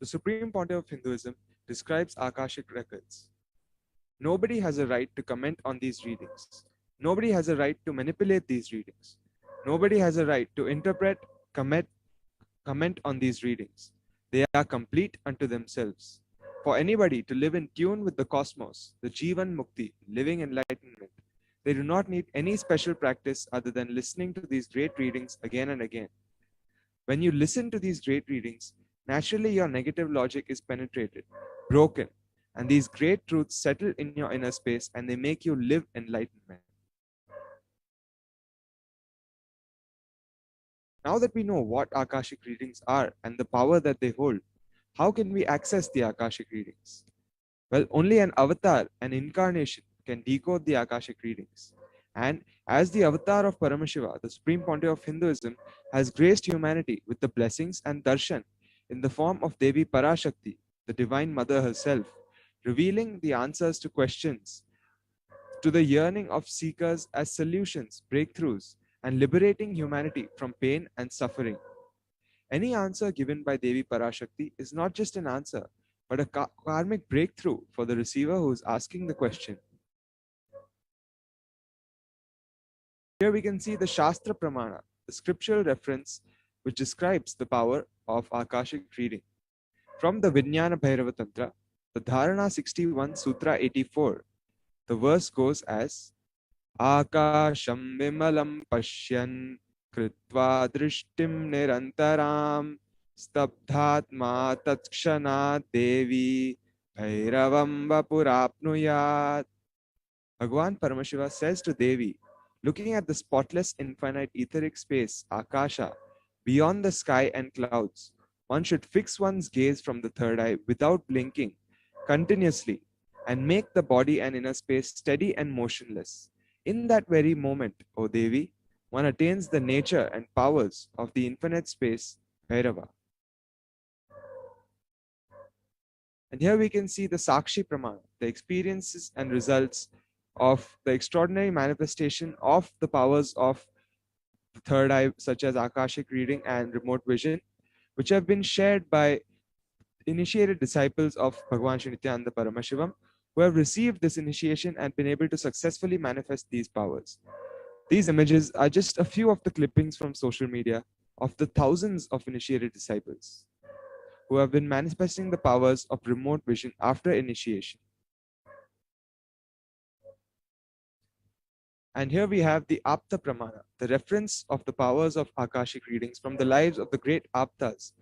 The Supreme Pontiff of Hinduism describes Akashic records. Nobody has a right to comment on these readings. Nobody has a right to manipulate these readings. Nobody has a right to interpret, comment on these readings. They are complete unto themselves. For anybody to live in tune with the cosmos, the Jivan Mukti, living enlightenment, they do not need any special practice other than listening to these great readings again and again. When you listen to these great readings, naturally your negative logic is penetrated, broken, and these great truths settle in your inner space and they make you live enlightenment. Now that we know what Akashic readings are and the power that they hold, how can we access the Akashic readings? Well, only an avatar, an incarnation, can decode the Akashic readings. And as the avatar of Paramashiva, the Supreme Pontiff of Hinduism has graced humanity with the blessings and darshan in the form of Devi Parashakti, the Divine Mother herself, revealing the answers to questions, to the yearning of seekers as solutions, breakthroughs, and liberating humanity from pain and suffering. Any answer given by Devi Parashakti is not just an answer, but a karmic breakthrough for the receiver who is asking the question. Here we can see the Shastra Pramana, the scriptural reference which describes the power of Akashic reading. From the Vijnana Bhairava Tantra, the Dharana 61 Sutra 84, the verse goes as Akasham Vimalam Pashyan Kritva Drishtim Nirantaram Stabdhatma Tatkshanat Devi Bhairavam Vapurapnuyat. Bhagwan Paramashiva says to Devi, looking at the spotless infinite etheric space, Akasha, beyond the sky and clouds, one should fix one's gaze from the third eye without blinking, continuously, and make the body and inner space steady and motionless. In that very moment, O Devi, one attains the nature and powers of the infinite space, Bhairava. And here we can see the Sakshi Pramana, the experiences and results of the extraordinary manifestation of the powers of the third eye, such as Akashic reading and remote vision, which have been shared by initiated disciples of Bhagwan Shri Nithyananda Paramashivam, who have received this initiation and been able to successfully manifest these powers. These images are just a few of the clippings from social media of the thousands of initiated disciples who have been manifesting the powers of remote vision after initiation. And here we have the Apta Pramana, the reference of the powers of Akashic readings from the lives of the great Aptas,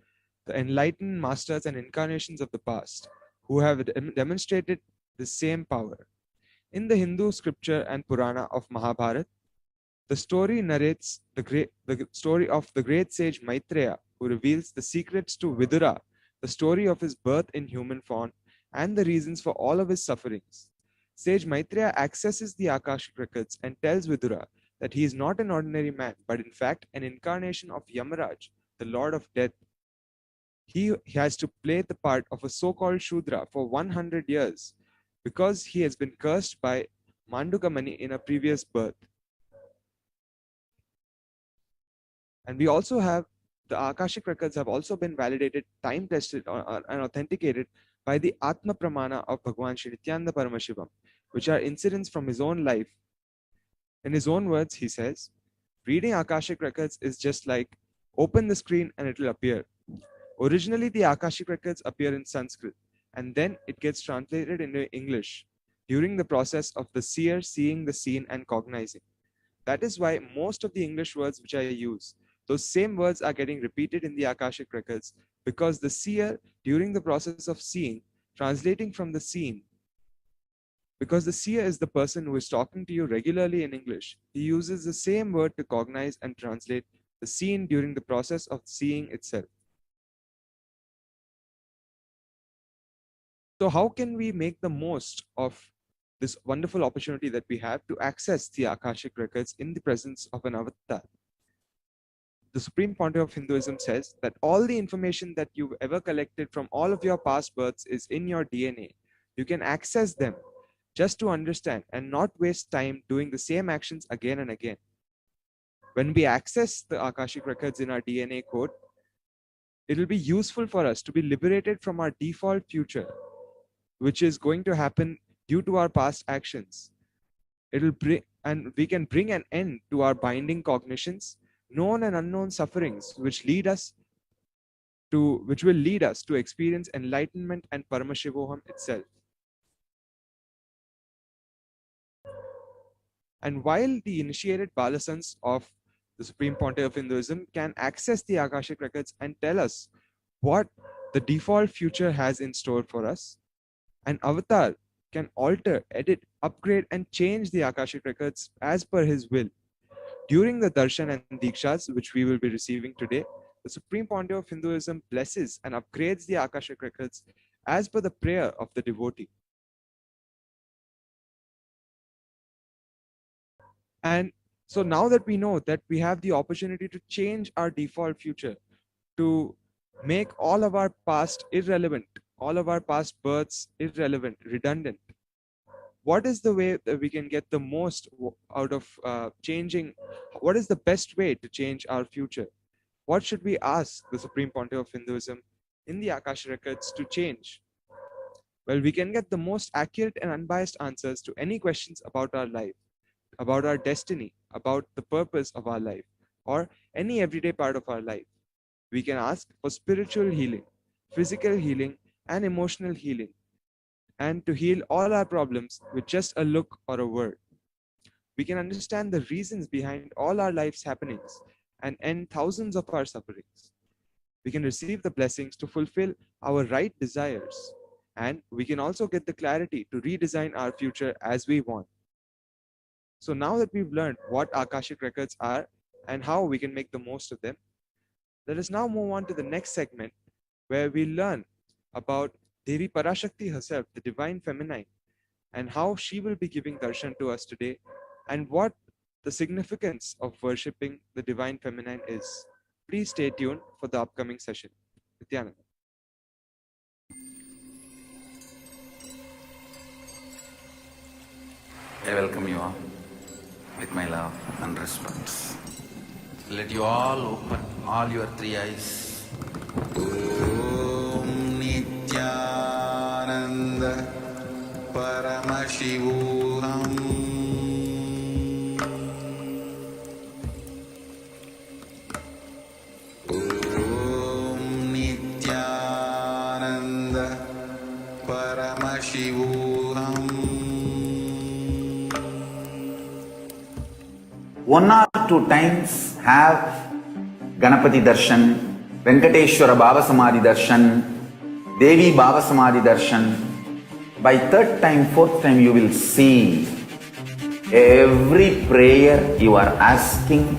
the enlightened masters and incarnations of the past, who have demonstrated the same power. In the Hindu scripture and Purana of Mahabharata, the story narrates the story of the great sage Maitreya, who reveals the secrets to Vidura, the story of his birth in human form, and the reasons for all of his sufferings. Sage Maitreya accesses the Akashic records and tells Vidura that he is not an ordinary man, but in fact an incarnation of Yamaraj, the Lord of Death. He has to play the part of a so-called Shudra for 100 years because he has been cursed by Mandukamani in a previous birth. And we also have the Akashic records have also been validated, time-tested, and authenticated by the Atma Pramana of Bhagwan Shri Nithyananda Paramashivam, which are incidents from his own life. In his own words, he says, reading Akashic records is just like open the screen and it will appear. Originally, the Akashic records appear in Sanskrit, and then it gets translated into English during the process of the seer seeing the seen and cognizing. That is why most of the English words which I use, those same words are getting repeated in the Akashic records because the seer, during the process of seeing, translating from the seen, because the seer is the person who is talking to you regularly in English, he uses the same word to cognize and translate the seen during the process of seeing itself. So how can we make the most of this wonderful opportunity that we have to access the Akashic records in the presence of an avatar? The Supreme Pontiff of Hinduism says that all the information that you've ever collected from all of your past births is in your DNA. You can access them just to understand and not waste time doing the same actions again and again. When we access the Akashic records in our DNA code, it will be useful for us to be liberated from our default future, which is going to happen due to our past actions. It'll bring, and we can bring an end to our binding cognitions, known and unknown sufferings, which will lead us to experience enlightenment and Paramashivoham itself. And while the initiated Balasans of the Supreme Pontiff of Hinduism can access the Akashic records and tell us what the default future has in store for us, an avatar can alter, edit, upgrade, and change the Akashic records as per his will. During the darshan and dikshas, which we will be receiving today, the Supreme Pontiff of Hinduism blesses and upgrades the Akashic records as per the prayer of the devotee. And so now that we know that we have the opportunity to change our default future, to make all of our past irrelevant, all of our past births irrelevant, redundant, what is the way that we can get the most out of changing? What is the best way to change our future? What should we ask the Supreme Pontiff of Hinduism in the Akashic records to change? Well, we can get the most accurate and unbiased answers to any questions about our life, about our destiny, about the purpose of our life, or any everyday part of our life. We can ask for spiritual healing, physical healing, and emotional healing, and to heal all our problems with just a look or a word. We can understand the reasons behind all our life's happenings and end thousands of our sufferings. We can receive the blessings to fulfill our right desires, and we can also get the clarity to redesign our future as we want. So now that we've learned what Akashic records are and how we can make the most of them, let us now move on to the next segment, where we learn about Devi Parashakti herself, the Divine Feminine, and how she will be giving darshan to us today, and what the significance of worshipping the Divine Feminine is. Please stay tuned for the upcoming session. Nithyananda. I welcome you all with my love and respect. Let you all open all your three eyes. Om Nithyananda Paramashivoham. Om Nithyananda Paramashivoham. One or two times have Ganapati Darshan, Venkateshwara Baba Samadhi Darshan, Devi Baba Samadhi Darshan. By third time, fourth time, you will see every prayer you are asking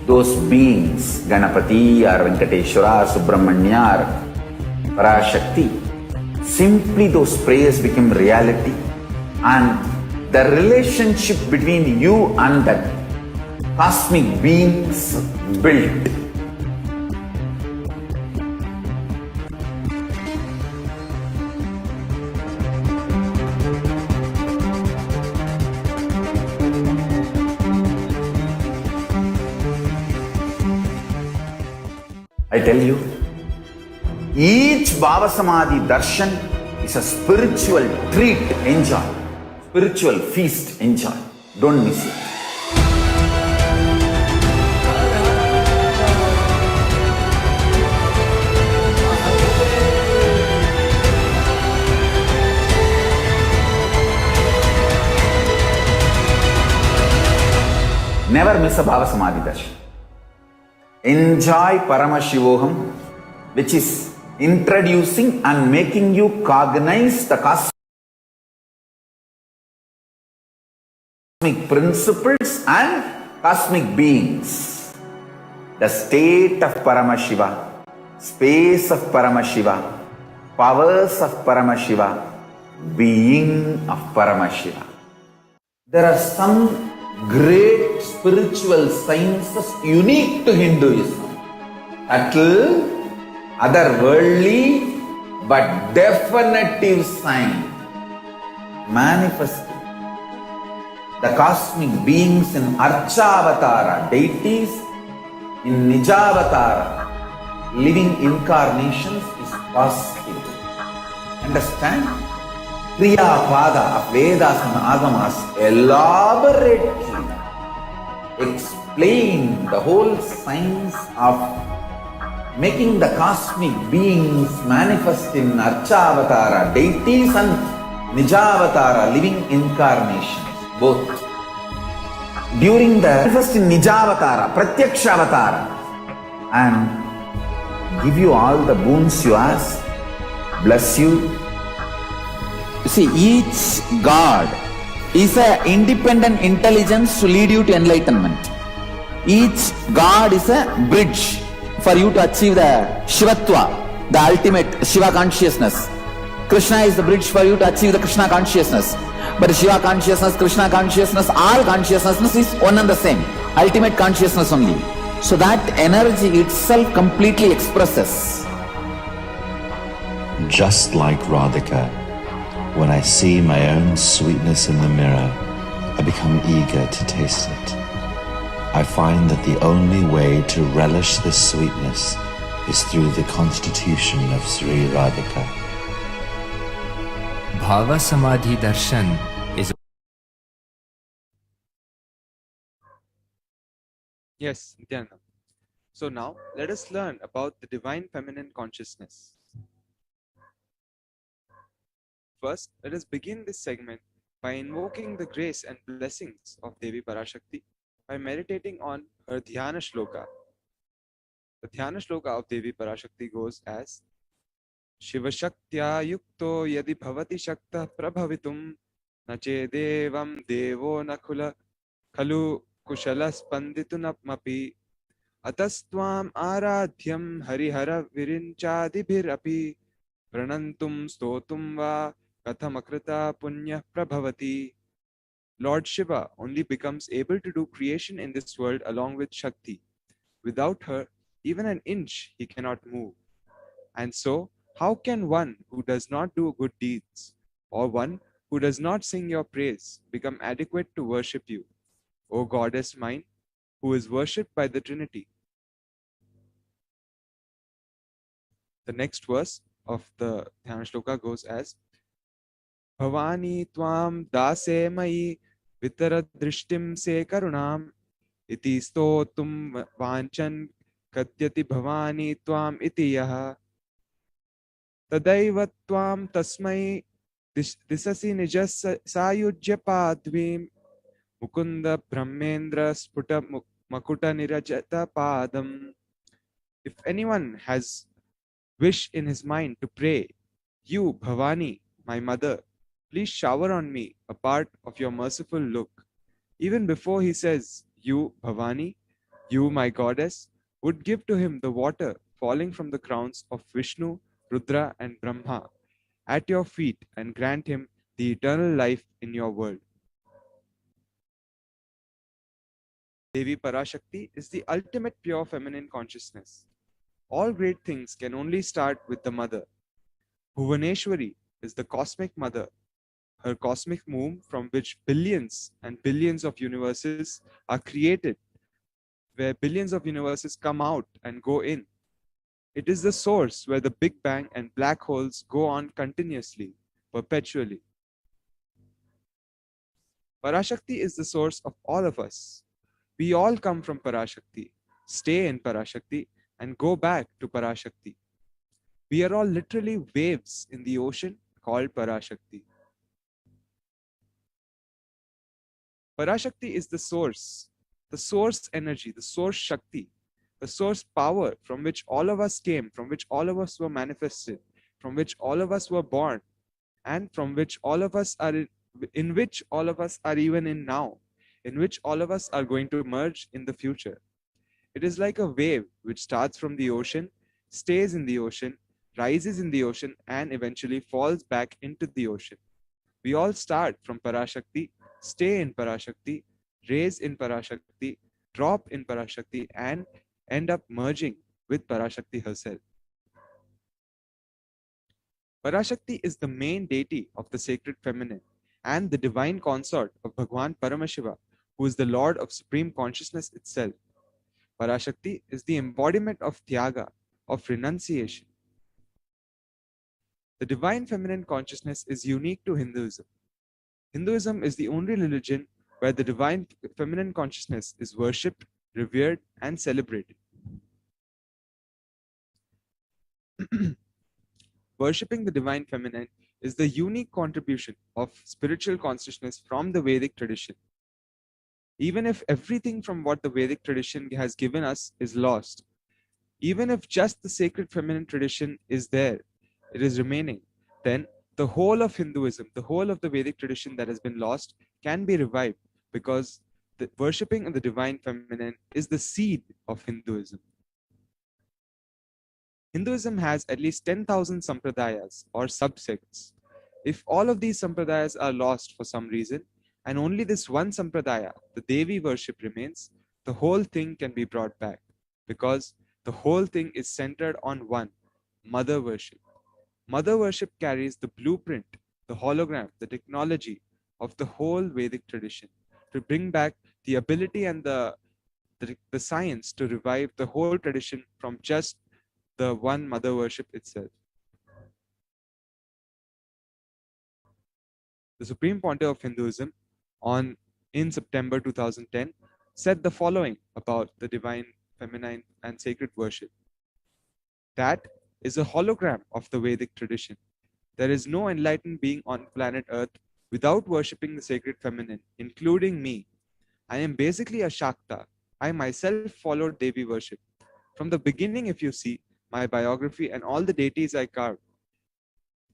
those beings, Ganapati or Venkateshwara or Subramanya or Parashakti. Simply those prayers become reality, and the relationship between you and that cosmic beings built. I tell you, each Baba Samadhi Darshan is a spiritual treat. Enjoy. Spiritual feast. Enjoy. Don't miss it. Never miss a Baba Samadhi Darshan. Enjoy Paramashivoham, which is introducing and making you cognize the cosmic principles and cosmic beings. The state of Paramashiva, space of Paramashiva, powers of Paramashiva, being of Paramashiva. There are some great spiritual sciences unique to Hinduism, subtle, otherworldly, but definitive sign, manifesting the cosmic beings in Archavatara, deities in Nijavatara, living incarnations is possible. Understand? Kriya Pada of Vedas and Agamas elaborately explain the whole science of making the cosmic beings manifest in Archavatara, deities, and Nijavatara, living incarnations, both. During the manifest in Nijavatara, Pratyakshavatara, and give you all the boons you ask, bless you. You see, each God is an independent intelligence to lead you to enlightenment. Each God is a bridge for you to achieve the Shivatva, the ultimate Shiva consciousness. Krishna is the bridge for you to achieve the Krishna consciousness. But Shiva consciousness, Krishna consciousness, all consciousness is one and the same. Ultimate consciousness only. So that energy itself completely expresses. Just like Radhika, when I see my own sweetness in the mirror, I become eager to taste it. I find that the only way to relish this sweetness is through the constitution of Sri Radhika. Bhava Samadhi Darshan is Yes, Nithyananda. So now let us learn about the divine feminine consciousness. First, let us begin this segment by invoking the grace and blessings of Devi Parashakti by meditating on her Dhyana Shloka. The Dhyana Shloka of Devi Parashakti goes as Shiva Shaktya Yukto Yadi Bhavati Shakta Prabhavitum Nache Devam Devo Nakula Kalu Kushala Spanditunapmapi Atastvam Aradhyam Harihara Virinchadibhirapi Pranantum Stotum Va Kathamakrita Punya Prabhavati. Lord Shiva only becomes able to do creation in this world along with Shakti. Without her, even an inch he cannot move. And so, how can one who does not do good deeds, or one who does not sing your praise, become adequate to worship you, O Goddess mine, who is worshipped by the Trinity? The next verse of the Dhyana Shloka goes as Bhavani Tvam Dase Mai Vitara Drishtim Se Karunam Iti Stotum Vanchan Katyati Bhavani Tvam Iti Yaha Tadaiva Tvam Tasmai Disasi Nijas Sayujya Padvim Mukunda Brahmendra Sputa Makuta Nirajata Padam. If anyone has wish in his mind to pray, you, Bhavani, my mother, please shower on me a part of your merciful look. Even before he says, you, Bhavani, you, my goddess, would give to him the water falling from the crowns of Vishnu, Rudra, and Brahma at your feet and grant him the eternal life in your world. Devi Parashakti is the ultimate pure feminine consciousness. All great things can only start with the mother. Bhuvaneshwari is the cosmic mother, her cosmic womb from which billions and billions of universes are created, where billions of universes come out and go in. It is the source where the Big Bang and black holes go on continuously, perpetually. Parashakti is the source of all of us. We all come from Parashakti, stay in Parashakti, and go back to Parashakti. We are all literally waves in the ocean called Parashakti. Parashakti is the source energy, the source Shakti, the source power from which all of us came, from which all of us were manifested, from which all of us were born, and from which all of us are in which all of us are even in now, in which all of us are going to merge in the future. It is like a wave which starts from the ocean, stays in the ocean, rises in the ocean, and eventually falls back into the ocean. We all start from Parashakti, stay in Parashakti, raise in Parashakti, drop in Parashakti, and end up merging with Parashakti herself. Parashakti is the main deity of the sacred feminine and the divine consort of Bhagwan Paramashiva, who is the Lord of Supreme Consciousness itself. Parashakti is the embodiment of Tyaga, of renunciation. The divine feminine consciousness is unique to Hinduism. Hinduism is the only religion where the divine feminine consciousness is worshipped, revered, and celebrated. Worshipping the divine feminine is the unique contribution of spiritual consciousness from the Vedic tradition. Even if everything from what the Vedic tradition has given us is lost, even if just the sacred feminine tradition is there, it is remaining, then the whole of Hinduism, the whole of the Vedic tradition that has been lost, can be revived because the worshipping of the divine feminine is the seed of Hinduism. Hinduism has at least 10,000 sampradayas or subsects. If all of these sampradayas are lost for some reason, and only this one sampradaya, the Devi worship, remains, the whole thing can be brought back because the whole thing is centered on one, mother worship. Mother worship carries the blueprint, the hologram, the technology of the whole Vedic tradition to bring back the ability and the science to revive the whole tradition from just the one mother worship itself. The Supreme Pontiff of Hinduism in September 2010 said the following about the divine feminine and sacred worship. That is a hologram of the Vedic tradition. There is no enlightened being on planet Earth without worshipping the sacred feminine, including me. I am basically a Shakta. I myself followed Devi worship. From the beginning, if you see my biography and all the deities I carved,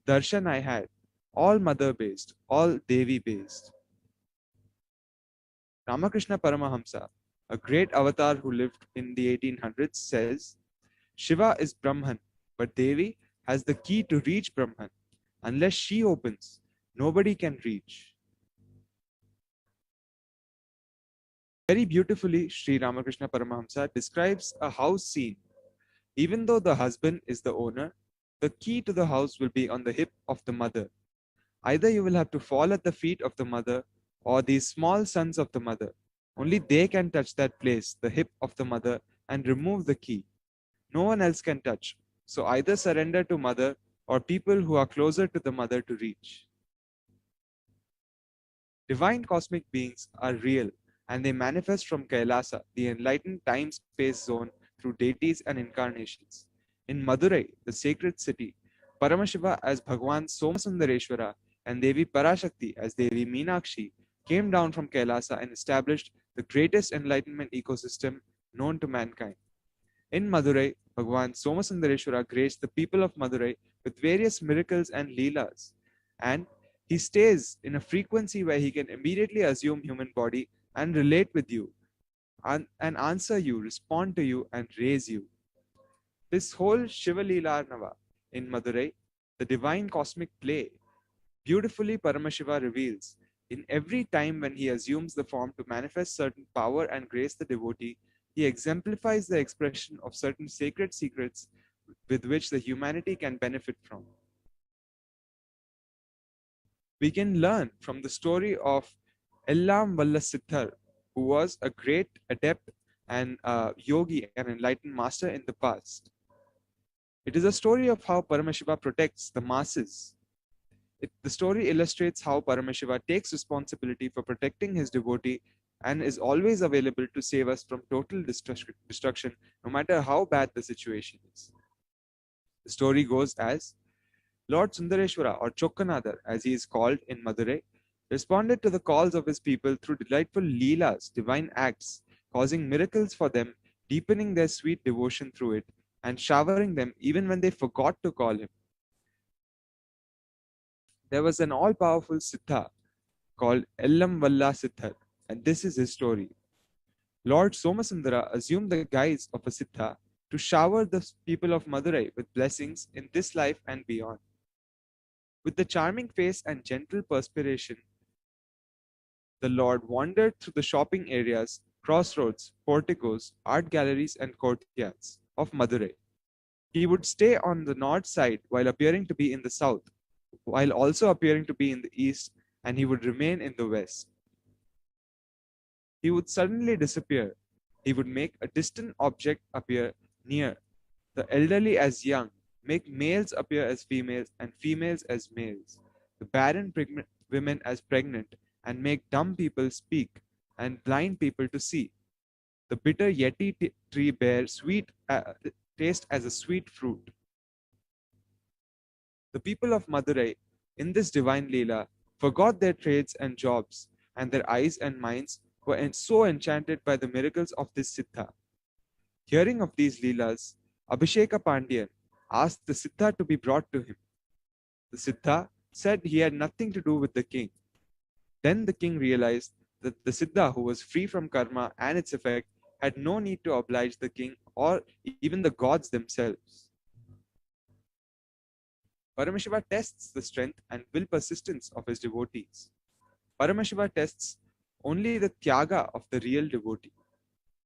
darshan I had, all mother based, all Devi based. Ramakrishna Paramahamsa, a great avatar who lived in the 1800s, says, Shiva is Brahman, but Devi has the key to reach Brahman. Unless she opens, nobody can reach. Very beautifully, Sri Ramakrishna Paramahamsa describes a house scene. Even though the husband is the owner, the key to the house will be on the hip of the mother. Either you will have to fall at the feet of the mother or these small sons of the mother. Only they can touch that place, the hip of the mother, and remove the key. No one else can touch. So either surrender to mother or people who are closer to the mother to reach. Divine cosmic beings are real and they manifest from Kailasa, the enlightened time-space zone, through deities and incarnations. In Madurai, the sacred city, Paramashiva as Bhagwan Somasundareshwara and Devi Parashakti as Devi Meenakshi came down from Kailasa and established the greatest enlightenment ecosystem known to mankind. In Madurai, Bhagwan Somasundareshwara graced the people of Madurai with various miracles and leelas, and he stays in a frequency where he can immediately assume human body and relate with you, and answer you, respond to you, and raise you. This whole Shiva Leela Arnava in Madurai, the divine cosmic play, beautifully Paramashiva reveals in every time when he assumes the form to manifest certain power and grace the devotee, he exemplifies the expression of certain sacred secrets with which the humanity can benefit from. We can learn from the story of Ellam Valla Siddhar, who was a great adept and yogi and enlightened master in the past. It is a story of how Paramashiva protects the masses. The story illustrates how Paramashiva takes responsibility for protecting his devotee and is always available to save us from total destruction, no matter how bad the situation is. The story goes as Lord Sundareshwara, or Chokkanadar as he is called in Madurai, responded to the calls of his people through delightful leelas, divine acts, causing miracles for them, deepening their sweet devotion through it, and showering them even when they forgot to call him. There was an all-powerful Siddha called Ellam Valla Siddhar, and this is his story. Lord Somasundara assumed the guise of a Siddha to shower the people of Madurai with blessings in this life and beyond. With the charming face and gentle perspiration, the Lord wandered through the shopping areas, crossroads, porticos, art galleries, and courtyards of Madurai. He would stay on the north side while appearing to be in the south, while also appearing to be in the east, and he would remain in the west. He would suddenly disappear. He would make a distant object appear near. the elderly as young, make males appear as females and females as males, the barren women as pregnant, and make dumb people speak and blind people to see. The bitter yeti tree bears sweet taste as a sweet fruit. The people of Madurai, in this divine Leela, forgot their trades and jobs, and their eyes and minds were so enchanted by the miracles of this Siddha. Hearing of these Leelas, Abhisheka Pandian asked the Siddha to be brought to him. The Siddha said he had nothing to do with the king. Then the king realized that the Siddha, who was free from karma and its effect, had no need to oblige the king or even the gods themselves. Paramashiva tests the strength and will persistence of his devotees. Paramashiva tests only the tyaga of the real devotee.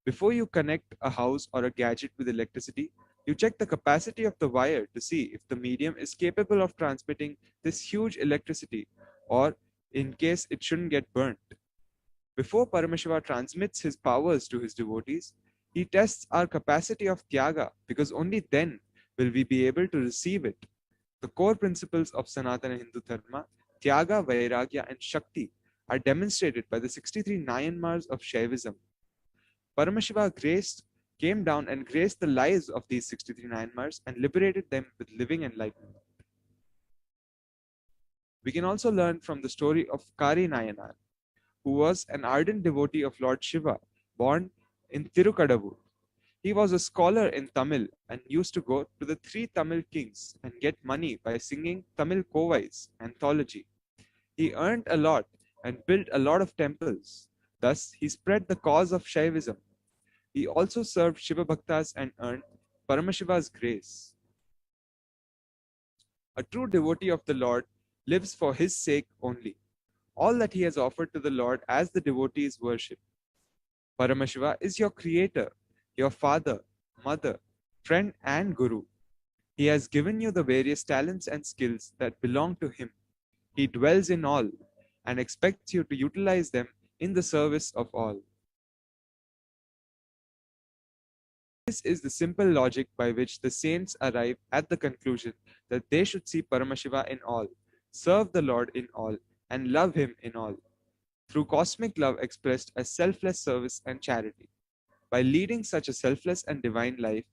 Before you connect a house or a gadget with electricity, you check the capacity of the wire to see if the medium is capable of transmitting this huge electricity, or in case it shouldn't get burnt. Before Paramashiva transmits his powers to his devotees, he tests our capacity of tyaga, because only then will we be able to receive it. The core principles of Sanatana Hindu Dharma, tyaga, vairagya, and shakti, are demonstrated by the 63 Nayanmars of Shaivism. Paramashiva came down and graced the lives of these 63 Nayanmars and liberated them with living enlightenment. We can also learn from the story of Kari Nayanar, who was an ardent devotee of Lord Shiva, born in Tirukadavur. He was a scholar in Tamil and used to go to the 3 Tamil kings and get money by singing Tamil Kovais anthology. He earned a lot and built a lot of temples. Thus, he spread the cause of Shaivism. He also served Shiva Bhaktas and earned Paramashiva's grace. A true devotee of the Lord lives for his sake only. All that he has offered to the Lord as the devotee's worship. Paramashiva is your creator, your father, mother, friend, and guru. He has given you the various talents and skills that belong to him. He dwells in all and expects you to utilize them in the service of all. This is the simple logic by which the saints arrive at the conclusion that they should see Paramashiva in all, serve the Lord in all, and love him in all, through cosmic love expressed as selfless service and charity. By leading such a selfless and divine life,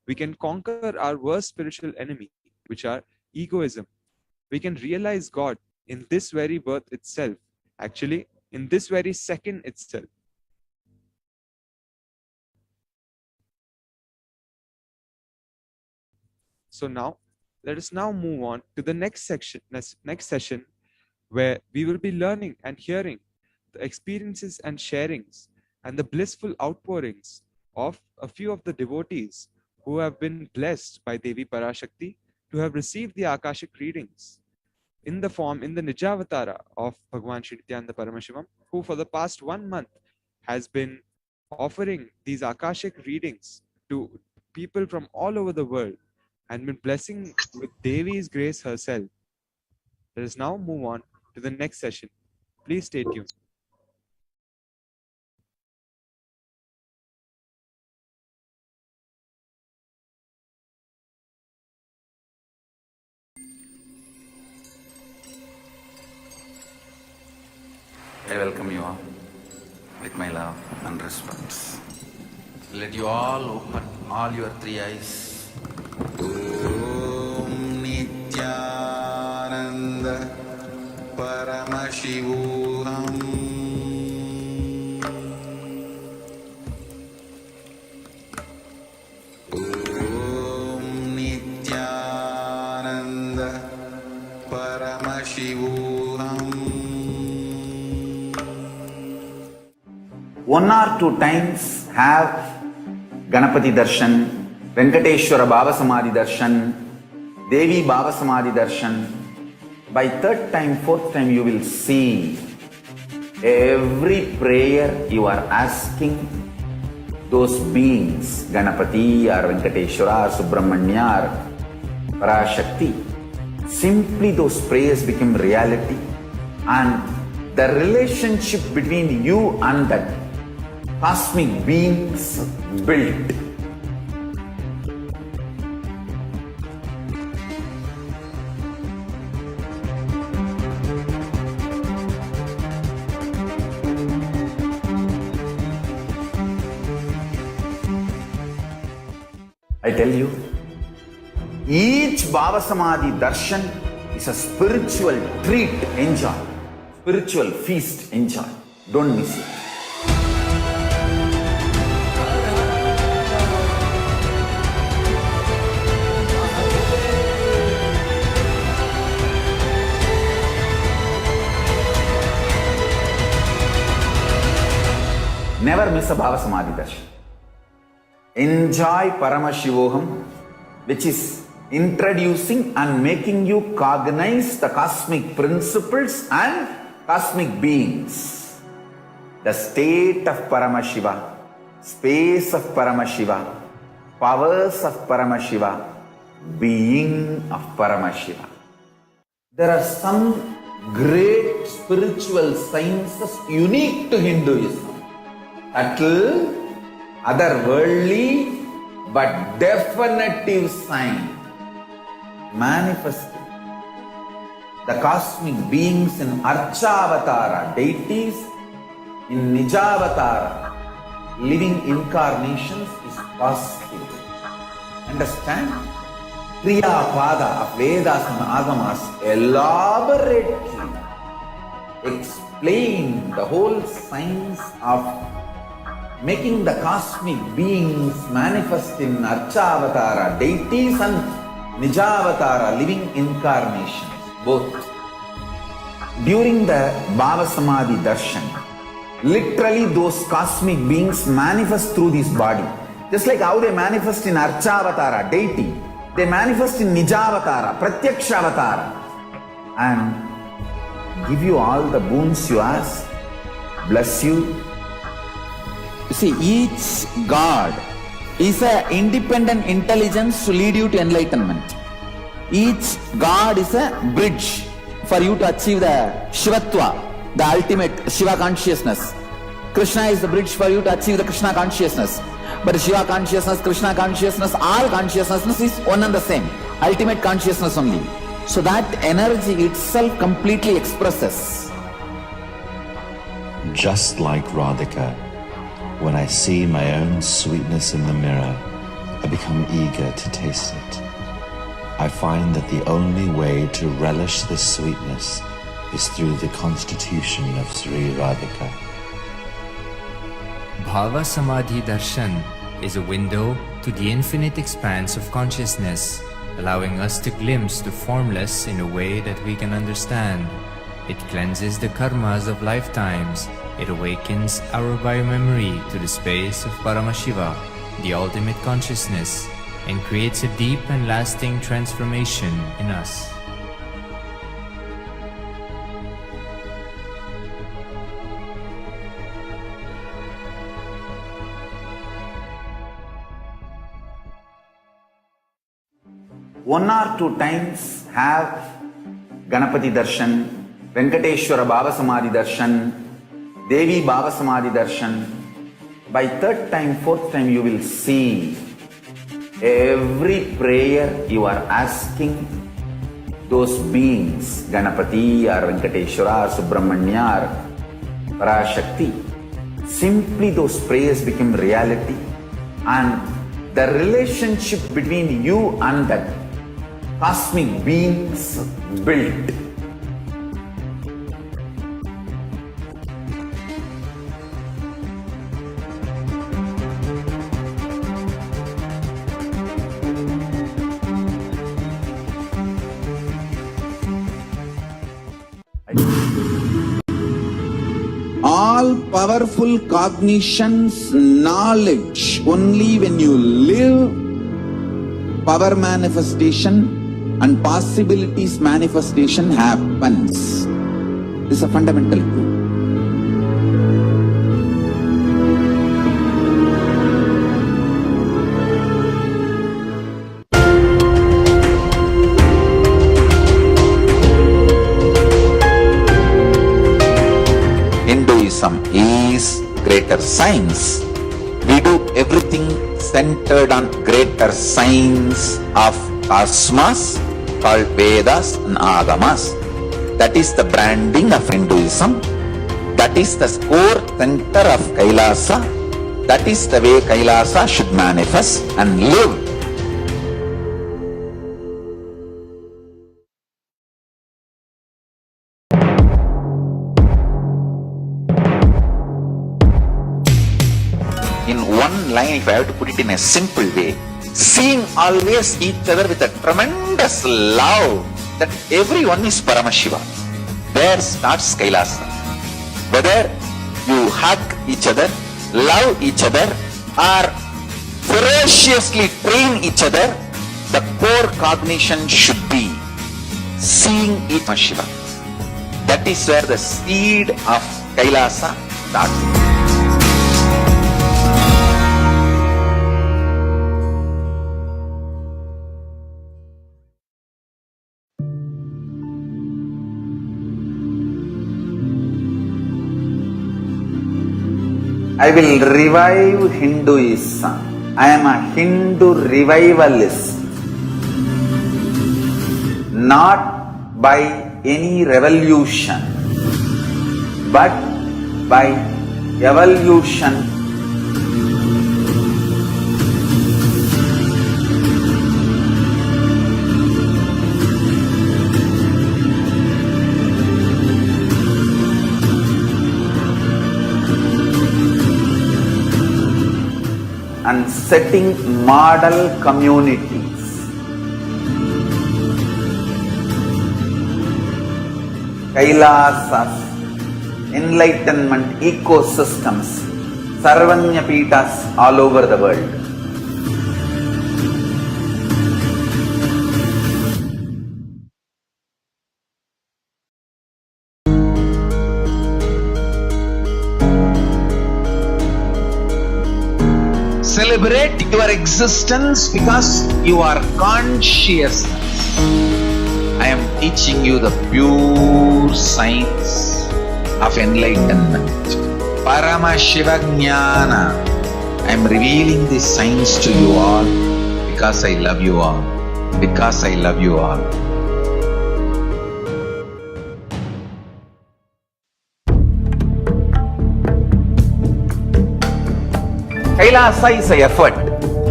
we can conquer our worst spiritual enemy, which are egoism. We can realize God in this very birth itself, actually, in this very second itself. So now, let us now move on to the next session, where we will be learning and hearing the experiences and sharings and the blissful outpourings of a few of the devotees who have been blessed by Devi Parashakti to have received the Akashic readings in the Nijavatara of Bhagwan Shri Nithyananda Paramashivam, who for the past 1 month has been offering these Akashic readings to people from all over the world and been blessing with Devi's grace herself. Let us now move on to the next session. Please stay tuned. I welcome you all with my love and respect. Let you all open all your 3 eyes. Om Nithyananda Paramashivoham. Om Nithyananda Paramashivoham. 1 or 2 times have Ganapati Darshan, Venkateshwara Baba Samadhi Darshan, Devi Baba Samadhi Darshan. By 3rd time, 4th time, you will see every prayer you are asking those beings, Ganapati or Venkateshwara or Subramanya or Parashakti. Simply those prayers become reality, and the relationship between you and that cosmic beings built. I tell you, each Baba Samadhi darshan is a spiritual treat. Enjoy. Spiritual feast. Enjoy. Don't miss it. Never miss a Baba Samadhi darshan. Enjoy Paramashivoham, which is introducing and making you cognize the cosmic principles and cosmic beings. The state of Paramashiva, space of Paramashiva, powers of Paramashiva, being of Paramashiva. There are some great spiritual sciences unique to Hinduism. Subtle, otherworldly, but definitive sign. Manifesting the cosmic beings in Archavatara, deities, in Nijavatara, living incarnations is possible. Understand? Kriya Pada of Vedas and Agamas elaborately explain the whole science of making the cosmic beings manifest in Archavatara, deities and Nijavatara, living incarnations, both. During the Baba Samadhi darshan, literally those cosmic beings manifest through this body. Just like how they manifest in Archavatara, deity, they manifest in Nijavatara, Pratyakshavatara, and give you all the boons you ask, bless you. You see, each God is an independent intelligence to lead you to enlightenment. Each God is a bridge for you to achieve the Shivatva, the ultimate Shiva consciousness. Krishna is the bridge for you to achieve the Krishna consciousness. But Shiva consciousness, Krishna consciousness, all consciousness is one and the same. Ultimate consciousness only. So that energy itself completely expresses. Just like Radhika, when I see my own sweetness in the mirror, I become eager to taste it. I find that the only way to relish this sweetness is through the constitution of Sri Radhika. Bhava Samadhi Darshan is a window to the infinite expanse of consciousness, allowing us to glimpse the formless in a way that we can understand. It cleanses the karmas of lifetimes. It awakens our biomemory to the space of Paramashiva, the ultimate consciousness, and creates a deep and lasting transformation in us. One or two times have Ganapati darshan, Venkateshwara Baba Samadhi darshan, Devi Baba Samadhi darshan. By third time, fourth time, you will see every prayer you are asking those beings, Ganapati or Venkateshwara or Subramanya or Parashakti. Simply those prayers become reality, and the relationship between you and that cosmic beings built. All powerful cognitions, knowledge, only when you live, power manifestation and possibilities manifestation happens. This is a fundamental truth. Hinduism is greater science. We do everything centered on greater science of cosmos called Vedas and Agamas. That is the branding of Hinduism. That is the core center of Kailasa. That is the way Kailasa should manifest and live. line, if I have to put it in a simple way, seeing always each other with a tremendous love that everyone is Paramashiva. There starts Kailasa. Whether you hug each other, love each other, or ferociously train each other, the core cognition should be seeing each Shiva. That is where the seed of Kailasa starts. I will revive Hinduism. I am a Hindu revivalist. Not by any revolution, but by evolution. And setting model communities. Kailasas, enlightenment ecosystems, Sarvanyapitas all over the world. Celebrate your existence because you are consciousness. I am teaching you the pure science of enlightenment. Paramashivoham. I am revealing this science to you all because I love you all. Because I love you all. Kailasa is an effort,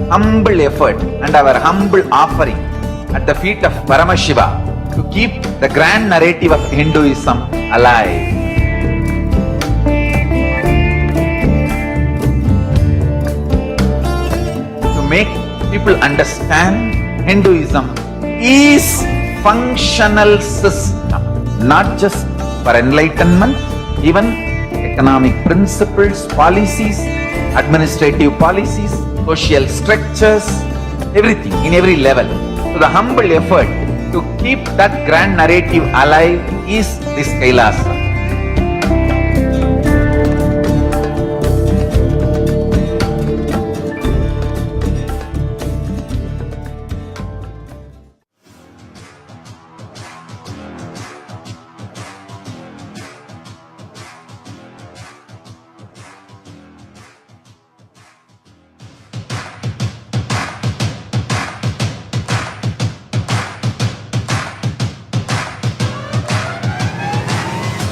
humble effort, and our humble offering at the feet of Paramashiva to keep the grand narrative of Hinduism alive. To make people understand Hinduism is functional system, not just for enlightenment, even economic principles, policies, administrative policies, social structures, everything in every level. So the humble effort to keep that grand narrative alive is this Kailasa.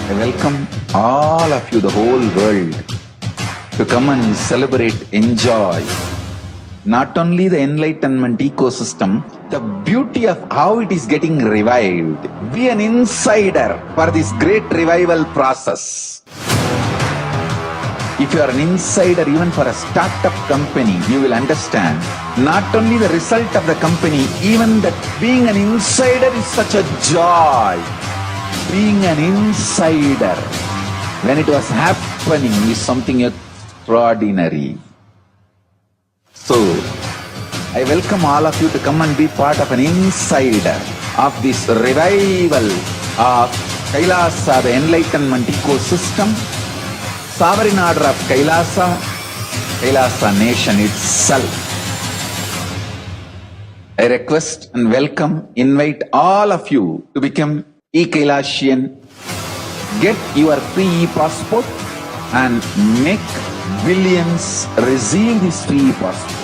I welcome all of you, the whole world, to come and celebrate, enjoy not only the enlightenment ecosystem, the beauty of how it is getting revived. Be an insider for this great revival process. If you are an insider even for a startup company, you will understand not only the result of the company, even that being an insider is such a joy. Being an insider when it was happening is something extraordinary. So, I welcome all of you to come and be part of an insider of this revival of Kailasa, the enlightenment ecosystem, sovereign order of Kailasa, Kailasa nation itself. I request and welcome, invite all of you to become e-Kailasian. Get your free e-passport and make billions receive this free e-passport.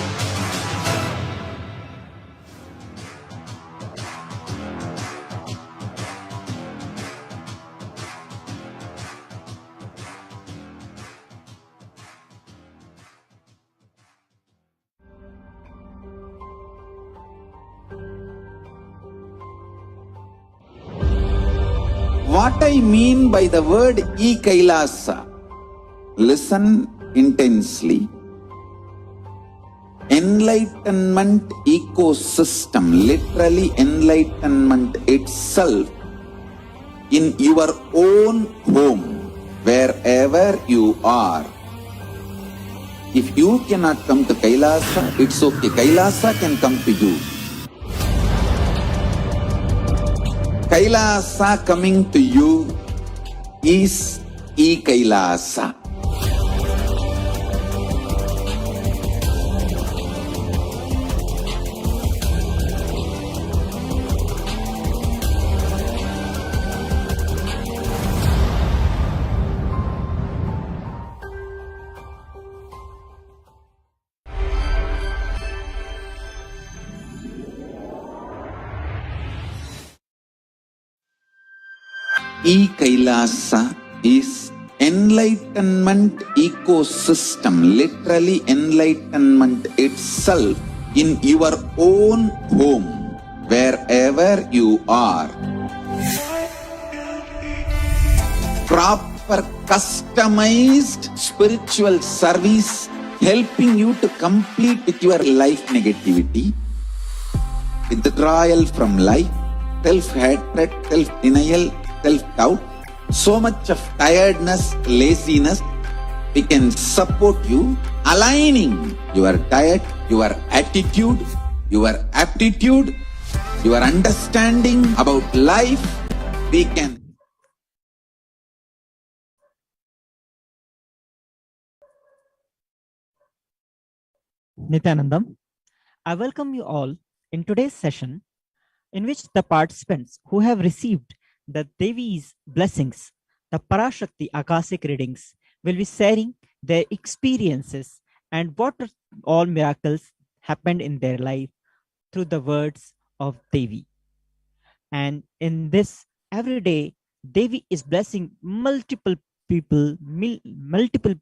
What I mean by the word e-Kailasa, listen intensely. enlightenment ecosystem, literally enlightenment itself, in your own home, wherever you are. If you cannot come to Kailasa, it's okay. Kailasa can come to you. Kailasa coming to you is E-Kailasa. E-Kailasa is enlightenment ecosystem, literally enlightenment itself, in your own home, wherever you are. Proper customized spiritual service helping you to complete with your life negativity, withdrawal from life, self-hatred, self-denial, self-doubt, so much of tiredness, laziness. We can support you, aligning your diet, your attitude, your aptitude, your understanding about life. We can Nithyanandam, I welcome you all in today's session, in which the participants who have received the Devi's blessings, the Parashakti Akashic readings, will be sharing their experiences and what all miracles happened in their life through the words of Devi. And in this, every day, Devi is blessing multiple people, multiple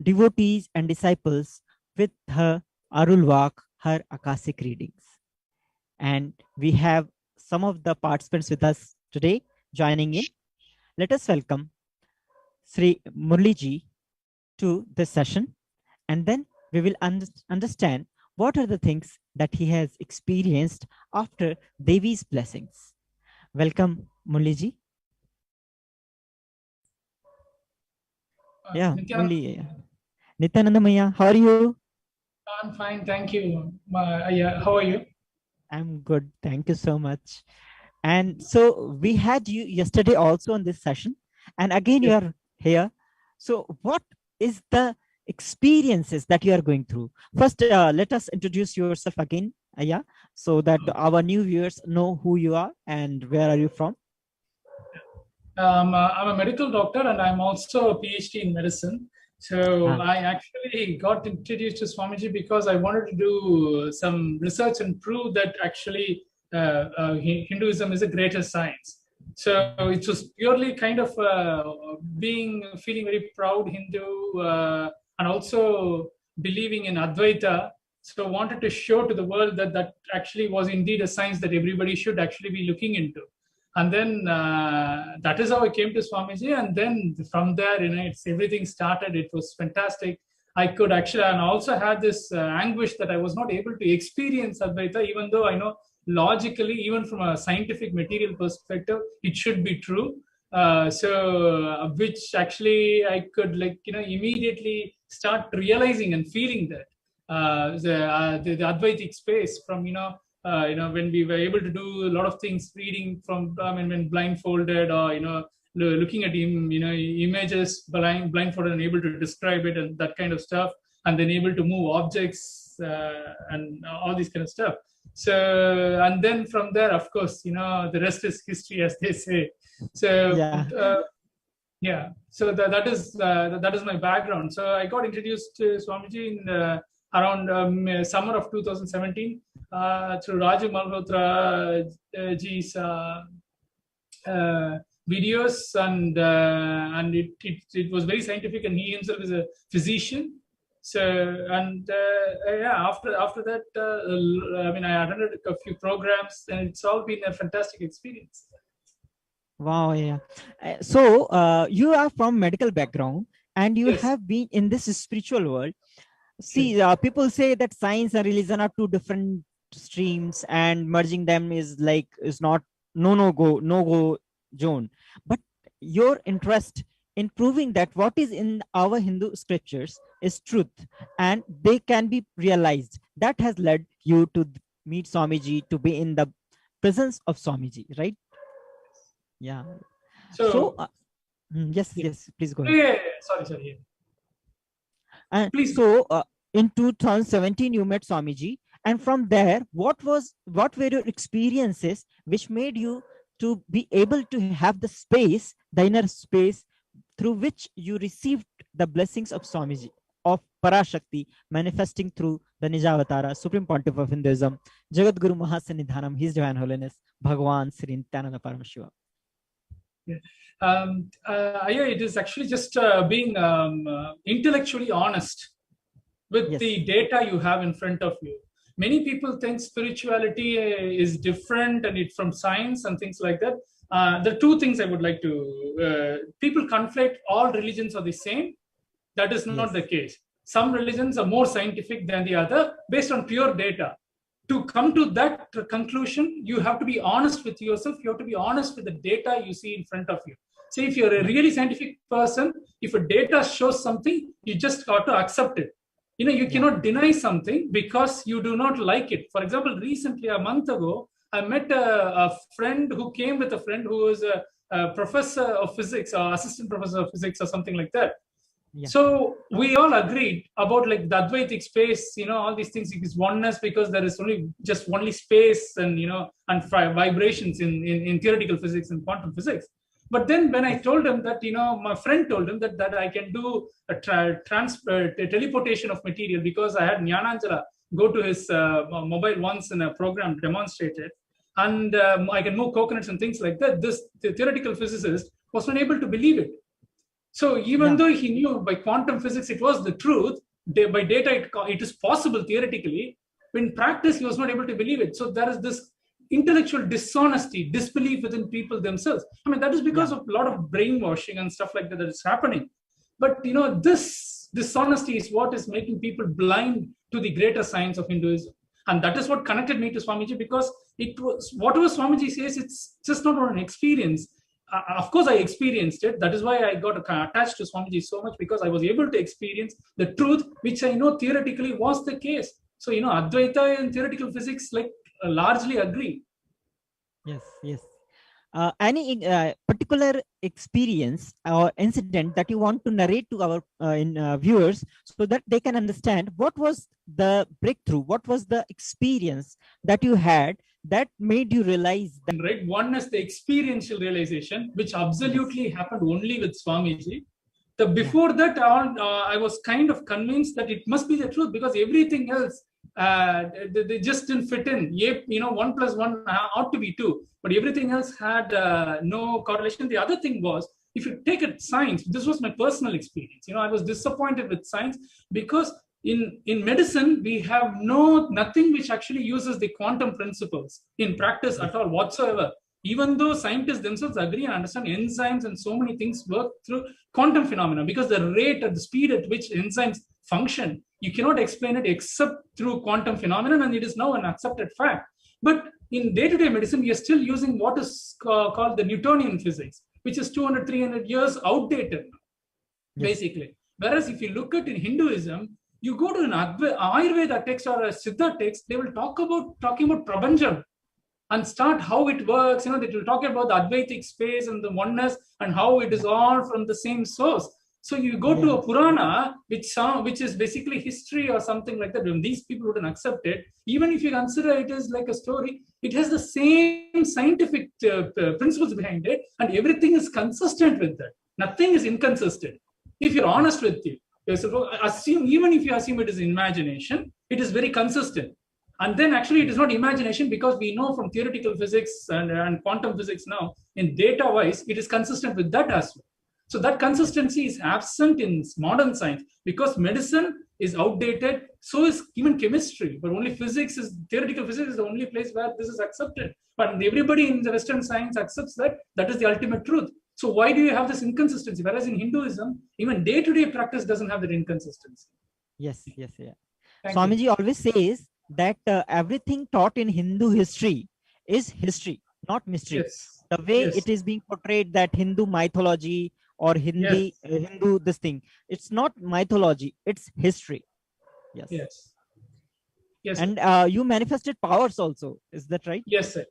devotees and disciples with her Arulvak, her Akashic readings. And we have some of the participants with us today joining in. Let us welcome Sri Murliji to this session, and then we will understand what are the things that he has experienced after Devi's blessings. Welcome, Murliji. Yeah, Murli. Nithyanandamaya, how are you? I'm fine, thank you. How are you? I'm good, thank you so much. And so we had you yesterday also on this session, and again you are here. So what is the experiences that you are going through? First, let us introduce yourself again, yeah, so that our new viewers know who you are and where are you from. I'm a medical doctor and I'm also a PhD in medicine. So I actually got introduced to Swamiji because I wanted to do some research and prove that actually Hinduism is a greater science. So it was purely kind of feeling very proud Hindu and also believing in Advaita. So wanted to show to the world that that actually was indeed a science that everybody should actually be looking into. And then that is how I came to Swamiji. And then from there, everything started. It was fantastic. I could actually, and also had this anguish that I was not able to experience Advaita, even though I know logically, even from a scientific material perspective, it should be true. Which actually I could immediately start realizing and feeling that the Advaitic space from, when we were able to do a lot of things, reading from, when blindfolded or, looking at images blindfolded and able to describe it and that kind of stuff, and then able to move objects and all this kind of stuff. So, and then from there, of course, the rest is history, as they say. So, so that is my background. So I got introduced to Swamiji in around summer of 2017 through Raju Malhotra ji's videos, and it was very scientific, and he himself is a physician. So, and after that, I attended a few programs, and it's all been a fantastic experience. Wow, yeah. So you are from medical background, and you Yes. have been in this spiritual world. See, people say that science and religion are two different streams, and merging them is not no go zone. But your interest in proving that what is in our Hindu scriptures is truth and they can be realized, that has led you to meet Swamiji, to be in the presence of Swamiji, right? Yeah. So, So, yes, yeah. yes, please go ahead. Yeah, sorry. Yeah. And Please. so in 2017, you met Swamiji. And from there, what were your experiences which made you to be able to have the space, the inner space, through which you received the blessings of Swamiji, of Parashakti, manifesting through the Nijavatara, Supreme Pontiff of Hinduism, Jagat Guru Mahasanidhanam, His Divine Holiness, Bhagavan Sri Nithyananda Paramashivam. Yeah. Yeah, it is actually just being intellectually honest with the data you have in front of you. Many people think spirituality is different and it's from science and things like that. The two things I would like to, people conflate all religions are the same. That is not the case. Some religions are more scientific than the other based on pure data. To come to that conclusion, you have to be honest with yourself. You have to be honest with the data you see in front of you. See, if you're a really scientific person, if a data shows something, you just got to accept it. You cannot deny something because you do not like it. For example, recently, a month ago, I met a friend who came with a friend who was a professor of physics or assistant professor of physics or something like that. So we all agreed about like the Advaitic space, all these things is oneness because there is only space and, and vibrations in theoretical physics and quantum physics. But then when I told him that, my friend told him that I can do a teleportation of material because I had Jnananjala go to his mobile once in a program demonstrated. And I can move coconuts and things like that. The theoretical physicist was not able to believe it. So even though he knew by quantum physics it was the truth, by data it is possible theoretically, in practice he was not able to believe it. So there is this intellectual dishonesty, disbelief within people themselves. I mean, that is because of a lot of brainwashing and stuff like that is happening. But this dishonesty is what is making people blind to the greater science of Hinduism. And that is what connected me to Swamiji, because it was whatever Swamiji says, it's just not an experience. Of course, I experienced it. That is why I got attached to Swamiji so much, because I was able to experience the truth, which I know theoretically was the case. So, Advaita and theoretical physics largely agree. Yes. Any particular experience or incident that you want to narrate to our viewers so that they can understand what was the breakthrough, what was the experience that you had that made you realize that? Right, one is the experiential realization, which absolutely happened only with Swamiji. Before that, I was kind of convinced that it must be the truth, because everything else they just didn't fit in. 1 + 1 ought to be 2, but everything else had no correlation. The other thing was, if you take it science, this was my personal experience. I was disappointed with science because in medicine we have nothing which actually uses the quantum principles in practice at all whatsoever. Even though scientists themselves agree and understand enzymes and so many things work through quantum phenomena, because the rate at the speed at which enzymes function, you cannot explain it except through quantum phenomena, and it is now an accepted fact. But in day-to-day medicine, we are still using what is called the Newtonian physics, which is 200, 300 years outdated, basically. Whereas if you look at in Hinduism, you go to an Ayurveda text or a Siddha text, they will talking about Prabhanjam and start how it works. They will talk about the Advaitic space and the oneness and how it is all from the same source. So you go to a Purana, which is basically history or something like that. When these people wouldn't accept it, even if you consider it as like a story, it has the same scientific principles behind it, and everything is consistent with that. Nothing is inconsistent. If you're honest with it, even if you assume it is imagination, it is very consistent. And then actually it is not imagination, because we know from theoretical physics and quantum physics now, in data-wise, it is consistent with that as well. So that consistency is absent in modern science, because medicine is outdated, so is even chemistry, but only theoretical physics is the only place where this is accepted. But everybody in the Western science accepts that is the ultimate truth. So why do you have this inconsistency? Whereas in Hinduism, even day-to-day practice doesn't have that inconsistency. Yes, yes, yeah. Thank you. Swamiji always says that everything taught in Hindu history is history, not mystery. Yes. The way Yes. it is being portrayed, that Hindu mythology or Yes. Hindu this thing, it's not mythology, it's history. Yes. Yes. Yes. And you manifested powers also. Is that right? Yes, sir.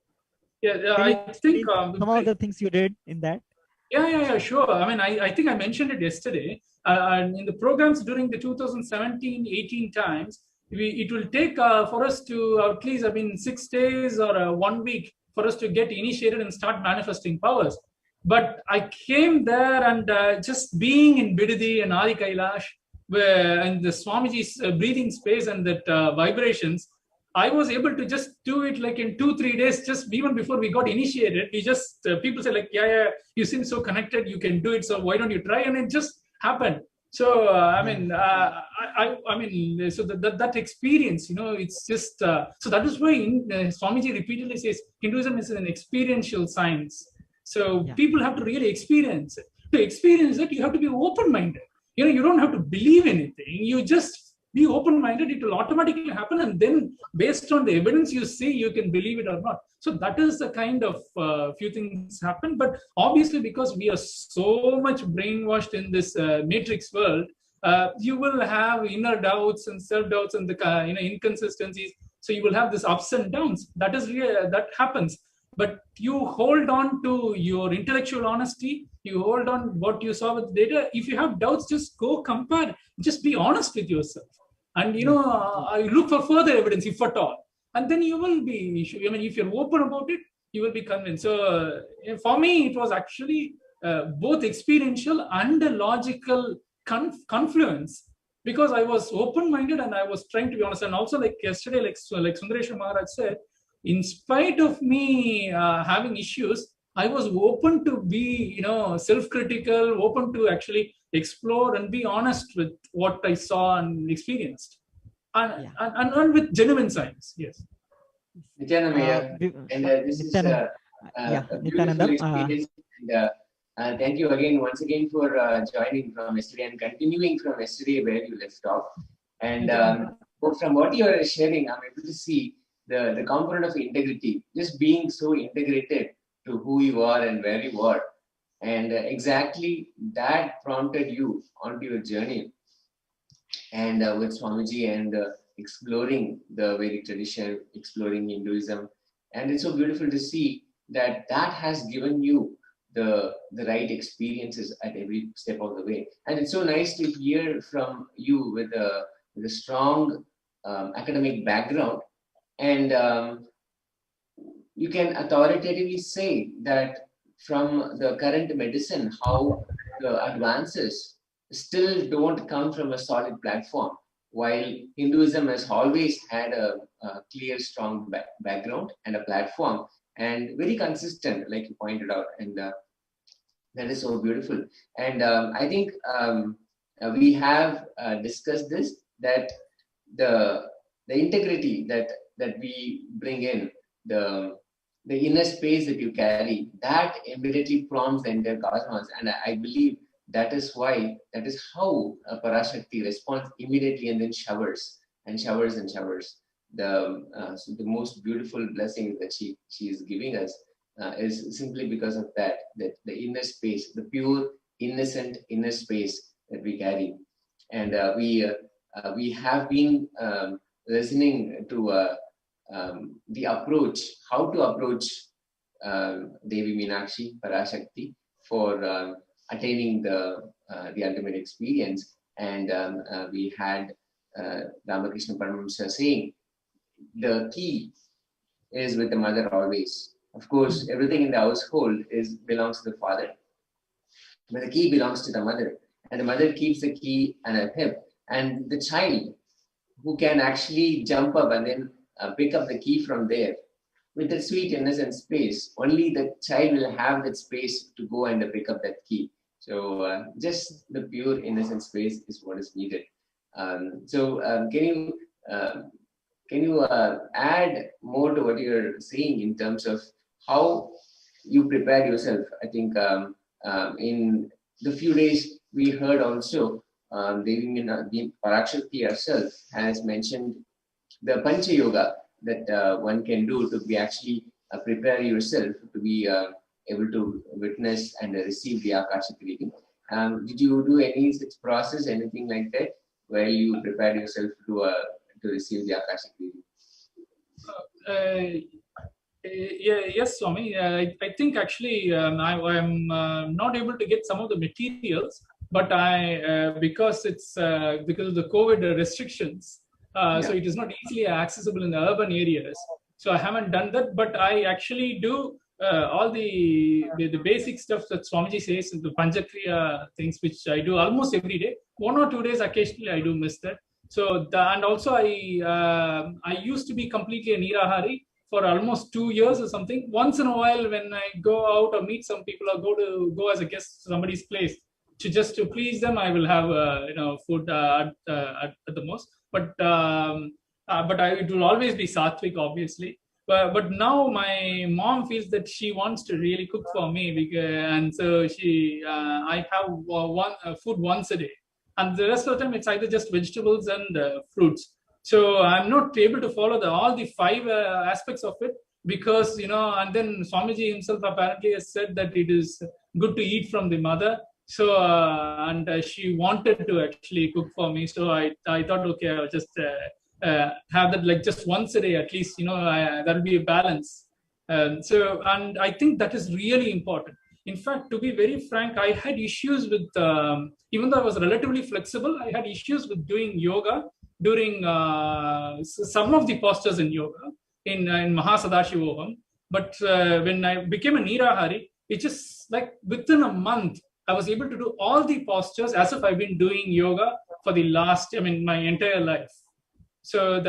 Yeah, Can you I think some of the things you did in that? yeah, sure. I mean, I think I mentioned it yesterday. And in the programs during the 2017-18 times, it will take for us to at least, 6 days or 1 week for us to get initiated and start manifesting powers. But I came there and just being in Bidadi and Adi Kailash, and the Swamiji's breathing space and that vibrations, I was able to just do it like in 2-3 days, just even before we got initiated. We just, people say like, yeah, you seem so connected, you can do it. So why don't you try? And it just happened. So, so that experience, it's just, so that is why Swamiji repeatedly says Hinduism is an experiential science. So people have to really experience it. To experience it, you have to be open-minded. You don't have to believe anything. You just be open-minded, it will automatically happen, and then based on the evidence you see, you can believe it or not. So that is the kind of few things happen. But obviously, because we are so much brainwashed in this matrix world, you will have inner doubts and self-doubts and the inconsistencies. So you will have this ups and downs. That is real, that happens. But you hold on to your intellectual honesty. You hold on what you saw with data. If you have doubts, just go compare. Just be honest with yourself, and look for further evidence, if at all. And then you will be. If you're open about it, you will be convinced. So for me, it was actually both experiential and a logical confluence, because I was open-minded and I was trying to be honest. And also, like yesterday, like Sundaresha Maharaj said, in spite of me having issues, I was open to be, self-critical, open to actually explore and be honest with what I saw and experienced, and with genuine science. Yes. Nithyananda, and this is a beautiful experience. And thank you again, once again, for joining from yesterday and continuing from yesterday where you left off. And from what you are sharing, I'm able to see the component of integrity, just being so integrated to who you are and where you are. And exactly that prompted you onto your journey. And with Swamiji and exploring the Vedic tradition, exploring Hinduism. And it's so beautiful to see that has given you the right experiences at every step of the way. And it's so nice to hear from you with a strong academic background. And you can authoritatively say that from the current medicine, how the advances still don't come from a solid platform, while Hinduism has always had a clear, strong background and a platform, and very consistent, like you pointed out. And that is so beautiful. And I think we have discussed this, that the integrity that we bring in, the inner space that you carry, that immediately prompts the entire cosmos. And I believe that is how Parashakti responds immediately and then showers and showers and showers. The most beautiful blessing that she is giving us is simply because of that the inner space, the pure, innocent inner space that we carry. And we have been listening to the approach, how to approach Devi Meenakshi, Parashakti, for attaining the ultimate experience. And we had Ramakrishna Paramahamsa saying, the key is with the mother always. Of course, everything in the household belongs to the father, but the key belongs to the mother. And the mother keeps the key on her hip. And the child, who can actually jump up and then pick up the key from there, with that sweet innocent space, only the child will have that space to go and pick up that key. So just the pure innocent space is what is needed. Can you add more to what you're saying in terms of how you prepare yourself? I think in the few days we heard also Devi Parashakti herself has mentioned the Pancha Yoga that one can do to be actually prepare yourself to be able to witness and receive the Akashic reading. Did you do any such process, anything like that, where you prepare yourself to receive the Akashic reading? Yes, Swami. I think actually I'm not able to get some of the materials, but because it's because of the COVID restrictions, so it is not easily accessible in the urban areas. So I haven't done that, but I actually do all the basic stuff that Swamiji says, the Panchakriya things, which I do almost every day. 1 or 2 days occasionally I do miss that. So and also I used to be completely a Nirahari for almost 2 years or something. Once in a while, when I go out or meet some people or go as a guest to somebody's place, just to please them, I will have food at the most. But it will always be sattvic, obviously. But now my mom feels that she wants to really cook for me, and so I have food once a day, and the rest of the time it's either just vegetables and fruits. So I'm not able to follow all the 5 aspects of it, because and then Swamiji himself apparently has said that it is good to eat from the mother. So and she wanted to actually cook for me. So I thought, okay, I'll just have that like just once a day at least. That'll be a balance. So and I think that is really important. In fact, to be very frank, I had issues with even though I was relatively flexible, I had issues with doing yoga during some of the postures in yoga in Mahasadashivoham. But when I became a Nirahari, it just like within a month, I was able to do all the postures as if I've been doing yoga for the my entire life. So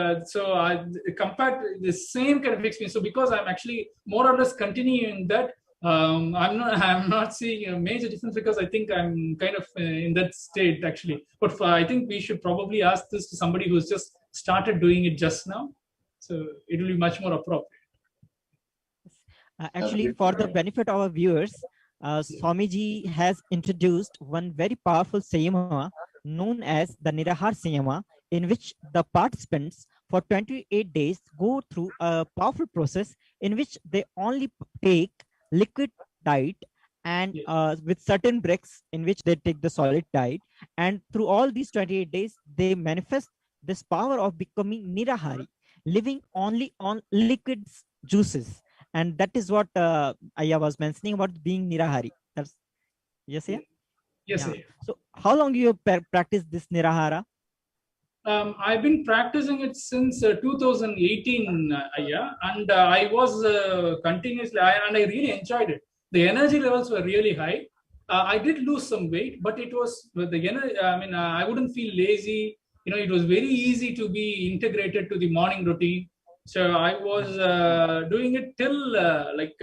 I compared to the same kind of experience. So because I'm actually more or less continuing that, I'm not seeing a major difference, because I think I'm kind of in that state actually. But I think we should probably ask this to somebody who's just started doing it just now, so it will be much more appropriate. Actually, for the benefit of our viewers, Swamiji has introduced one very powerful Sanyama known as the Nirahar Sanyama, in which the participants for 28 days go through a powerful process in which they only take liquid diet and with certain breaks in which they take the solid diet, and through all these 28 days they manifest this power of becoming Nirahari, living only on liquids, juices. And that is what Aya was mentioning about being Nirahari. That's yes, yeah. Yes, yeah. So how long do you practice this Nirahara? I've been practicing it since 2018, and I was continuously, and I really enjoyed it. The energy levels were really high. I did lose some weight, but it was the energy. I wouldn't feel lazy. It was very easy to be integrated to the morning routine. So I was doing it till late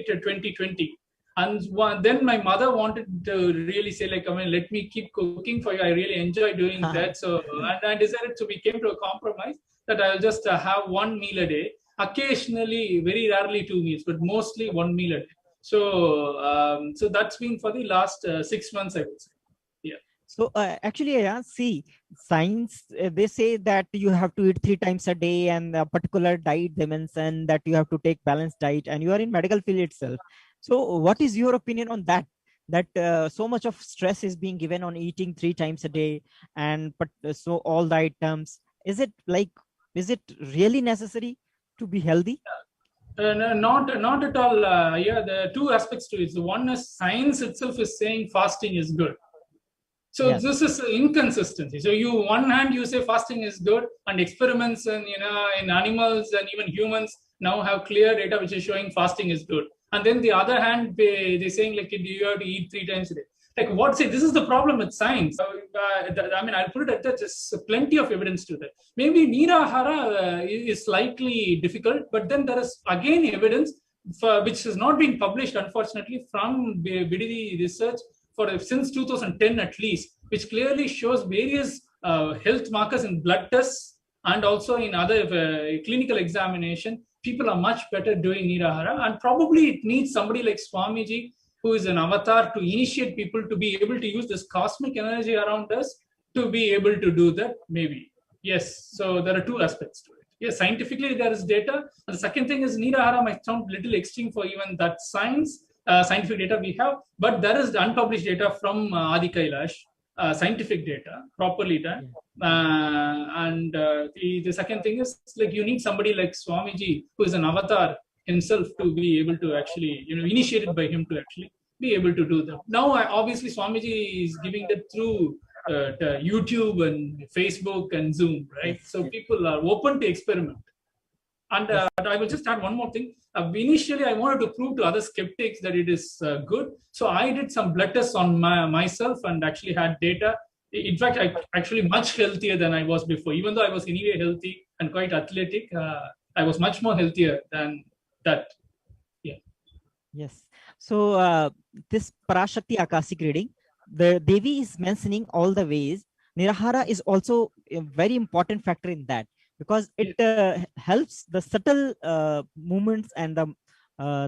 2020. And then my mother wanted to really say, let me keep cooking for you. I really enjoy doing that. So and I decided, so we came to a compromise that I'll just have 1 meal a day. Occasionally, very rarely 2 meals, but mostly 1 meal a day. So so that's been for the last 6 months, I would say. Yeah. So actually, see, science, they say that you have to eat 3 times a day, and a particular diet they mention that you have to take balanced diet, and you are in medical field itself. So what is your opinion on that? That so much of stress is being given on eating 3 times a day, and so all the items, is it really necessary to be healthy? No, not at all. There are 2 aspects to it. The one is science itself is saying fasting is good. So yes, this is inconsistency. So one hand you say fasting is good, and experiments and in animals and even humans now have clear data which is showing fasting is good. And then the other hand, they're saying you have to eat 3 times a day. This is the problem with science. I'll put it at that. There's plenty of evidence to that. Maybe Nirahara is slightly difficult, but then there is again evidence which has not been published, unfortunately, from Bididi research since 2010 at least, which clearly shows various health markers in blood tests and also in other clinical examination. People are much better doing Nirahara, and probably it needs somebody like Swamiji who is an avatar to initiate people to be able to use this cosmic energy around us to be able to do that, maybe. Yes, so there are two aspects to it. Yes, scientifically there is data. And the second thing is Nirahara might sound a little extreme for even that scientific data we have, but there is unpublished data from Adi Kailash, scientific data, properly done. The second thing is like you need somebody like Swamiji, who is an avatar himself, to be able to actually, initiated by him to actually be able to do that. Now, obviously, Swamiji is giving it through YouTube and Facebook and Zoom, right? So people are open to experiment. And I will just add one more thing. Initially, I wanted to prove to other skeptics that it is good. So I did some blood tests on myself and actually had data. In fact, I actually much healthier than I was before. Even though I was anyway healthy and quite athletic, I was much more healthier than that. Yeah. Yes. So this Parashakti Akashic reading, the Devi is mentioning all the ways. Nirahara is also a very important factor in that, because it helps the subtle movements and the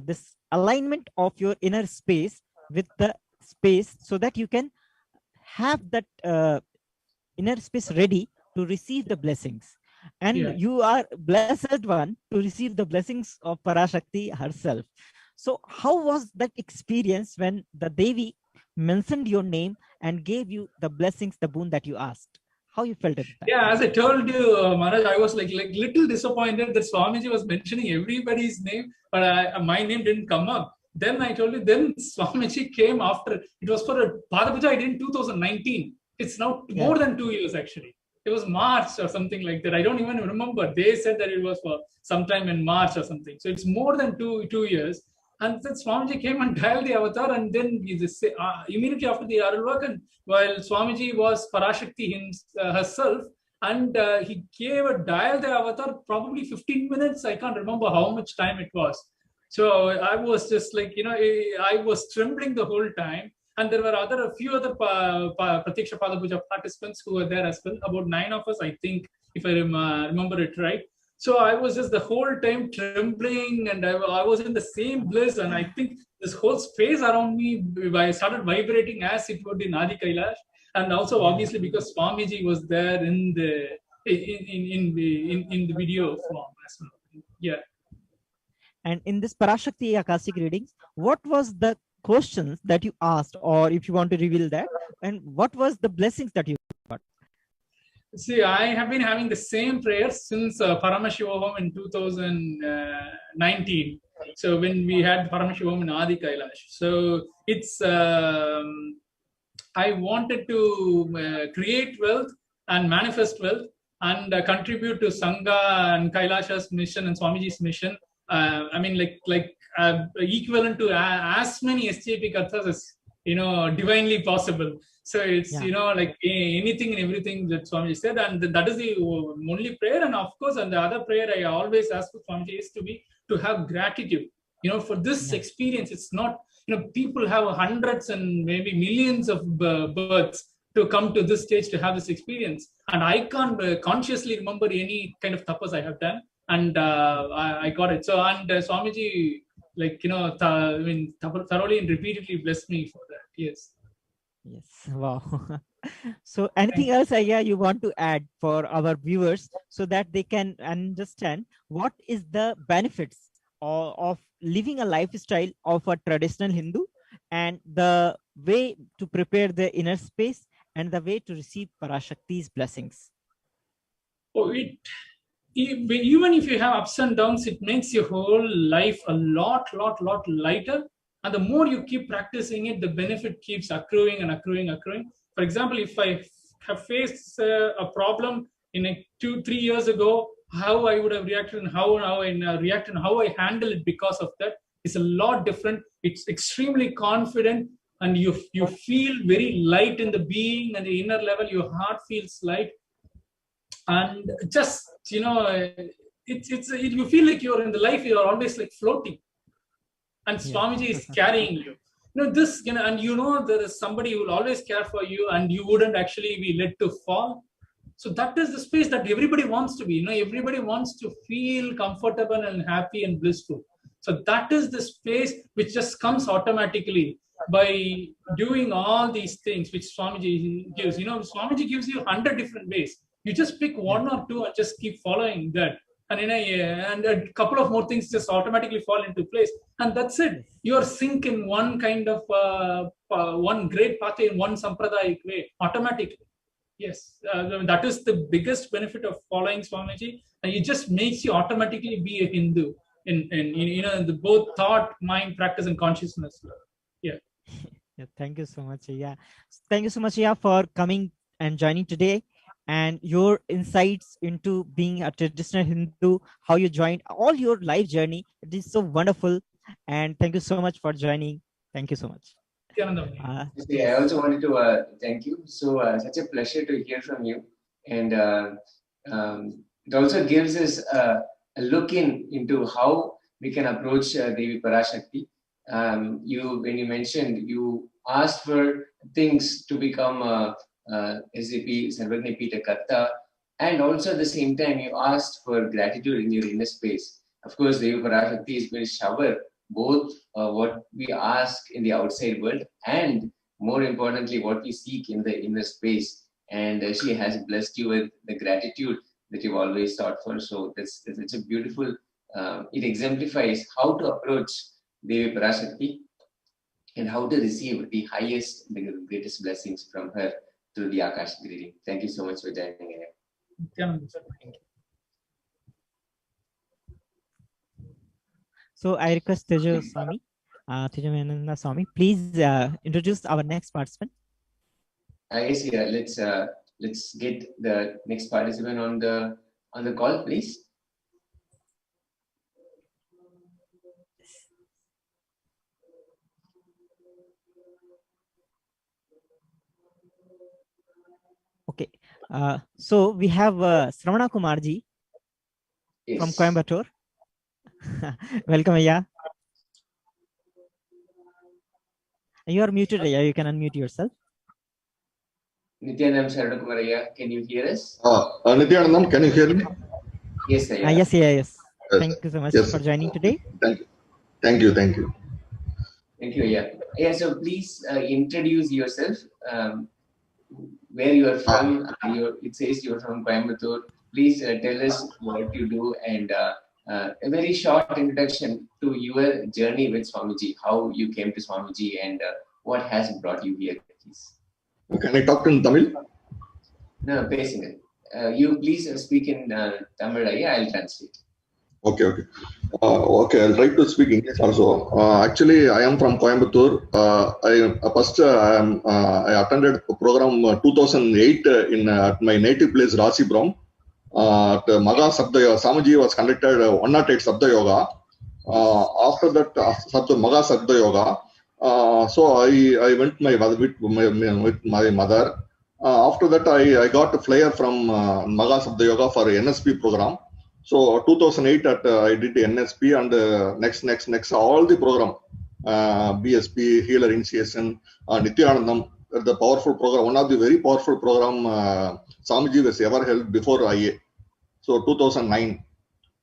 this alignment of your inner space with the space, so that you can have that inner space ready to receive the blessings. And you are blessed one to receive the blessings of Parashakti herself. So how was that experience when the Devi mentioned your name and gave you the blessings, the boon that you asked? How you felt it? Yeah, as I told you, Maharaj, I was like little disappointed that Swamiji was mentioning everybody's name, but my name didn't come up. Then I told you, then Swamiji came after. It was for a Padapuja I did in 2019. It's now more than 2 years actually. It was March or something like that. I don't even remember. They said that it was for sometime in March or something. So it's more than two years. And then Swamiji came and dialed the avatar, and then immediately after the Aral work, and while Swamiji was Parashakti herself, and he gave a dial the avatar, probably 15 minutes. I can't remember how much time it was. So I was just like, I was trembling the whole time. And there were a few other Pratiksha Padapuja participants who were there as well, about 9 of us, I think, if I remember it right. So I was just the whole time trembling, and I was in the same bliss. And I think this whole space around me, I started vibrating as it would in Adi Kailash. And also, obviously, because Swamiji was there in the video form as well. Yeah. And in this Parashakti Akashic readings, what was the questions that you asked, or if you want to reveal that, and what was the blessings that you got? See, I have been having the same prayers since Paramashivoham in 2019. So when we had Paramashivoham in Adi Kailash. So it's, I wanted to create wealth and manifest wealth and contribute to Sangha and Kailasha's mission and Swamiji's mission. I mean, equivalent to as many SJP Kathas as, divinely possible. So it's, like anything and everything that Swamiji said. And that is the only prayer. And of course, and the other prayer I always ask for Swamiji is to have gratitude, for this experience. It's not, people have hundreds and maybe millions of births to come to this stage to have this experience. And I can't consciously remember any kind of tapas I have done. And I got it. So, and Swamiji, thoroughly and repeatedly blessed me for that. Yes. Yes. Wow. So anything else, you want to add for our viewers so that they can understand what is the benefits of living a lifestyle of a traditional Hindu, and the way to prepare the inner space and the way to receive Parashakti's blessings? Oh, even if you have ups and downs, it makes your whole life a lot lighter. And the more you keep practicing it, the benefit keeps accruing and accruing. For example, if I have faced a problem in 2-3 years ago, how I would have reacted and how I react and how I handle it because of that is a lot different. It's extremely confident, and you feel very light in the being and the inner level. Your heart feels light, and just you feel like you're in the life. You're always like floating. And Swamiji is carrying you. And there is somebody who will always care for you, and you wouldn't actually be led to fall. So that is the space that everybody wants to be. Everybody wants to feel comfortable and happy and blissful. So that is the space which just comes automatically by doing all these things which Swamiji gives. Swamiji gives you 100 different ways. You just pick one or two and just keep following that. And a couple of more things just automatically fall into place. And that's it. You're sync in one kind of, one great pathway in one Sampradayic way, automatically. Yes, that is the biggest benefit of following Swamiji. And it just makes you automatically be a Hindu in the both thought, mind, practice, and consciousness. Yeah. Yeah, thank you so much. Yeah, thank you so much, for coming and joining today, and your insights into being a traditional Hindu, how you joined, all your life journey. It is so wonderful, and thank you so much for joining. Thank you so much. I also wanted to thank you. So such a pleasure to hear from you, and it also gives us a look into how we can approach Devi Parashakti. When you mentioned you asked for things to become SAP Sarvagna Pita Karta, and also at the same time you asked for gratitude in your inner space. Of course, Devi Parashakti is going to shower both what we ask in the outside world and more importantly what we seek in the inner space, and she has blessed you with the gratitude that you've always sought for. So that's a beautiful, it exemplifies how to approach Devi Parashakti and how to receive the highest, the greatest blessings from her through the Akashic reading. Thank you so much for joining in. Thank you. So I request Tejo Swami, Nithyananda Swami, please introduce our next participant. Yes, yeah. Let's get the next participant on the call, please. Okay, so we have Sramana Kumarji from Coimbatore. Welcome, Aya. You are muted, Aya. You can unmute yourself. Nithyanandam Saradakumaraya, can you hear us? Nithyanandam, can you hear me? Yes, Aya. Yes. Thank you so much for joining today. Thank you. Thank you, Aya. Yeah, so please introduce yourself. Where you are from. It says you're from Coimbatore. Please tell us what you do and a very short introduction to your journey with Swamiji, how you came to Swamiji and what has brought you here, please. Can I talk in Tamil? No, basically. You please speak in Tamil, I'll translate. Okay. Okay, I'll try to speak English also. Actually, I am from Coimbatore. I attended a program 2008 at my native place, Rasibram. At Maga Sabda Yoga, Swamiji was conducted 108 Sabda Yoga. After that, Maga Sabda Yoga, so I went with my mother. After that, I got a flyer from Maga Sabda Yoga for NSP program. So 2008 I did the NSP and next all the program, BSP, Healer Initiation, Nithyanandam, the powerful program, one of the very powerful program Swamiji was ever held before IA. So 2009.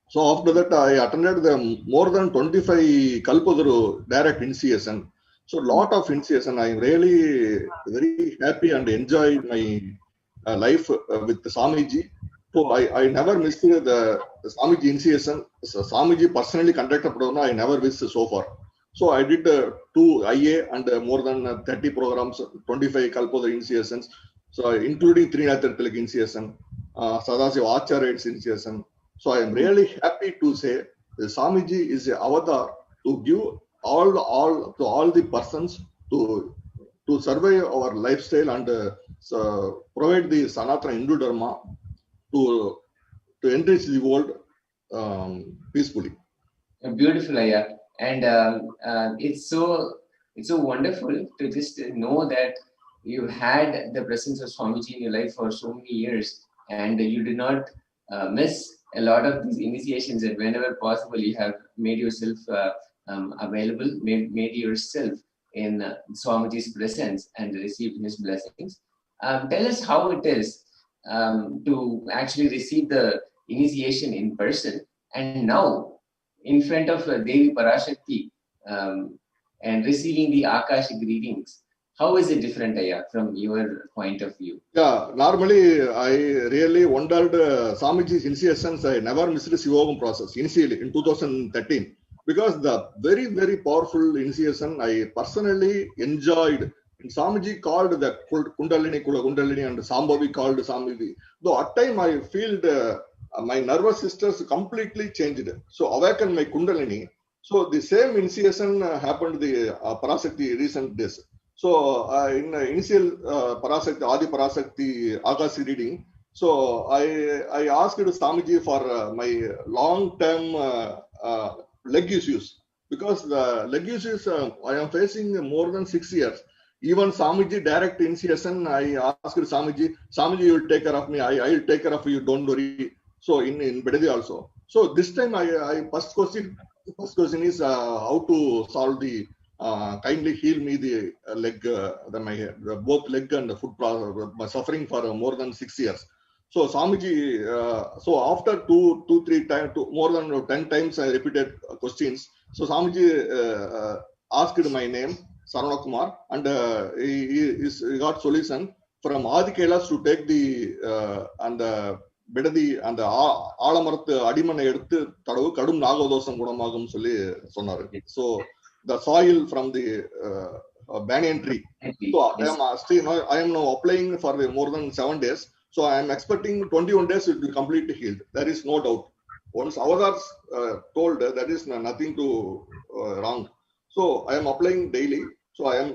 So after that I attended the more than 25 Kalpaduru direct initiation. So lot of initiation. I am really very happy and enjoyed my life with Swamiji. So I never missed the Swamiji initiation. So Swamiji personally conducted program. I never missed so far. So I did 2 IA and more than 30 programs, 25 Kalpaduru initiations. So including 3 Tilak initiation, Sadasiva Acharya's initiation. So I am really happy to say the Swamiji is an avatar to give all the persons to survey our lifestyle and provide the Sanatana Hindu Dharma to enrich the world peacefully. Beautiful, Aya. And it's so wonderful to just know that you had the presence of Swamiji in your life for so many years, and you did not miss a lot of these initiations, and whenever possible you have made yourself available, made yourself in Swamiji's presence and received his blessings. Tell us how it is to actually receive the initiation in person, and now in front of Devi Parashakti and receiving the Akashic readings. How is it different, Aya, from your point of view? Yeah, normally I really wondered Swamiji's initiations. I never missed the Shivoham process initially in 2013 because the very, very powerful initiation I personally enjoyed. And Swamiji called the Kundalini, Kula Kundalini, and Sambhavi called Swamiji. Though at time I feel my nervous systems completely changed. So awaken my Kundalini. So the same initiation happened the Parashakti recent days. So in initial Parashakti, Adi Parashakti Akashic reading, so I asked Swamiji for my long-term leg issues because the leg issues I am facing more than 6 years. Even Swamiji direct initiation, I asked Swamiji, you will take care of me, I will take care of you, don't worry. So in Bedadi also. So this time I first question is how to solve the kindly heal me the leg, both leg and the foot problem, suffering for more than 6 years. So Swamiji, so after two, 3 times, more than 10 times I repeated questions. So Swamiji asked my name, Sarana Kumar, and he got solution from Adi Kailasa to take the and Bedadi and the ஆலமரத்து அடிமனை எடுத்து தடவு கடும் நாகதோஷம் குணமாகும் சொல்லி சொன்னாரு. So the soil from the banyan tree. So I am now applying for more than 7 days. So I am expecting 21 days it will completely healed. There is no doubt. Once avatars told that is nothing to wrong. So I am applying daily. So I am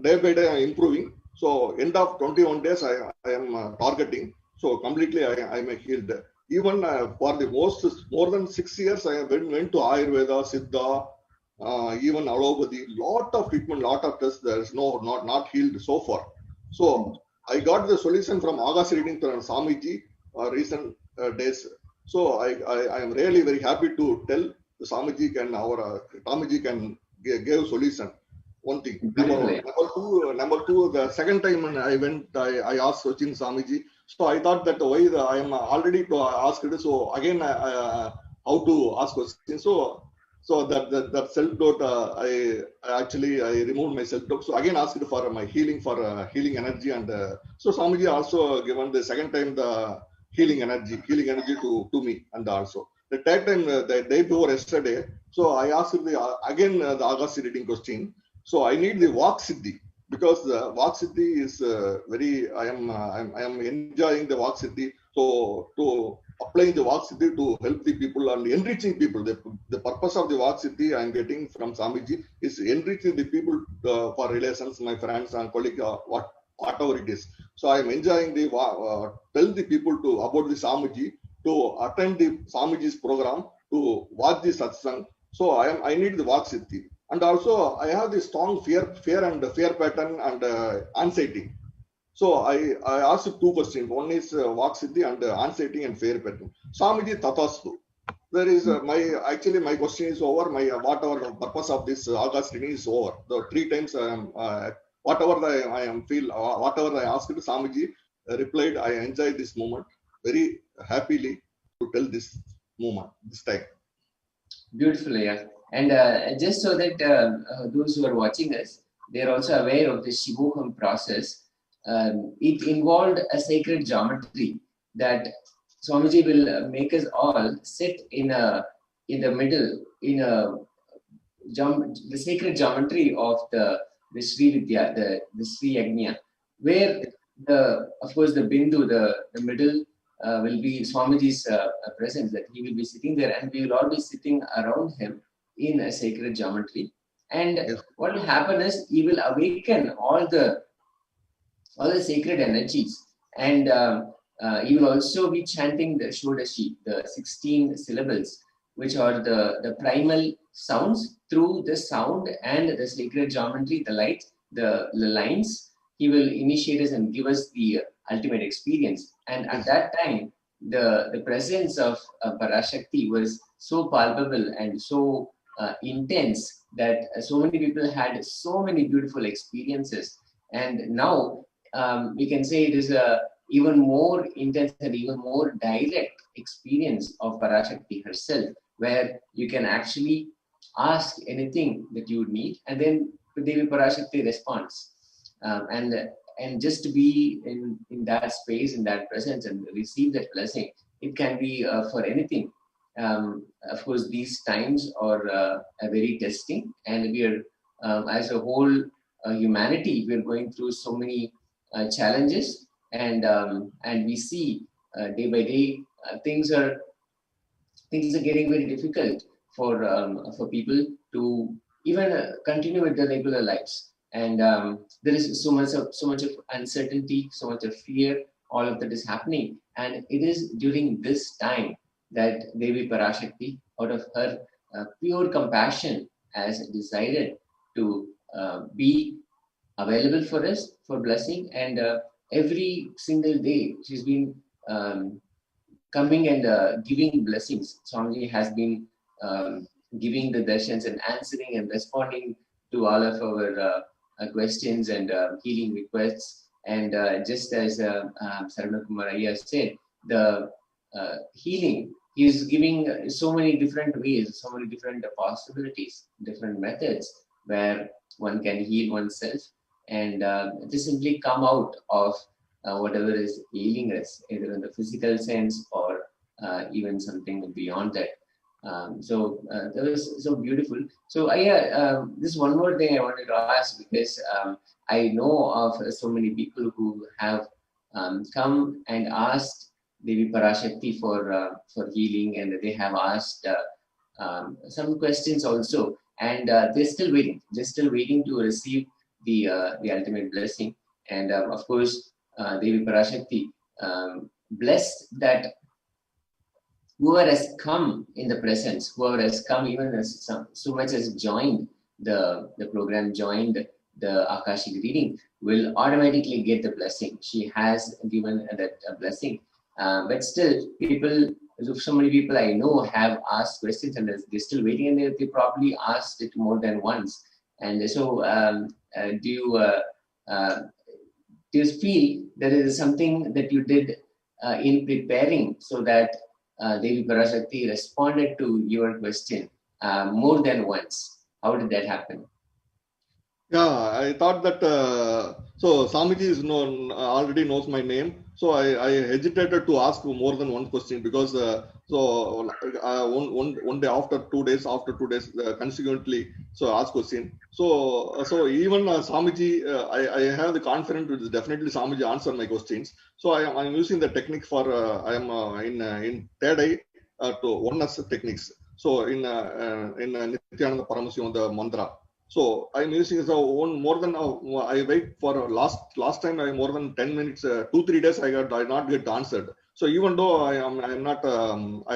day by day I am improving. So end of 21 days I am targeting. So completely I am healed. Even for the more than 6 years I went to Ayurveda, Siddha, even allopathy, lot of treatment, lot of tests. There is not healed so far. So I got the solution from Akashic reading from Swamiji recent days. So I am really very happy to tell the Swamiji can give solution. One thing. Number two, the second time when I went, I asked Sachin Swamiji. So I thought that why I am already to ask it. So again, how to ask questions. So that self-doubt, I removed my self-doubt. So again asked for my healing, for healing energy. And so Swamiji also given the second time the healing energy to me. And also the third time, the day before yesterday, so I asked again the Akashic reading question. So I need the Vak Siddhi because the Vak Siddhi is very, I am enjoying the Vak Siddhi. So to applying the Vak Siddhi to help the people and enriching people. The purpose of the Vak Siddhi I am getting from Swamiji is enriching the people for relations, my friends and colleagues, whatever it is. So I am enjoying the tell the people to about the Swamiji, to attend the Swamiji's program, to watch the satsang. So I need the Vak Siddhi. And also I have this strong fear pattern and anxiety. So I asked 2 questions. One is Vak Siddhi and anxiety and fear pattern. Swamiji Tathastu. There is my question is over. My whatever the purpose of this Akashic reading is over. The 3 times I am whatever I asked Swamiji replied. I enjoy this moment very happily to tell this moment this time. Beautiful, yeah. And just so that those who are watching us, they are also aware of the Shivoham process. It involved a sacred geometry that Swamiji will make us all sit in the middle, in the sacred geometry of the Sri Vidya, the Sri Yajna, where of course the Bindu, the middle, will be Swamiji's presence, that he will be sitting there and we will all be sitting around him in a sacred geometry. And what will happen is he will awaken all the sacred energies, and he will also be chanting the Shodashi, the 16 syllables, which are the primal sounds. Through the sound and the sacred geometry, the light, the lines, he will initiate us and give us the ultimate experience. And at that time, the presence of Parashakti was so palpable and so intense that so many people had so many beautiful experiences. And now we can say it is a even more intense and even more direct experience of Parashakti herself, where you can actually ask anything that you need, and then Devi Parashakti responds. And just to be in that space, in that presence, and receive that blessing, it can be for anything. Of course, these times are very testing, and we are, as a whole humanity, we are going through so many challenges, and we see day by day things are getting very difficult for people to even continue with their regular lives. And there is so much of uncertainty, so much of fear. All of that is happening, and it is during this time that Devi Parashakti, out of her pure compassion, has decided to be available for us for blessing. And every single day she's been coming and giving blessings. Swamiji has been giving the darshans and answering and responding to all of our questions and healing requests. And just as Sarana Kumar Ayya said, the healing, he is giving so many different ways, so many different possibilities, different methods where one can heal oneself and just simply come out of whatever is ailing us, either in the physical sense or even something beyond that. So that was so beautiful. So this one more thing I wanted to ask, because I know of so many people who have come and asked Devi Parashakti for healing, and they have asked some questions also, and they're still waiting to receive the ultimate blessing. And of course, Devi Parashakti blessed that whoever has come in the presence, whoever has come even as so much as joined the program, joined the Akashic reading, will automatically get the blessing. She has given that blessing. But still, so many people I know have asked questions, and they're still waiting, and they probably asked it more than once. And so, do you feel there is something that you did in preparing so that Devi Parashakti responded to your question more than once? How did that happen? Yeah, I thought that so Swamiji is already knows my name, so I hesitated to ask more than one question, because one day after 2 days consequently, so ask question. So even Swamiji, I have the confidence that definitely Swamiji answer my questions. So I'm using the technique for I am in third eye to oneness techniques. So in Nithyananda Paramashivam, the mantra. So I'm using more than I wait for last time I more than 10 minutes, 2-3 days I not get answered. So even though I'm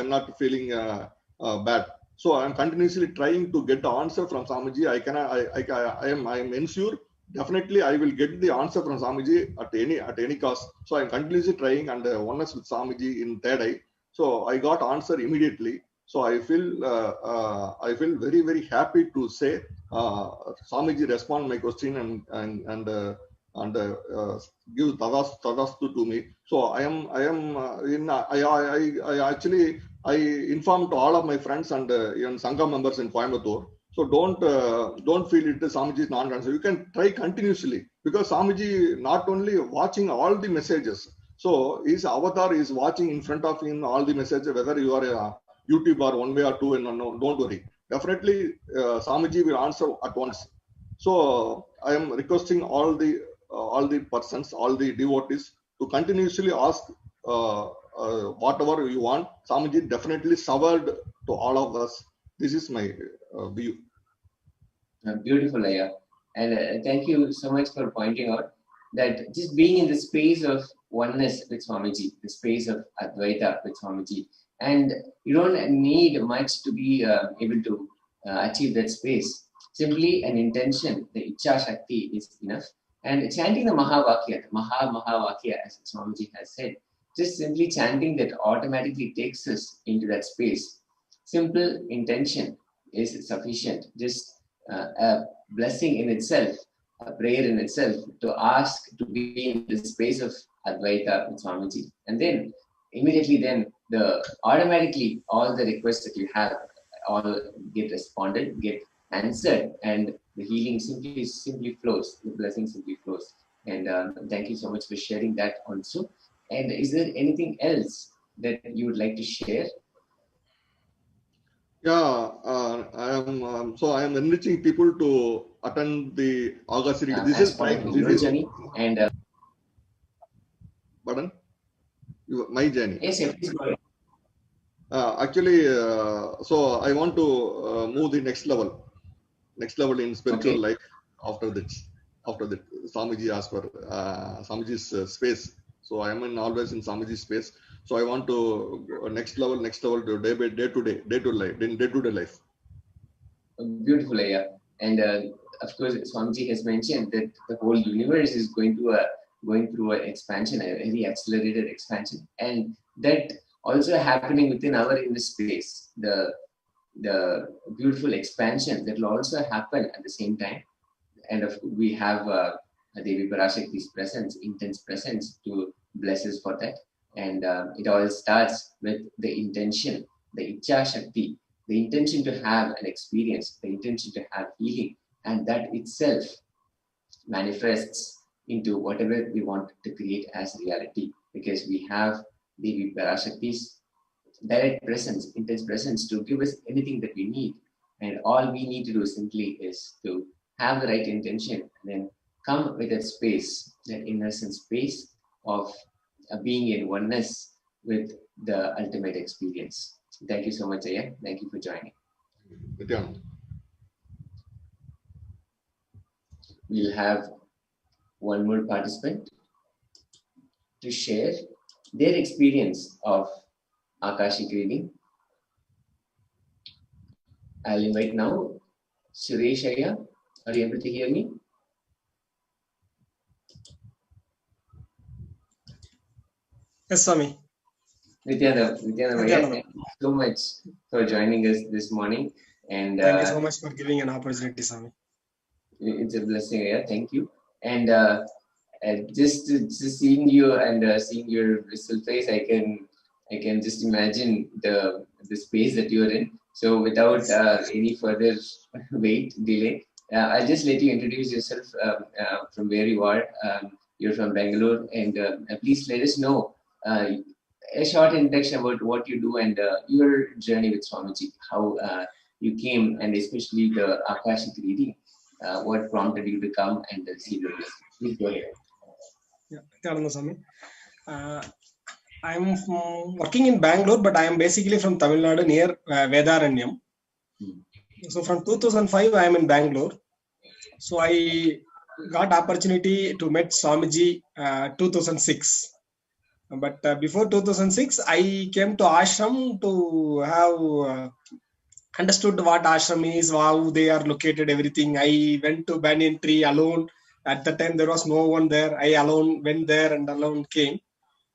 not feeling bad, so I'm continuously trying to get the answer from Swamiji. I am ensure definitely I will get the answer from Swamiji at any cost. So I'm continuously trying, and oneness with Swamiji in third eye. So I got answer immediately. So I feel very, very happy to say Swamiji respond my question and give tadastu to me. So I actually informed to all of my friends and Sangha members in Coimbatore. So don't feel it Swamiji is not answer. You can try continuously, because Swamiji not only watching all the messages. So his avatar is watching in front of him all the messages, whether you are a YouTube or one way or two, and no, don't worry. Definitely, Swamiji will answer at once. So I am requesting all the persons, all the devotees to continuously ask whatever you want. Swamiji definitely served to all of us. This is my view. Beautiful, Ayya. And thank you so much for pointing out that just being in the space of oneness with Swamiji, the space of Advaita with Swamiji, and you don't need much to be able to achieve that space. Simply an intention, the Ichcha Shakti is enough. And chanting the Mahavakya, the Mahavakya, as Swamiji has said, just simply chanting that automatically takes us into that space. Simple intention is sufficient. Just a blessing in itself, a prayer in itself, to ask to be in the space of Advaita with Swamiji. And then, immediately then, automatically all the requests that you have all get responded, get answered, and the healing simply flows. The blessing simply flows. And thank you so much for sharing that also. And is there anything else that you would like to share? Yeah, I am enriching people to attend the August retreat. This As is part of your journey and pardon? My journey. yes, please go ahead. Actually, so I want to move the next level in spiritual life after this. After that, Swamiji asked for Swamiji's space. So I am always in Swamiji's space. So I want to next level to day to day life. Beautiful, yeah. And of course, Swamiji has mentioned that the whole universe is going through an expansion, a very accelerated expansion, and that also happening within our inner space. The beautiful expansion that will also happen at the same time. And we have Devi Parashakti's presence, intense presence to bless us for that. And it all starts with the intention, the Ichcha Shakti, the intention to have an experience, the intention to have healing, and that itself manifests into whatever we want to create as reality, because we have Devi Parashakti's direct presence, intense presence to give us anything that we need. And all we need to do simply is to have the right intention and then come with that space, that innocent space of being in oneness with the ultimate experience. Thank you so much, Aya. Thank you for joining. Nithyananda. We'll have one more participant to share their experience of Akashic reading. I'll invite now Suresh Aya. Are you able to hear me? Yes, Swami. Nithyananda, thank you so much for joining us this morning. And thank you so much for giving an opportunity, Swami. It's a blessing, yeah. Thank you. And just seeing you and seeing your blissful face, I can just imagine the space that you're in. So without any further delay, I'll just let you introduce yourself from where you are. You're from Bangalore, and please let us know a short introduction about what you do and your journey with Swamiji, how you came, and especially the Akashic reading. What prompted you to come and receive your blessing? Please go ahead. Yeah, Swami. I'm working in Bangalore, but I am basically from Tamil Nadu near Vedaranyam. So from 2005, I am in Bangalore. So I got opportunity to meet Swamiji 2006. But before 2006, I came to ashram to have understood what ashram is, how they are located, everything. I went to banyan tree alone. At the time, there was no one there. I alone went there and alone came.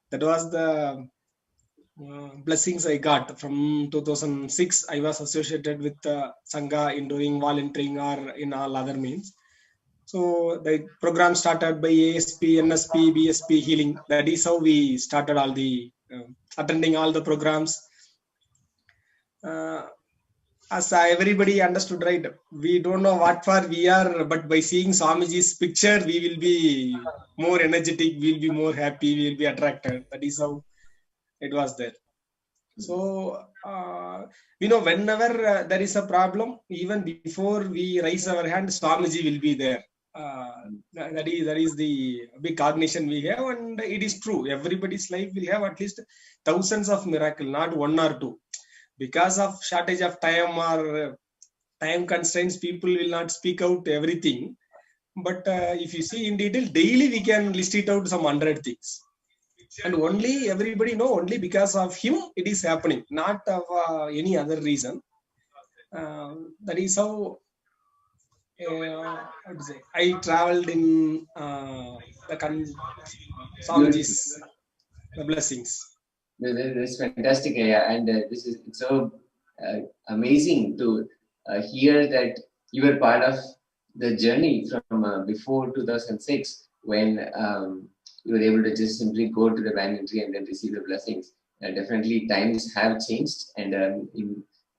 That was the blessings I got. From 2006, I was associated with Sangha in doing volunteering or in all other means. So the program started by ASP, NSP, BSP healing. That is how we started all the attending all the programs. As everybody understood, right? We don't know what for we are, but by seeing Swamiji's picture, we will be more energetic, we'll be more happy, we'll be attracted. That is how it was there. So, whenever there is a problem, even before we raise our hand, Swamiji will be there. That is the big cognition we have, and it is true. Everybody's life will have at least thousands of miracles, not one or two. Because of shortage of time or time constraints, people will not speak out everything. But if you see in detail, daily we can list it out some 100 things. And only everybody know only because of him it is happening, not of any other reason. That is how I traveled in the Swamiji's blessings. That's fantastic, yeah. And this is so amazing to hear that you were part of the journey from before 2006 when you were able to just simply go to the banyan tree and then receive the blessings. Definitely times have changed, and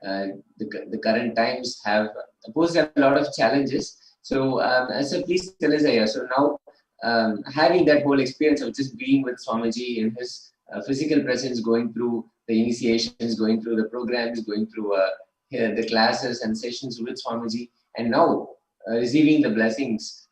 the current times have posed a lot of challenges. So, so please tell us, Aya. So now, having that whole experience of just being with Swamiji in his physical presence, going through the initiations, going through the programs, going through the classes and sessions with Swamiji, and now receiving the blessings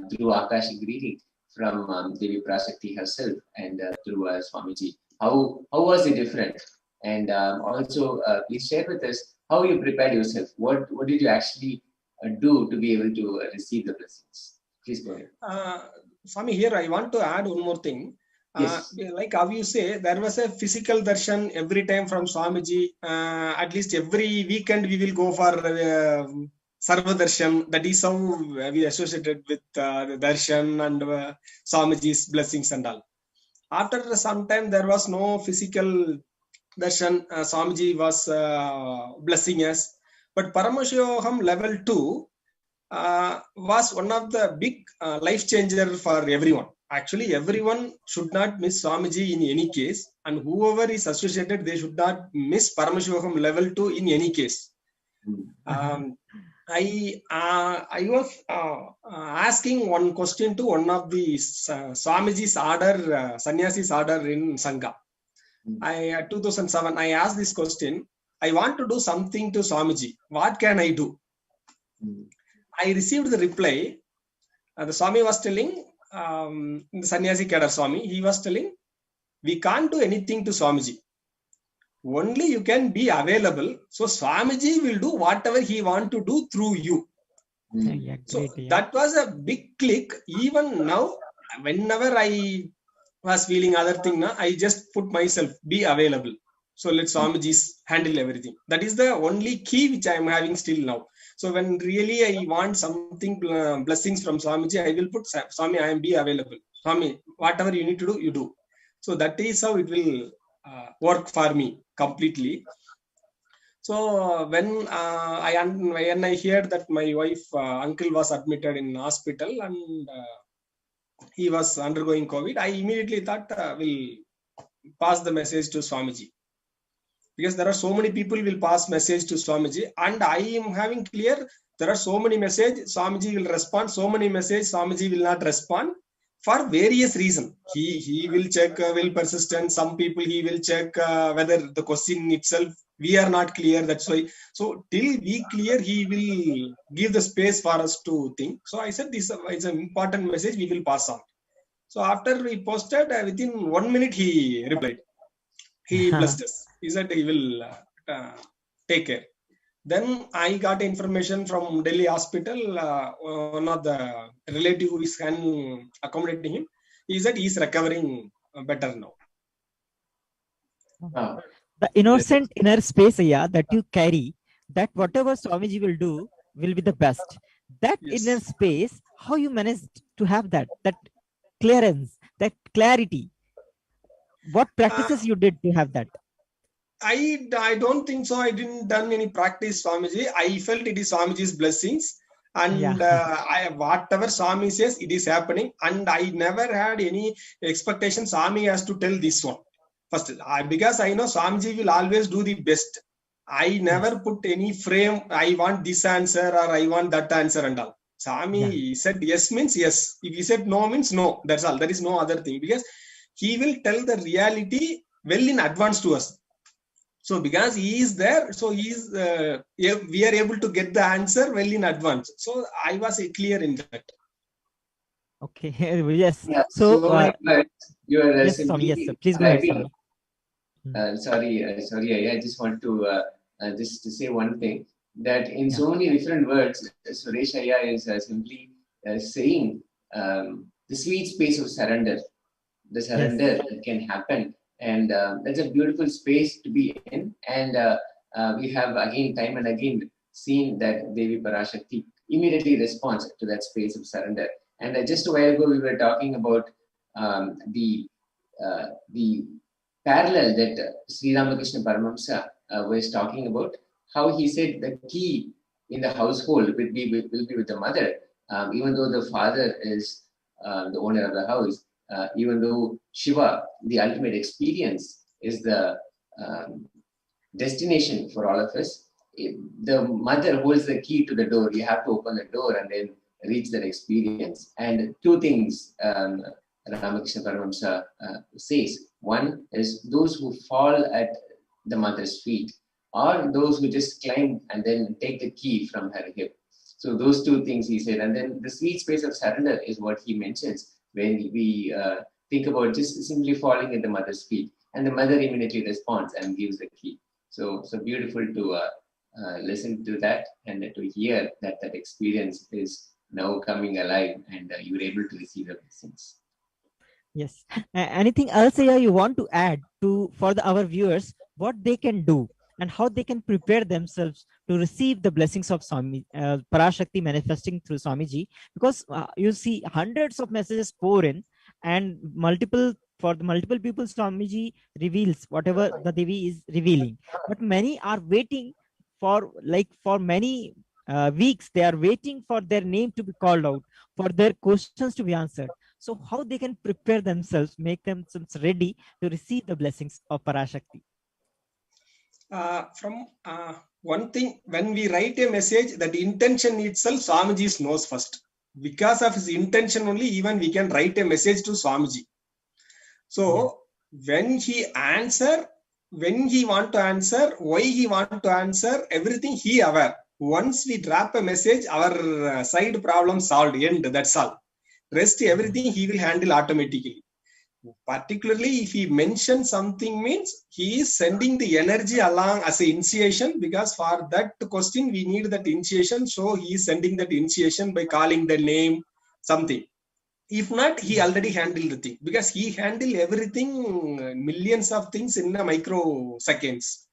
through Akashic reading from Devi Parashakti herself and through Swamiji. How was it different? And also, please share with us how you prepared yourself. What did you actually do to be able to receive the blessings? Please go ahead. Swami, here I want to add one more thing. Yes. Like how you say, there was a physical darshan every time from Swamiji. At least every weekend we will go for Sarva Darshan. That is how we associated with the darshan and Swamiji's blessings and all. After some time, there was no physical darshan. Swamiji was blessing us. But Paramashivoham level 2 was one of the big life changer for everyone. Actually, everyone should not miss Swamiji in any case, and whoever is associated, they should not miss Paramashivoham level 2 in any case. I was asking one question to one of the Swamiji's order, Sannyasi's order in Sangha. 2007, I asked this question. I want to do something to Swamiji. What can I do? I received the reply. The Swami was telling, the Sannyasi Kedar Swami, he was telling, we can't do anything to Swamiji. Only you can be available. So Swamiji will do whatever he want to do through you. Yeah, So great, yeah. that was a big click. Even now, whenever I was feeling other thing, I just put myself, be available. So let Swamiji handle everything. That is the only key which I am having still now. So when really I want something, blessings from Swamiji, I will put, Swami, I am be available. Swami, whatever you need to do, you do. So that is how it will work for me completely. So when I heard that my wife uncle was admitted in hospital and he was undergoing COVID, I immediately thought we'll pass the message to Swamiji. Because there are so many people will pass message to Swamiji, and I am having clear there are so many messages Swamiji will respond, so many messages Swamiji will not respond for various reasons. He will check will persistence. Some people he will check whether the question itself we are not clear. That's why. So till we clear, he will give the space for us to think. So I said this is an important message. We will pass on. So after we posted, within 1 minute he replied. He blessed us. He said he will take care. Then I got information from Delhi hospital, one of the relative who is accommodating him. He said he is recovering better now. The innocent inner space, that you carry, that whatever Swamiji will do will be the best. That inner space, how you managed to have that clearance, that clarity? What practices you did to have that? I don't think so. I didn't done any practice, Swamiji. I felt it is Swamiji's blessings. And whatever Swami says, it is happening. And I never had any expectation Swami has to tell this one. First, because I know Swamiji will always do the best. I never put any frame, I want this answer or I want that answer and all. Swami said yes means yes. If he said no means no. That's all. There is no other thing. Because he will tell the reality well in advance to us. So because he is there, so he is, we are able to get the answer well in advance. So I was clear in that. Okay. Yes. Yeah, So you are yes, Swami. Yes, sir. Please go ahead, Swami. Sorry. I just want to just to say one thing, that in so many different words, Suresh Ayya is simply saying the sweet space of surrender, the surrender that can happen. And that's a beautiful space to be in. And we have again, time and again, seen that Devi Parashakti immediately responds to that space of surrender. And just a while ago, we were talking about the parallel that Sri Ramakrishna Paramahamsa was talking about, how he said the key in the household will be with the mother, even though the father is the owner of the house. Even though Shiva, the ultimate experience, is the destination for all of us, the mother holds the key to the door. You have to open the door and then reach that experience. And two things Ramakrishna Paramahamsa says. One is those who fall at the mother's feet, or those who just climb and then take the key from her hip. So those two things he said. And then the sweet space of surrender is what he mentions when we think about just simply falling at the mother's feet. And the mother immediately responds and gives the key. So beautiful to listen to that and to hear that that experience is now coming alive and you're able to receive the blessings. Yes. Anything else here you want to add to for our viewers, what they can do and how they can prepare themselves to receive the blessings of Swami, Parashakti manifesting through Swamiji? Because you see hundreds of messages pour in, and for the multiple people Swamiji reveals whatever the Devi is revealing, but many are waiting for many weeks. They are waiting for their name to be called out, for their questions to be answered. So how they can prepare themselves, make themselves ready to receive the blessings of Parashakti? One thing, when we write a message, that intention itself Swamiji knows first. Because of his intention only, even we can write a message to Swamiji. So when he answer, when he want to answer, why he want to answer, everything he aware. Once we drop a message, our side problem solved, end, that's all. Rest everything he will handle automatically. Particularly if he mentions something, means he is sending the energy along as an initiation, because for that question we need that initiation. So he is sending that initiation by calling the name, something. If not, he already handled the thing, because he handled everything, millions of things in a microseconds.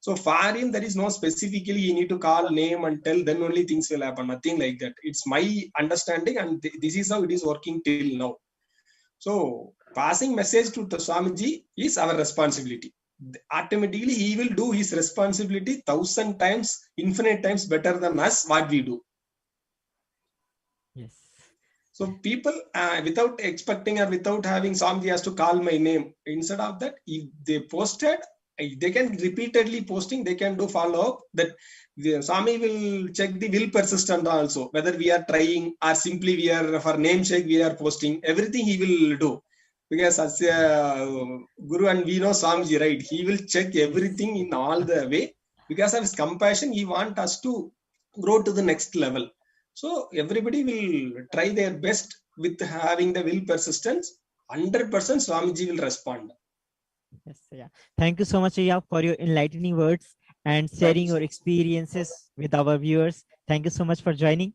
So for him, there is no specifically you need to call name and tell, then only things will happen. Nothing like that. It's my understanding, and this is how it is working till now. So passing message to the Swamiji is our responsibility. Automatically, he will do his responsibility 1,000 times, infinite times better than us, what we do. Yes. So people, without expecting or without having Swamiji has to call my name, instead of that, if they posted, they can repeatedly posting, they can do follow-up, that the Swami will check the will persistent also, whether we are trying or simply we are for namesake we are posting, everything he will do. Because as a Guru, and we know Swamiji, right? He will check everything in all the way. Because of his compassion, he wants us to grow to the next level. So everybody will try their best with having the will persistence. 100% Swamiji will respond. Yes, yeah. Thank you so much, Ayya, for your enlightening words and sharing your experiences with our viewers. Thank you so much for joining.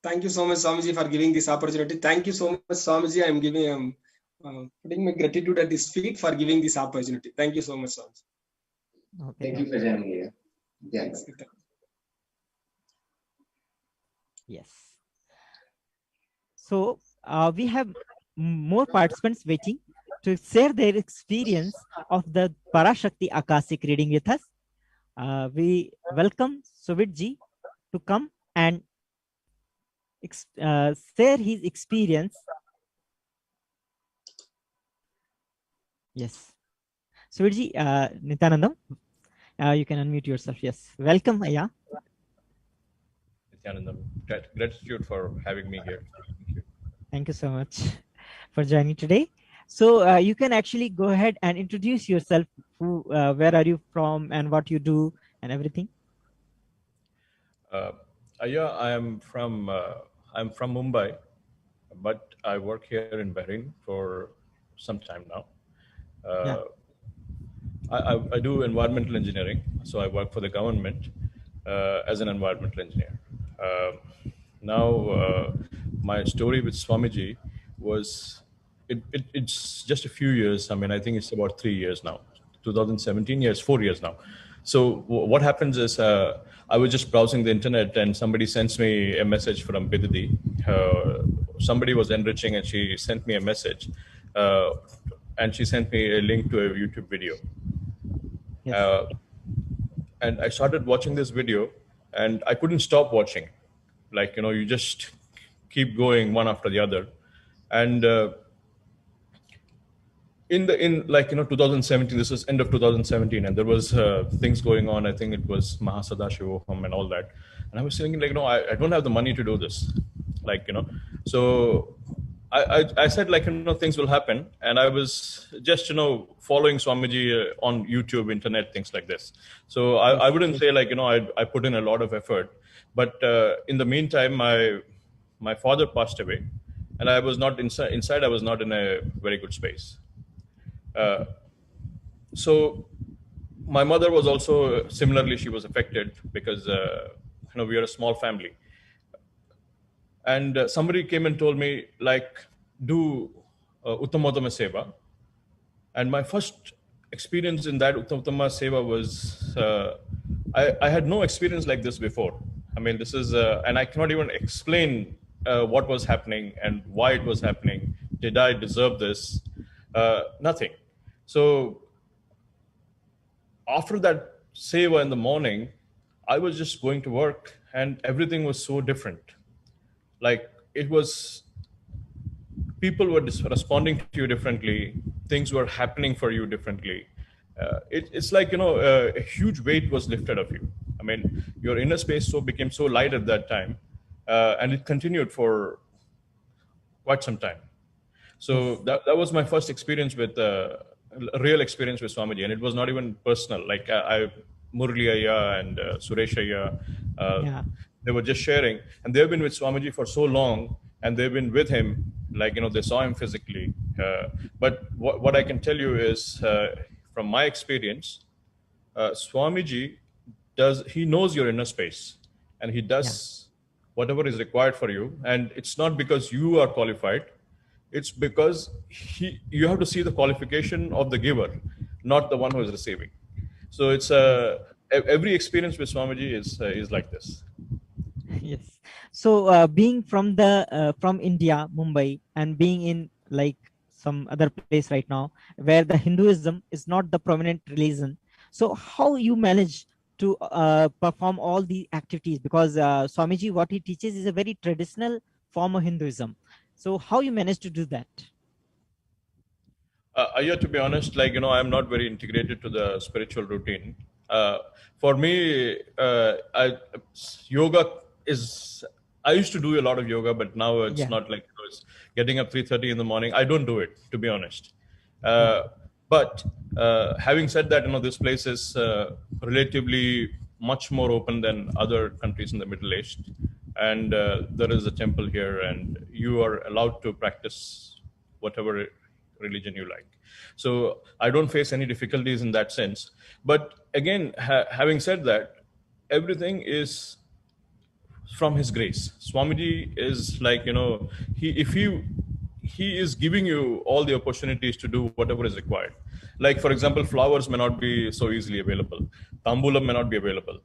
Thank you so much, Swamiji, for giving this opportunity. Thank you so much, Swamiji. I am giving, putting my gratitude at his feet for giving this opportunity. Thank you so much, Swamiji. Okay. Thank you for joining here. Thanks. Yes. So we have more participants waiting to share their experience of the Parashakti Akashic reading with us. We welcome Suvitji to come and share his experience. Yes. Suvitji, Nithyanandam, you can unmute yourself. Yes. Welcome, Ayya. Nithyanandam, gratitude for having me here. Thank you. Thank you so much for joining today. So you can actually go ahead and introduce yourself. Where are you from and what you do and everything. Ayya, I'm from Mumbai, but I work here in Bahrain for some time now. I do environmental engineering, so I work for the government as an environmental engineer. Now, my story with Swamiji was, it's just a few years. I mean, I think it's about 3 years now. 2017 years, 4 years now. So what happens is, I was just browsing the internet and somebody sends me a message from Bidadi. Somebody was enriching and she sent me a message. And she sent me a link to a YouTube video. Yes. And I started watching this video and I couldn't stop watching. Like, you know, you just keep going one after the other. And in 2017, this was end of 2017, and there was things going on. I think it was Mahasadashivoham and all that, and I was thinking like, I don't have the money to do this, so I said like, things will happen, and I was just following Swamiji on YouTube, internet, things like this. So I wouldn't say like I put in a lot of effort, but in the meantime my father passed away, and I was not inside. I was not in a very good space. So my mother was also similarly, she was affected because we are a small family, and somebody came and told me like, do Uttamottama Seva. And my first experience in that Uttamottama Seva was I had no experience like this before. I mean, this is and I cannot even explain what was happening and why it was happening. Did I deserve this? Nothing. So after that seva in the morning, I was just going to work, and everything was so different. Like, it was, people were responding to you differently. Things were happening for you differently. It's like, a huge weight was lifted of you. I mean, your inner space became so light at that time, and it continued for quite some time. So that was my first experience with a real experience with Swamiji, and it was not even personal. Like Murli Ayya and Suresh Ayya, they were just sharing, and they've been with Swamiji for so long, and they've been with him, like they saw him physically. But what I can tell you is, from my experience, Swamiji he knows your inner space, and he does whatever is required for you, and it's not because you are qualified. It's because you have to see the qualification of the giver, not the one who is receiving. So it's every experience with Swamiji is like this. Yes. So being from India, Mumbai, and being in like some other place right now where the Hinduism is not the prominent religion, so how you manage to perform all the activities? Because Swamiji, what he teaches is a very traditional form of Hinduism. So how you manage to do that? Ayya, to be honest, like, I'm not very integrated to the spiritual routine. For me, yoga is, I used to do a lot of yoga, but now it's not like, it's getting up 3:30 in the morning. I don't do it, to be honest. But having said that, this place is relatively much more open than other countries in the Middle East. And there is a temple here, and you are allowed to practice whatever religion you like. So I don't face any difficulties in that sense. But again, having said that, everything is from his grace. Swamiji is like, he is giving you all the opportunities to do whatever is required. Like, for example, flowers may not be so easily available. Tambulam may not be available.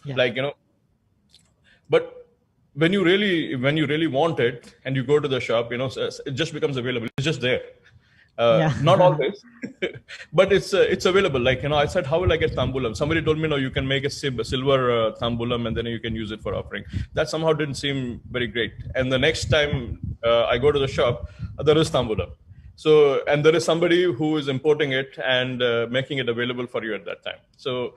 Like, but when you really want it and you go to the shop, it just becomes available. It's just there. Not always, but it's available. Like, I said, how will I get tambulam? Somebody told me, no, you can make a silver tambulam and then you can use it for offering. That somehow didn't seem very great. And the next time I go to the shop, there is tambulam. So, and there is somebody who is importing it and making it available for you at that time. So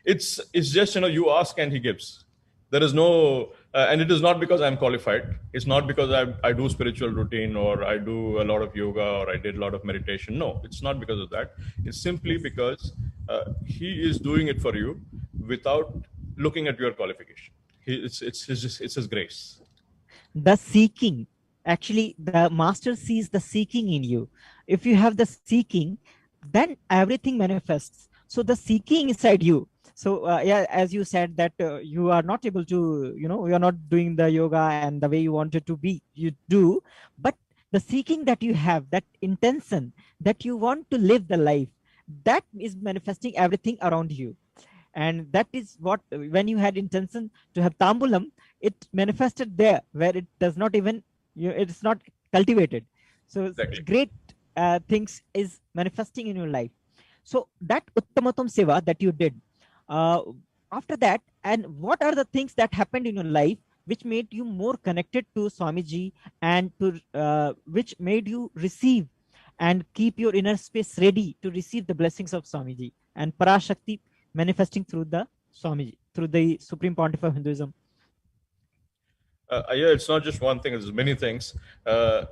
it's just, you ask and he gives. There is no, and it is not because I'm qualified. It's not because I do spiritual routine or I do a lot of yoga or I did a lot of meditation. No, it's not because of that. It's simply because he is doing it for you without looking at your qualification. It's his grace. The seeking, actually, the master sees the seeking in you. If you have the seeking, then everything manifests. So the seeking inside you. So as you said that you are not able to, you are not doing the yoga and the way you want it to be, you do, but the seeking that you have, that intention that you want to live the life, that is manifesting everything around you. And that is what, when you had intention to have tambulam, it manifested there where it does not even, it's not cultivated. So great things is manifesting in your life. So that Uttamottama Seva that you did, after that, and what are the things that happened in your life which made you more connected to Swamiji and to which made you receive and keep your inner space ready to receive the blessings of Swamiji and Parashakti manifesting through the Swamiji, through the Supreme Pontiff of Hinduism. Yeah, it's not just one thing, there's many things. Life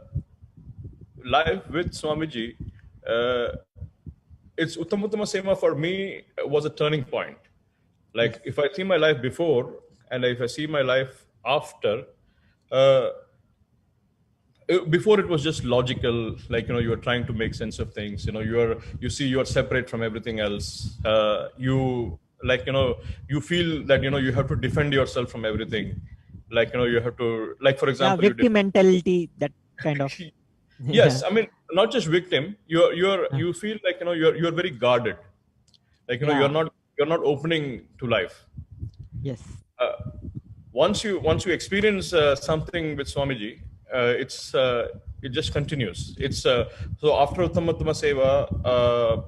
with Swamiji, it's Uttama Sema for me was a turning point. Like if I see my life before and if I see my life after, before it was just logical, like, you are trying to make sense of things, you are separate from everything else. You feel that, you have to defend yourself from everything. Like, you have to, like, for example, victim mentality, that kind of. Yes, I mean, not just victim. You feel like, you're very guarded. Like, you're not opening to life. Yes. Once you experience something with Swamiji, it just continues. It's so after Uttama Seva,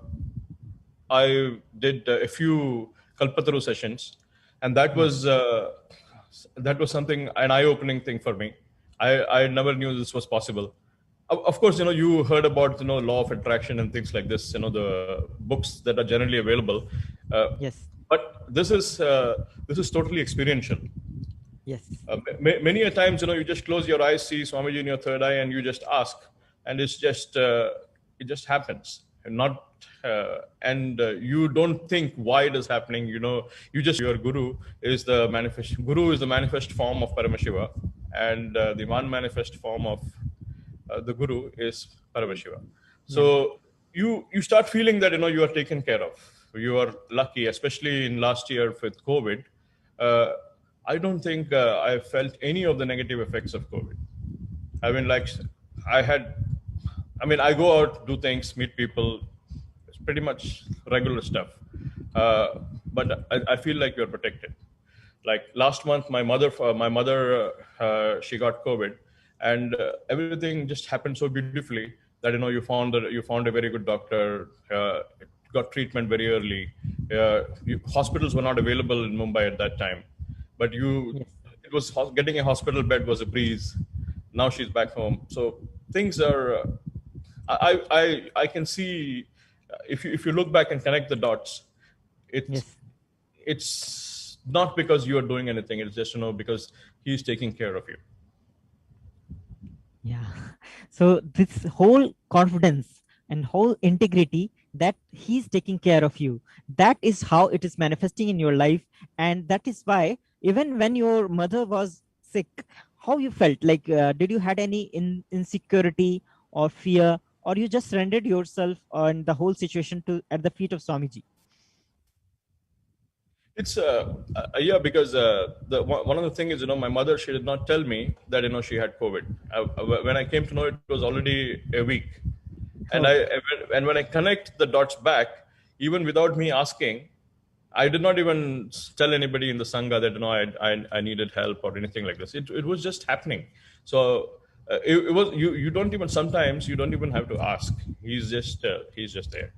I did a few Kalpataru sessions, and that was something, an eye-opening thing for me. I never knew this was possible. Of course, you heard about law of attraction and things like this. The books that are generally available. Yes. But this is totally experiential. Yes. Many a times, you just close your eyes, see Swamiji in your third eye, and you just ask, and it's just it just happens, and not and you don't think why it is happening. Your Guru is the manifest form of Paramashiva, and the one manifest form of the Guru is Paramashiva. So you start feeling that you are taken care of. You are lucky, especially in last year with COVID. I don't think I felt any of the negative effects of COVID. I mean, I go out, do things, meet people. It's pretty much regular stuff. But I feel like you're protected. Like last month, my mother, she got COVID, and everything just happened so beautifully that you found a very good doctor, got treatment very early. Hospitals were not available in Mumbai at that time, but it was getting a hospital bed was a breeze. Now she's back home, so things are. I can see if you look back and connect the dots, it's not because you are doing anything. It's just because he's taking care of you. Yeah. So this whole confidence and whole integrity that he's taking care of you, that is how it is manifesting in your life. And that is why even when your mother was sick, how you felt, like did you had any insecurity or fear, or you just surrendered yourself and the whole situation at the feet of Swamiji? It's because one of the things is, my mother, she did not tell me that she had COVID. When I came to know, it was already a week. And when I connect the dots back, even without me asking, I did not even tell anybody in the Sangha that I needed help or anything like this. It was just happening. So it was you don't even, sometimes you don't even have to ask. He's just there.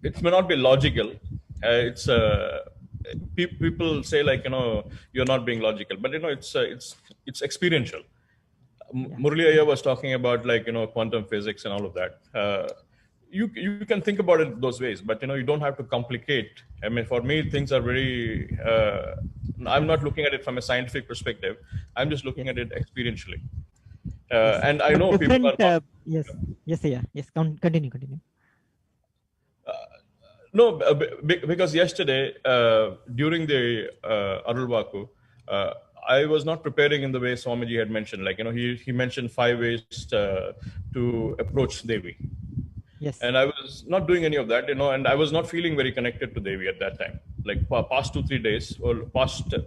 It may not be logical. It's people say like you're not being logical, but it's experiential. Murli Ayya was talking about like quantum physics and all of that. You can think about it those ways, but you don't have to complicate. I mean, for me, things are very. I'm not looking at it from a scientific perspective. I'm just looking at it experientially. And I know people are not, yes. Continue. No, because yesterday during the Arulvaku, I was not preparing in the way Swamiji had mentioned. Like he mentioned 5 ways to approach Devi. Yes. And I was not doing any of that, and I was not feeling very connected to Devi at that time. Like past 2-3 days, or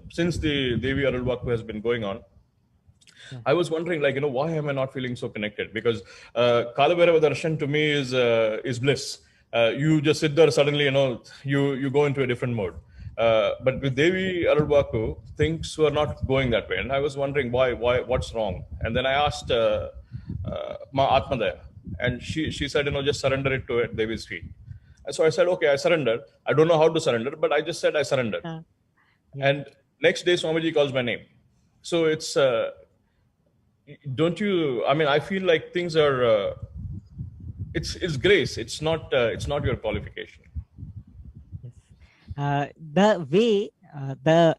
since the Devi Arulvaku has been going on, I was wondering, like, why am I not feeling so connected? Because Kalabhairava Darshan to me is bliss. You just sit there, suddenly, you go into a different mode. But with Devi Arulvaku, things were not going that way. And I was wondering why, what's wrong? And then I asked Ma Atmadaya, and she said, just surrender it to Devi's feet. So I said, okay, I surrendered. I don't know how to surrender, but I just said I surrendered. And next day, Swamiji calls my name. So it's don't you? I mean, I feel like things are. It's grace. It's not your qualification. The way the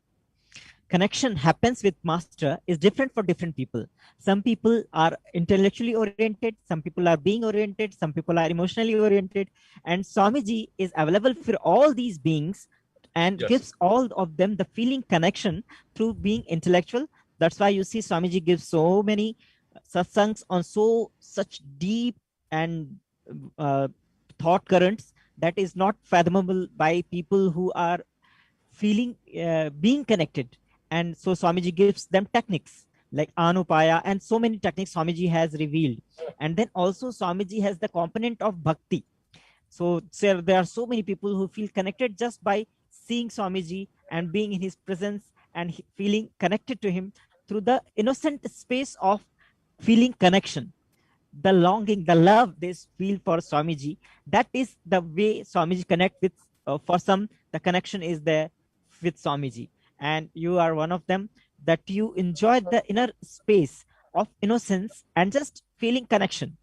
connection happens with master is different for different people. Some people are intellectually oriented, some people are being oriented, some people are emotionally oriented, and Swamiji is available for all these beings and Yes. gives all of them the feeling connection through being intellectual. That's why you see Swamiji gives so many satsangs on such deep and thought currents that is not fathomable by people who are feeling being connected. And so Swamiji gives them techniques like Anupaya, and so many techniques Swamiji has revealed. And then also Swamiji has the component of bhakti. So there are so many people who feel connected just by seeing Swamiji and being in his presence and feeling connected to him through the innocent space of feeling connection. The longing, the love they feel for Swamiji, that is the way Swamiji connect with. For some, the connection is there with Swamiji, and you are one of them, that you enjoy the inner space of innocence and just feeling connection.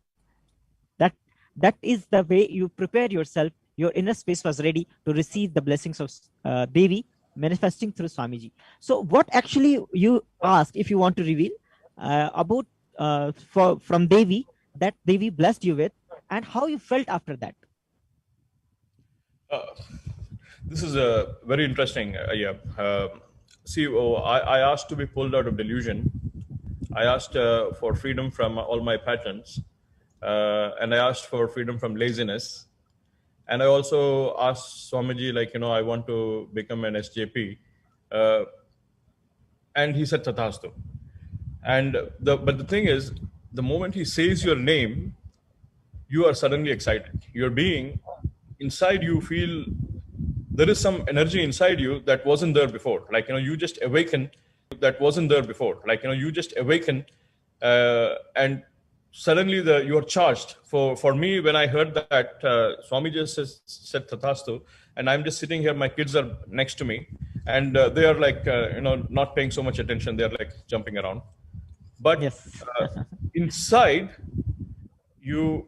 That is the way you prepare yourself. Your inner space was ready to receive the blessings of Devi manifesting through Swamiji. So what actually you ask, if you want to reveal about from Devi, that Devi blessed you with, and how you felt after that? This is a very interesting. I asked to be pulled out of delusion. I asked for freedom from all my patterns, and I asked for freedom from laziness. And I also asked Swamiji, like, I want to become an SJP. And he said, Tathastu. And but the thing is, the moment he says your name, you are suddenly excited. Your being inside you feel there is some energy inside you that wasn't there before. Like, you just awaken that wasn't there before. Like, you just awaken and suddenly you are charged. For me, when I heard that Swami just said Tathastu, and I'm just sitting here, my kids are next to me, and they are like, not paying so much attention. They're like jumping around. But yes. Inside, you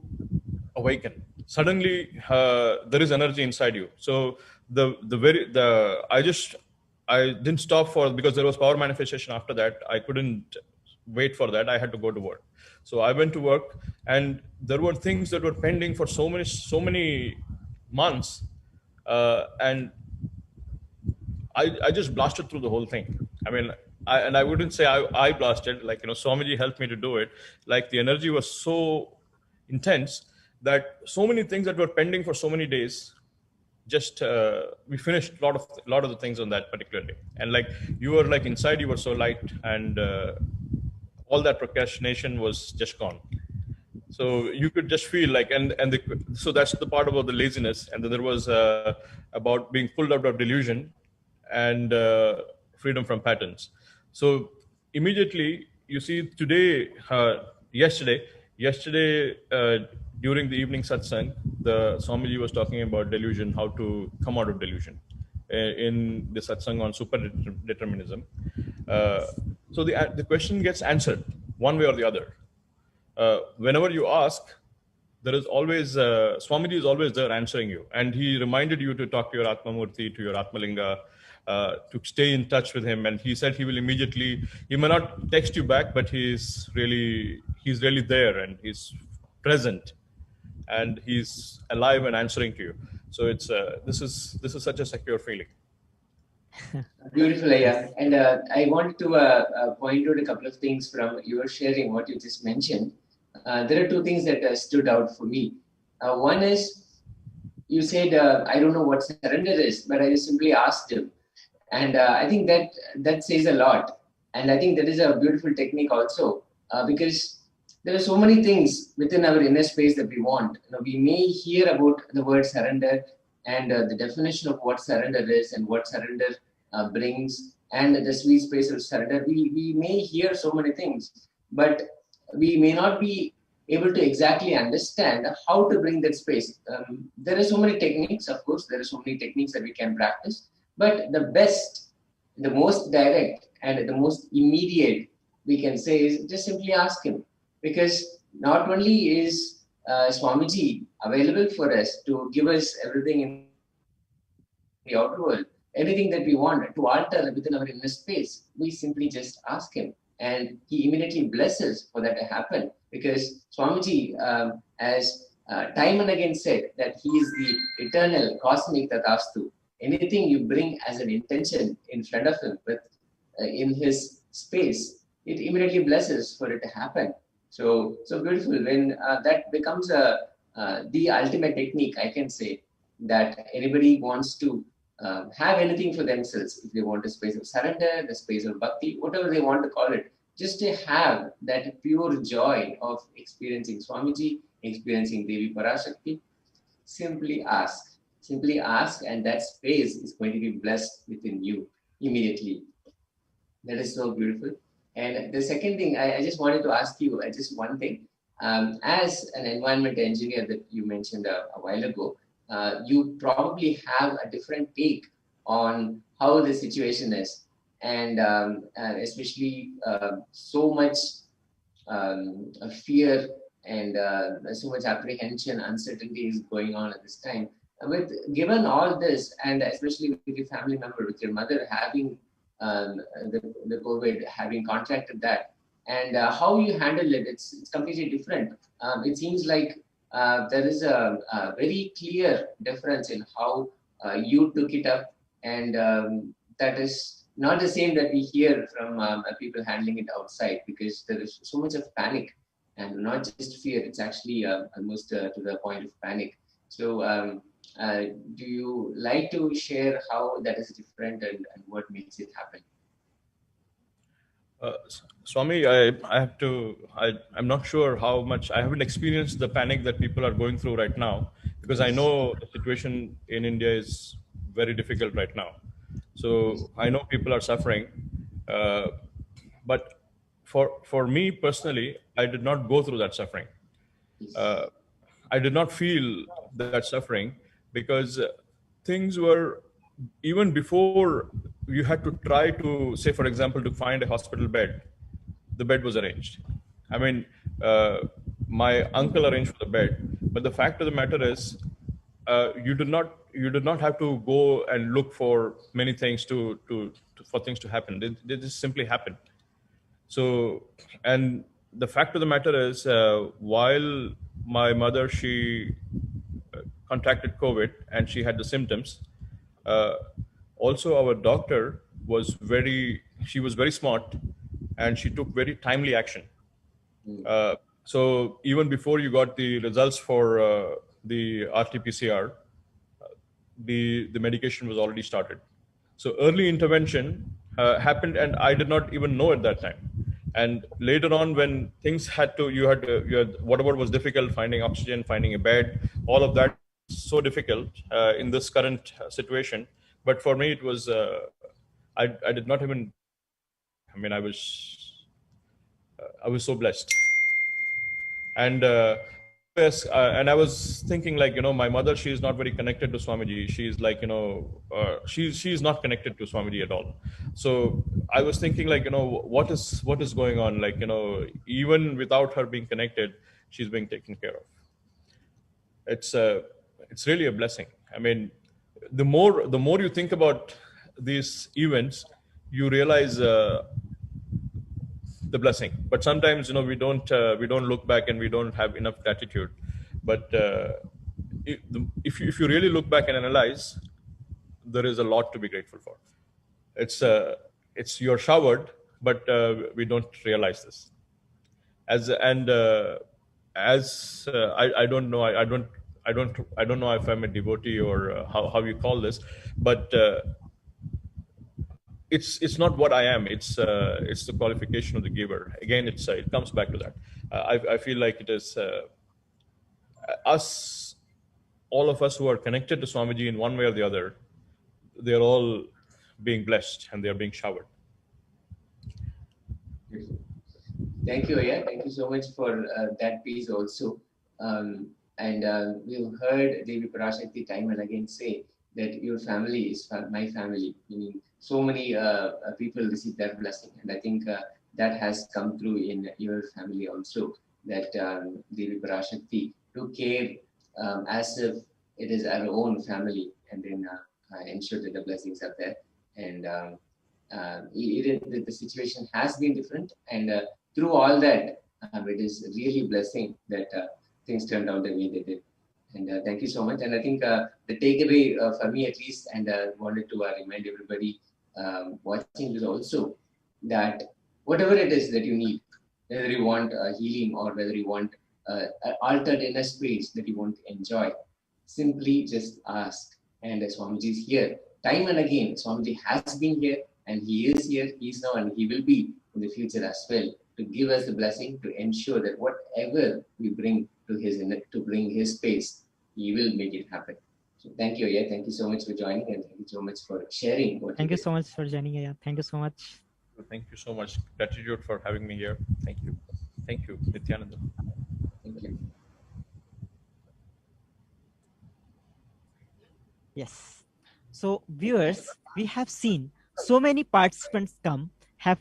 awaken. Suddenly, there is energy inside you. So I didn't stop because there was power manifestation after that. I couldn't wait for that. I had to go to work. So I went to work, and there were things that were pending for so many months, and I just blasted through the whole thing. I mean, I wouldn't say I blasted. Like, Swamiji helped me to do it. Like, the energy was so intense that so many things that were pending for so many days, just we finished a lot of the things on that particular day. And like, you were like inside, you were so light, and all that procrastination was just gone. So you could just feel like, so that's the part about the laziness. And then there was about being pulled out of delusion and freedom from patterns. So immediately, you see, today, yesterday, during the evening satsang, the Swamiji was talking about delusion, how to come out of delusion in the satsang on super determinism. So the question gets answered one way or the other. Whenever you ask, there is always, Swamiji is always there answering you. And he reminded you to talk to your Atmamurti, to your Atmalinga, to stay in touch with him. And he said he will immediately, he may not text you back, but he's really there, and he's present, and he's alive and answering to you. So it's this is such a secure feeling. Beautiful, yeah. And I wanted to point out a couple of things from your sharing, what you just mentioned. There are two things that stood out for me. One is, you said, I don't know what surrender is, but I just simply asked him. And I think that says a lot. And I think that is a beautiful technique also, because there are so many things within our inner space that we want. We may hear about the word surrender and the definition of what surrender is and what surrender brings, and the sweet space of surrender. We may hear so many things, but we may not be able to exactly understand how to bring that space. There are so many techniques, of course, there are so many techniques that we can practice, but the best, the most direct, and the most immediate we can say is just simply ask him, because not only is Swamiji available for us to give us everything in the outer world, everything that we want to alter within our inner space, we simply just ask him, and he immediately blesses for that to happen. Because Swamiji, as time and again said, that he is the eternal cosmic Tathastu. Anything you bring as an intention in front of him with in his space, it immediately blesses for it to happen. So beautiful when that becomes the ultimate technique, I can say, that anybody wants to have anything for themselves. If they want a space of surrender, the space of bhakti, whatever they want to call it, just to have that pure joy of experiencing Swamiji, experiencing Devi Parashakti, simply ask. Simply ask, and that space is going to be blessed within you immediately. That is so beautiful. And the second thing, I just wanted to ask you just one thing. As an environment engineer that you mentioned a while ago, you probably have a different take on how the situation is, and especially so much fear and so much apprehension, uncertainty is going on at this time. With given all this, and especially with your family member, with your mother having the COVID, having contracted that, and how you handle it, it's completely different. It seems like there is a very clear difference in how you took it up, and that is not the same that we hear from people handling it outside, because there is so much of panic, and not just fear, it's actually almost to the point of panic. So do you like to share how that is different, and what makes it happen? Swami, I'm not sure how much, I haven't experienced the panic that people are going through right now, because I know the situation in India is very difficult right now. So I know people are suffering, but for me personally, I did not go through that suffering. I did not feel that suffering, because things were, even before you had to try to, say for example, to find a hospital bed, the bed was arranged. I mean, my uncle arranged for the bed, but the fact of the matter is, you did not have to go and look for many things for things to happen. They just simply happened. So, and the fact of the matter is, while my mother, she contracted COVID and she had the symptoms, also our doctor she was very smart, and she took very timely action. So even before you got the results for the RT-PCR, the medication was already started. So early intervention happened, and I did not even know at that time. And later on, when things you had whatever was difficult, finding oxygen, finding a bed, all of that so difficult in this current situation. But for me, it was, I did not even, I mean, I was so blessed. And yes, and I was thinking, like, my mother, she is not very connected to Swamiji. She's like, she's not connected to Swamiji at all. So I was thinking, like, what is going on? Like, even without her being connected, she's being taken care of. It's really a blessing. I mean, the more you think about these events, you realize the blessing. But sometimes, we don't look back, and we don't have enough gratitude. But if you really look back and analyze, there is a lot to be grateful for. It's you're showered, but we don't realize this. I don't know. I don't know if I'm a devotee or how you call this, but it's not what I am. It's the qualification of the giver. Again, it comes back to that. I feel like it is us, all of us who are connected to Swamiji in one way or the other. They're all being blessed, and they are being showered. Thank you, Aya. Thank you so much for that piece also. And we've heard Devi Parashakti time and again say that your family is my family, meaning so many people receive that blessing. And I think that has come through in your family also, that Devi Parashakti took care as if it is our own family, and then ensure that the blessings are there. And the situation has been different, and through all that, it is really blessing that things turned out the way they did. And thank you so much. And I think the takeaway for me at least, and wanted to remind everybody watching this also, that whatever it is that you need, whether you want healing or whether you want an altered inner space that you want to enjoy, simply just ask. And Swamiji is here. Time and again, Swamiji has been here, and he is here, he is now, and he will be in the future as well, to give us the blessing, to ensure that whatever we bring to his space, he will make it happen. So thank you, yeah. Thank you so much for joining, and thank you so much for sharing. Thank you so much for joining, yeah. Thank you so much. Thank you so much. Gratitude for having me here. Thank you. Thank you, Nithyananda. Thank you. Yes. So viewers, we have seen so many participants have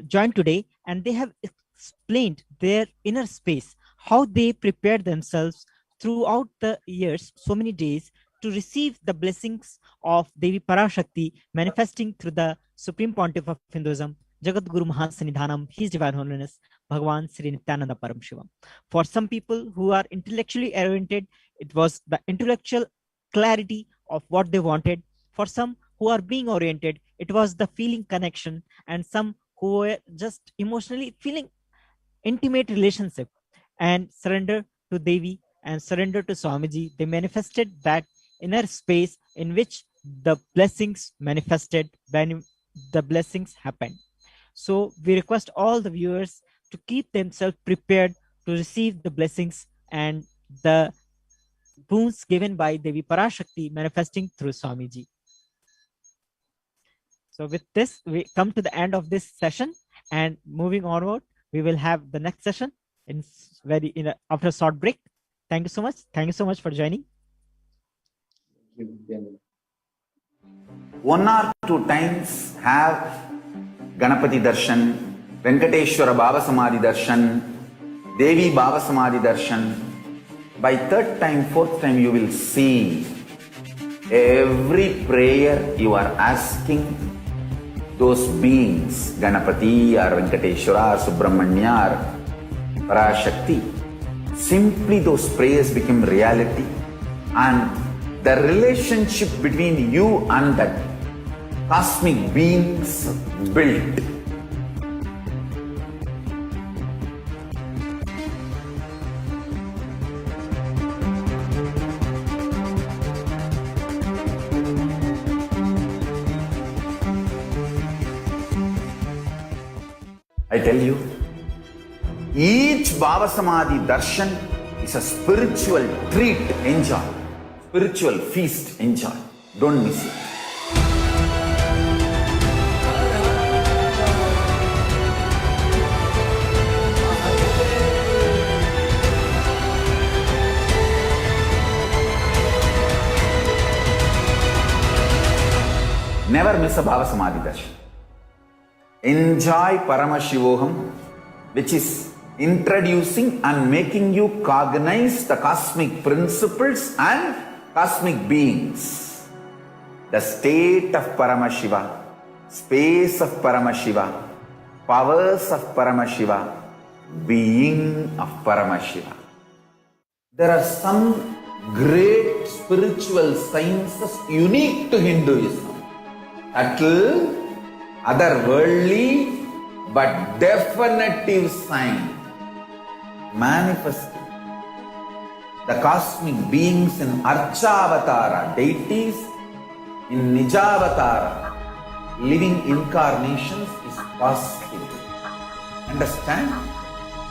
joined today, and they have explained their inner space, how they prepared themselves throughout the years, so many days, to receive the blessings of Devi Parashakti manifesting through the Supreme Pontiff of Hinduism, Jagat Guru Mahasanidhanam, His Divine Holiness, Bhagavan Sri Nithyananda Paramashivam. For some people who are intellectually oriented, it was the intellectual clarity of what they wanted. For some who are being oriented, it was the feeling connection, and some who were just emotionally feeling intimate relationship and surrender to Devi and surrender to Swamiji. They manifested that inner space in which the blessings manifested, when the blessings happened. So we request all the viewers to keep themselves prepared to receive the blessings and the boons given by Devi Parashakti manifesting through Swamiji. So with this, we come to the end of this session, and moving onward, we will have the next session after a short break. Thank you so much. Thank you so much for joining. One or two times have Ganapati Darshan, Venkateshwara Baba Samadhi Darshan, Devi Baba Samadhi Darshan. By third time, fourth time, you will see every prayer you are asking those beings, Ganapati or Venkateshwara or Subramanya or Parashakti. Simply those prayers become reality, and the relationship between you and that cosmic beings built. I tell you, each Baba Samadhi Darshan is a spiritual treat, enjoy. Spiritual feast, enjoy. Don't miss it. Never miss a Baba Samadhi Darshan. Enjoy Paramashivoham, which is introducing and making you cognize the cosmic principles and cosmic beings. The state of Paramashiva, space of Paramashiva, powers of Paramashiva, being of Paramashiva. There are some great spiritual sciences unique to Hinduism. Subtle, otherworldly, but definitive sign. Manifesting the cosmic beings in Archavatara, deities in Nijavatara, living incarnations is possible. Understand?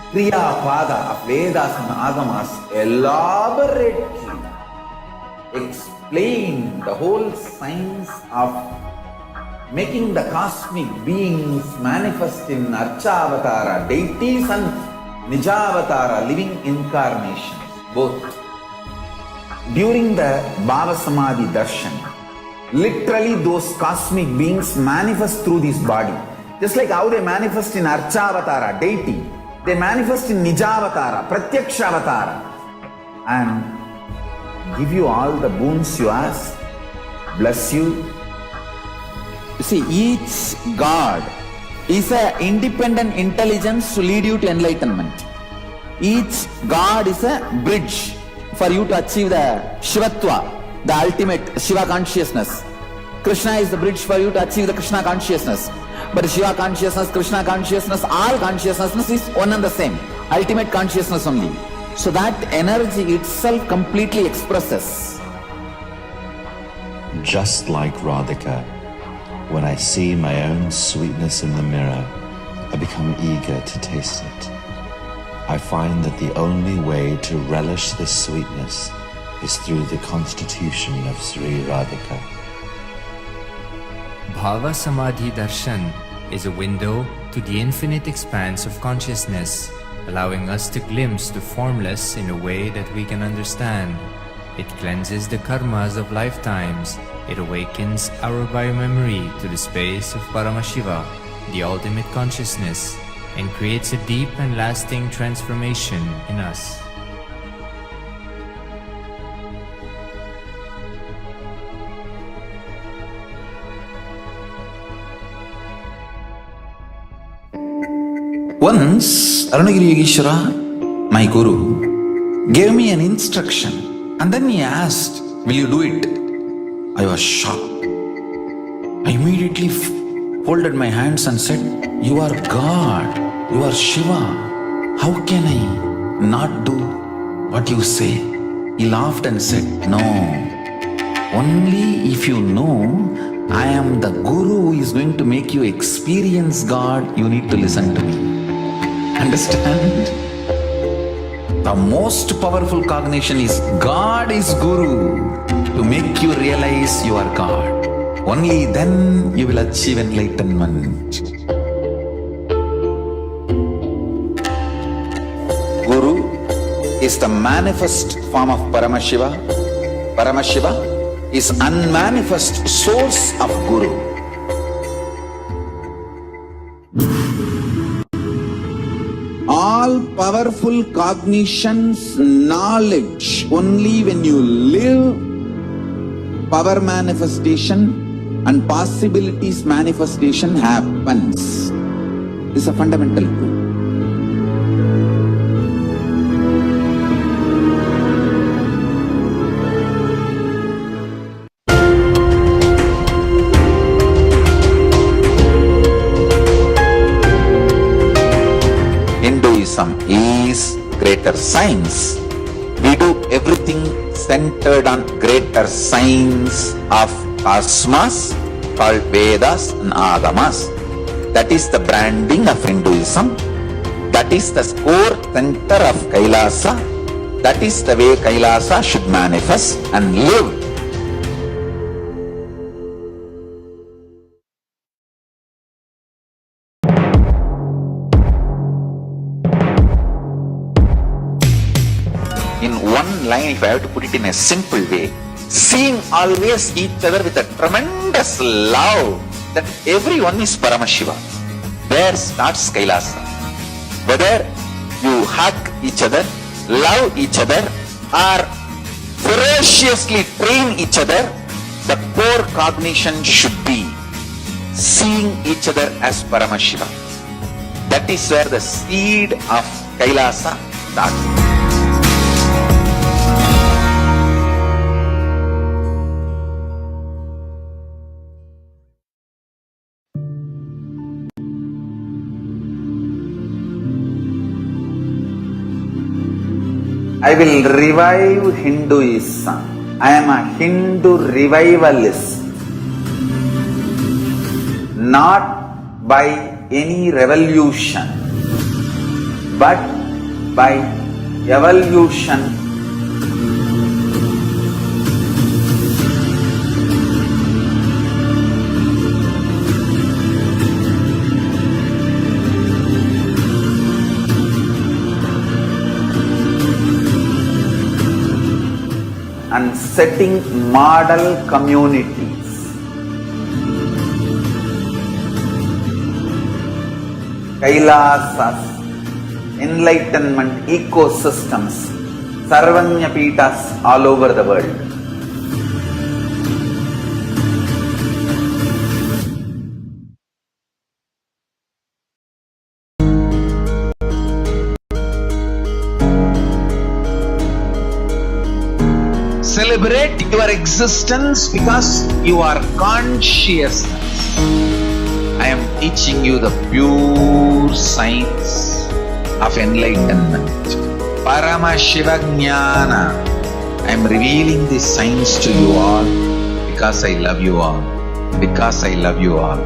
Kriya Pada of Vedas and Agamas elaborately explain the whole science of making the cosmic beings manifest in Archavatara, deities and Nijavatara, living incarnations, both. During the Baba Samadhi Darshan, literally those cosmic beings manifest through this body. Just like how they manifest in Archavatara, deity, they manifest in Nijavatara, Pratyakshavatara, and give you all the boons you ask, bless you. You see, each God is an independent intelligence to lead you to enlightenment. Each God is a bridge for you to achieve the Shivatva, the ultimate Shiva consciousness. Krishna is the bridge for you to achieve the Krishna consciousness. But Shiva consciousness, Krishna consciousness, all consciousness is one and the same. Ultimate consciousness only. So that energy itself completely expresses. Just like Radhika, when I see my own sweetness in the mirror, I become eager to taste it. I find that the only way to relish this sweetness is through the constitution of Sri Radhika. Bhava Samadhi Darshan is a window to the infinite expanse of consciousness, allowing us to glimpse the formless in a way that we can understand. It cleanses the karmas of lifetimes. It awakens our biomemory to the space of Paramashiva, the ultimate consciousness, and creates a deep and lasting transformation in us. Once, Arunagiri Yogeshwara, my guru, gave me an instruction and then he asked, will you do it? I was shocked. I immediately folded my hands and said, you are God, you are Shiva. How can I not do what you say? He laughed and said, no, only if you know I am the guru who is going to make you experience God, you need to listen to me. Understand? The most powerful cognition is God is Guru to make you realize you are God. Only then you will achieve enlightenment. Guru is the manifest form of Paramashiva. Paramashiva is unmanifest source of Guru. All powerful cognitions, knowledge, only when you live, power manifestation and possibilities manifestation happens. This is a fundamental truth. Is greater science. We do everything centered on greater science of cosmos called Vedas and Agamas. That is the branding of Hinduism. That is the core center of Kailasa. That is the way Kailasa should manifest and live. In one line, if I have to put it in a simple way, seeing always each other with a tremendous love that everyone is Paramashiva. There starts Kailasa. Whether you hug each other, love each other, or ferociously train each other, the core cognition should be seeing each other as Paramashiva. That is where the seed of Kailasa starts. I will revive Hinduism. I am a Hindu revivalist. Not by any revolution, but by evolution. And setting model communities. Kailasas, enlightenment ecosystems, Sarvanya Pitas all over the world. Celebrate your existence because you are consciousness. I am teaching you the pure science of enlightenment. Paramashivoham. I am revealing this science to you all because I love you all. Because I love you all.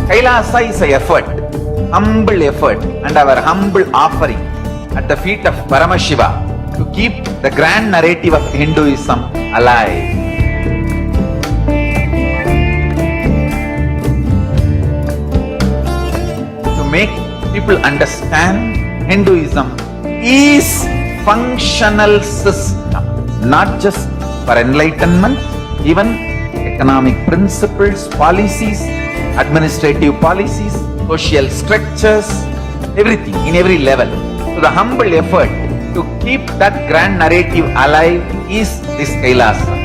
Kailasa is an effort, humble effort, and our humble offering at the feet of Paramashiva to keep the grand narrative of Hinduism alive. To make people understand Hinduism is functional system, not just for enlightenment, even economic principles, policies, administrative policies, social structures, everything in every level. So the humble effort to keep that grand narrative alive is this Kailasa.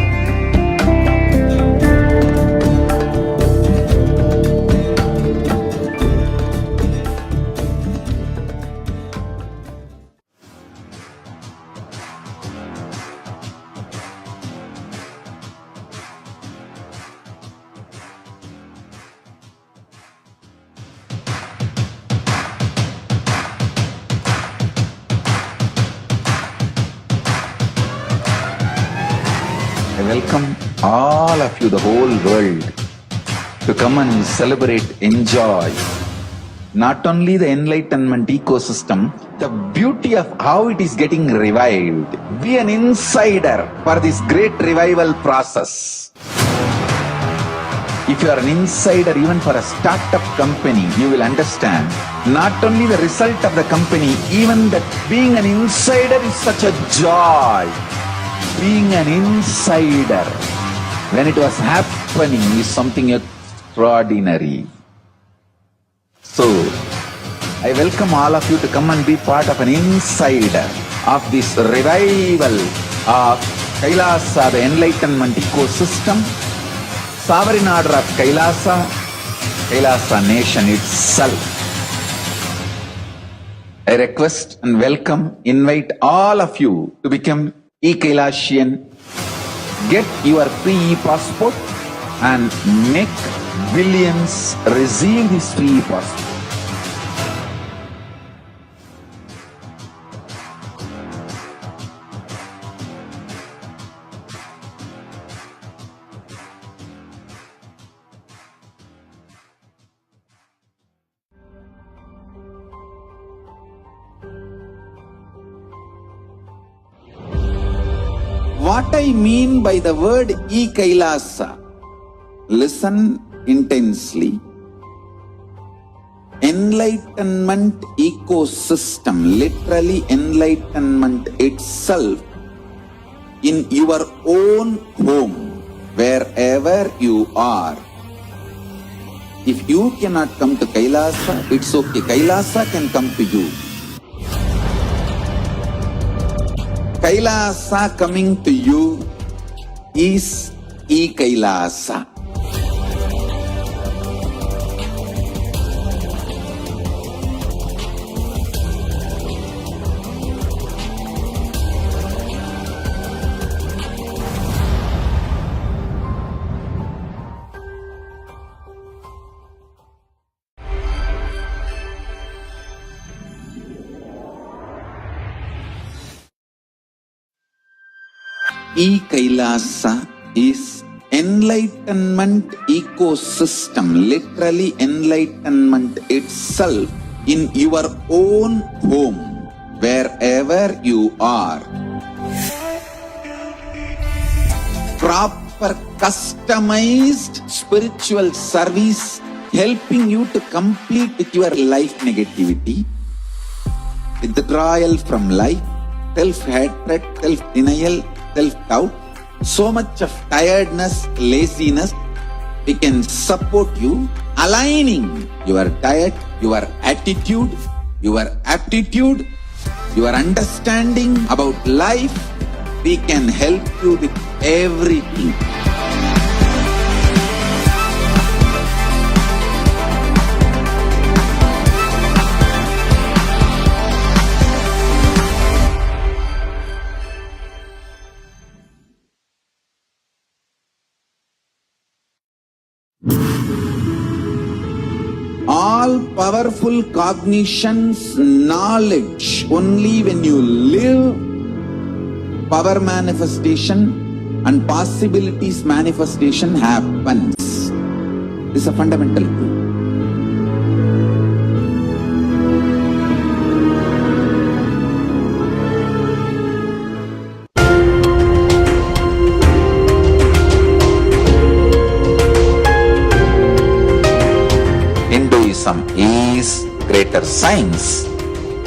I welcome all of you, the whole world, to come and celebrate, enjoy not only the enlightenment ecosystem, the beauty of how it is getting revived. Be an insider for this great revival process. If you are an insider even for a startup company, you will understand not only the result of the company, even that being an insider is such a joy. Being an insider when it was happening is something extraordinary. So, I welcome all of you to come and be part of an insider of this revival of Kailasa, the enlightenment ecosystem, sovereign order of Kailasa, Kailasa nation itself. I request and welcome, invite all of you to become e-Kailasian, get your free e-passport and make billions receive this free e-passport. What I mean by the word e-Kailasa, listen intensely. Enlightenment ecosystem, literally enlightenment itself, in your own home, wherever you are. If you cannot come to Kailasa, it's okay. Kailasa can come to you. Kailasa coming to you is e-Kailasa. E-Kailasa is enlightenment ecosystem, literally enlightenment itself, in your own home, wherever you are. Proper customized spiritual service helping you to complete with your life negativity, withdrawal from life, self-hatred, self-denial, self-doubt, so much of tiredness, laziness. We can support you, aligning your diet, your attitude, your aptitude, your understanding about life. We can help you with everything. All-powerful cognition's knowledge, only when you live, power manifestation and possibilities manifestation happens. This is a fundamental truth. Hinduism is greater science.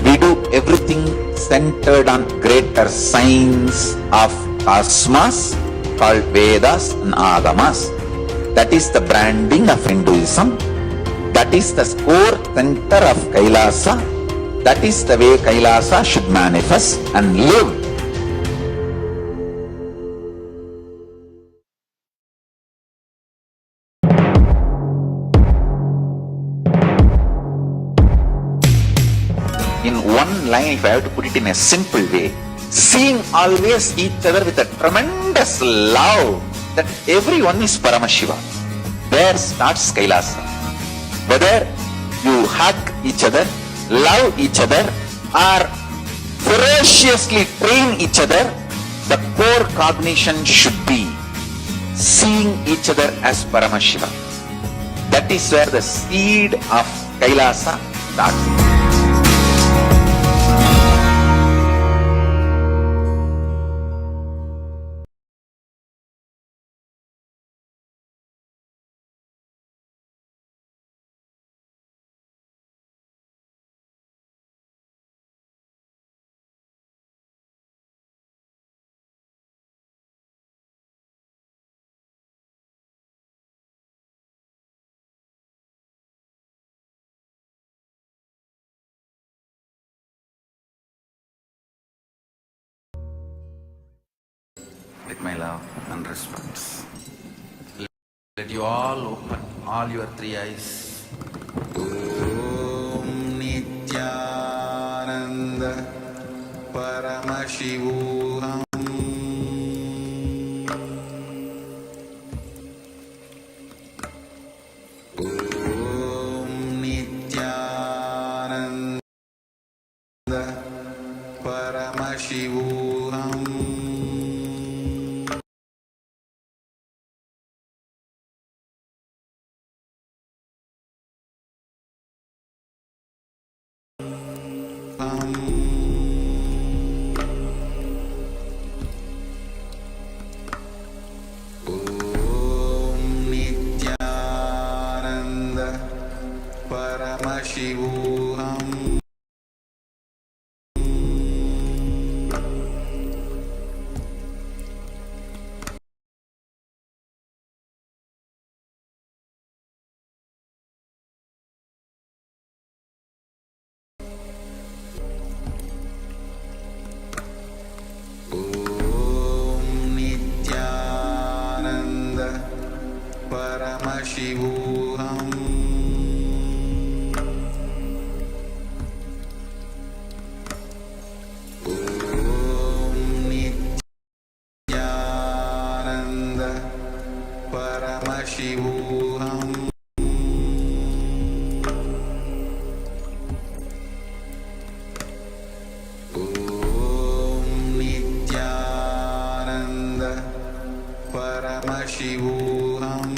We do everything centered on greater science of cosmos called Vedas and Agamas. That is the branding of Hinduism. That is the core center of Kailasa. That is the way Kailasa should manifest and live. In one line, if I have to put it in a simple way, seeing always each other with a tremendous love that everyone is Paramashiva. There starts Kailasa. Whether you hug each other, love each other, or ferociously train each other, the core cognition should be seeing each other as Paramashiva. That is where the seed of Kailasa starts. With my love and respects. Let you all open all your three eyes. Om Nithyananda Paramashivoham. Om Nithyananda Paramashivoham. Om Nithyananda Paramashivoham. Om Nithyananda Paramashivoham. Om Nithyananda Paramashivoham. Om Nithyananda Paramashivoham.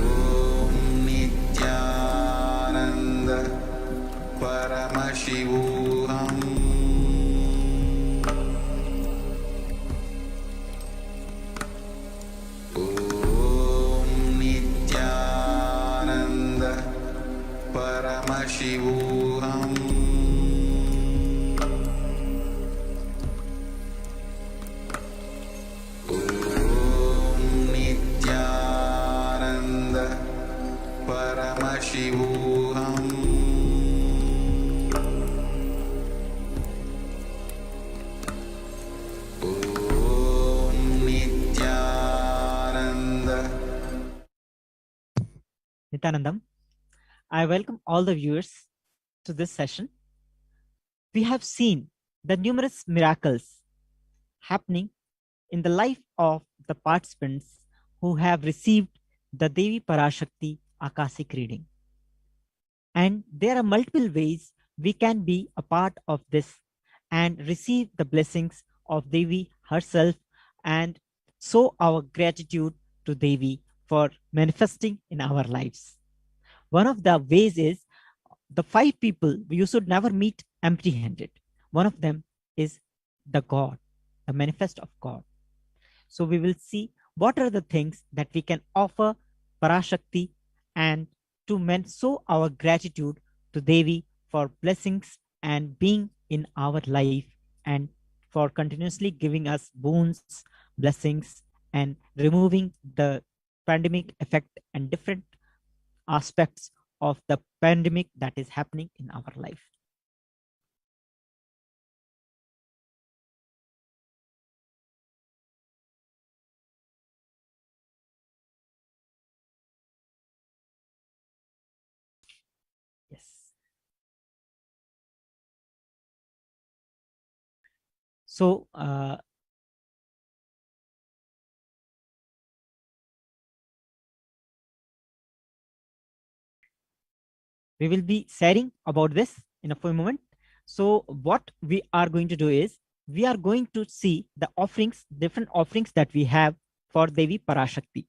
Om Nithyananda Paramashivoham. Om Nithyananda Paramashivoham. Nithyanandam. I welcome all the viewers to this session. We have seen the numerous miracles happening in the life of the participants who have received the Devi Parashakti Akashic reading. And there are multiple ways we can be a part of this and receive the blessings of Devi herself and show our gratitude to Devi for manifesting in our lives. One of the ways is the 5 people you should never meet empty handed. One of them is the God, the manifest of God. So we will see what are the things that we can offer Parashakti and to show our gratitude to Devi for blessings and being in our life and for continuously giving us boons, blessings, and removing the pandemic effect and different aspects of the pandemic that is happening in our life. Yes. So, we will be sharing about this in a few moment. So what we are going to do is we are going to see the offerings, different offerings that we have for Devi Parashakti.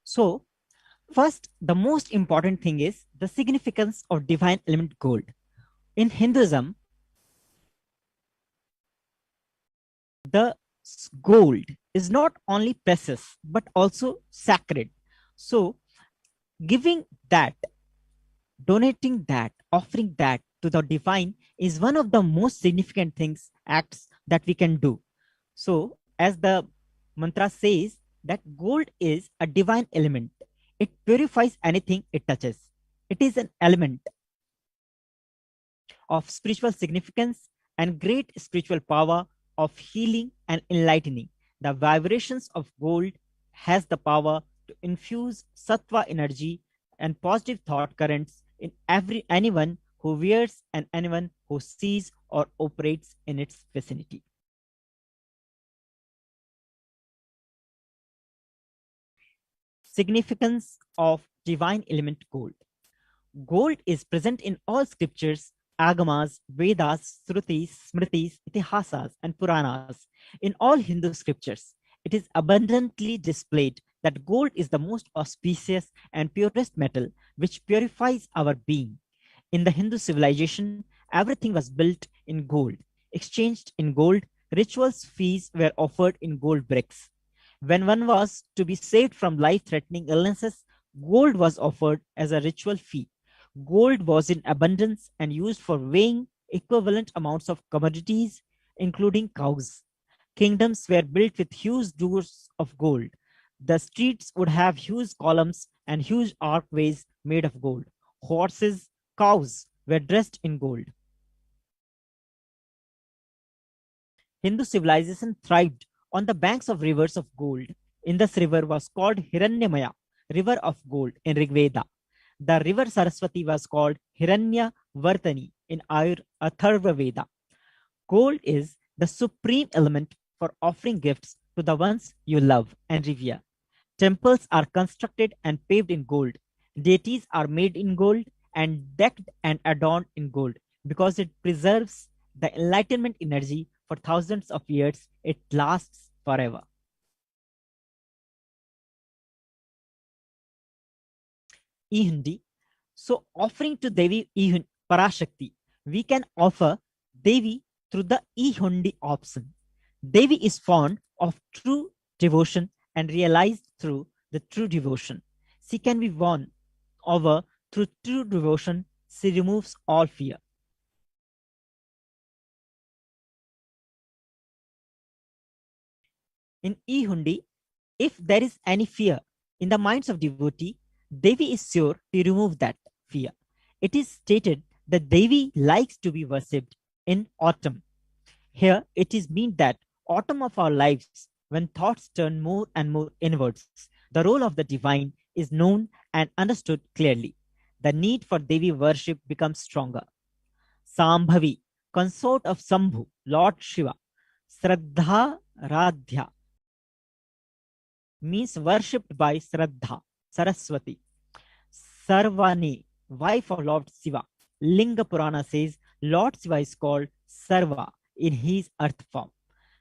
So first, the most important thing is the significance of divine element gold. In Hinduism, the gold is not only precious, but also sacred. So giving that, donating that, offering that to the divine is one of the most significant things, acts that we can do. So as the mantra says that gold is a divine element. It purifies anything it touches. It is an element of spiritual significance and great spiritual power of healing and enlightening. The vibrations of gold has the power to infuse sattva energy and positive thought currents in anyone who wears and anyone who sees or operates in its vicinity. Significance of divine element gold. Gold is present in all scriptures, agamas, Vedas, Shrutis, Smritis, Itihasas, and Puranas. In all Hindu scriptures, it is abundantly displayed that gold is the most auspicious and purest metal which purifies our being. In the Hindu civilization, everything was built in gold, exchanged in gold, rituals fees were offered in gold bricks. When one was to be saved from life-threatening illnesses, gold was offered as a ritual fee. Gold was in abundance and used for weighing equivalent amounts of commodities, including cows. Kingdoms were built with huge doors of gold. The streets would have huge columns and huge archways made of gold. Horses, cows were dressed in gold. Hindu civilization thrived on the banks of rivers of gold. Indus River was called Hiranyamaya, river of gold in Rig Veda. The river Saraswati was called Hiranya Vardhani in Atharva Veda. Gold is the supreme element for offering gifts to the ones you love and revere. Temples are constructed and paved in gold. Deities are made in gold and decked and adorned in gold because it preserves the enlightenment energy for thousands of years. It lasts forever. E-Hundi. So offering to Devi Parashakti, we can offer Devi through the E-Hundi option. Devi is fond of true devotion and realized through the true devotion. She can be won over through true devotion. She removes all fear. In E-Hundi, if there is any fear in the minds of devotee, Devi is sure to remove that fear. It is stated that Devi likes to be worshipped in autumn. Here it is meant that autumn of our lives, when thoughts turn more and more inwards, the role of the divine is known and understood clearly. The need for Devi worship becomes stronger. Sambhavi, consort of Sambhu, Lord Shiva, Sraddha Radhya, means worshipped by Sraddha, Saraswati. Sarvani, wife of Lord Shiva. Linga Purana says Lord Shiva is called Sarva in his earth form.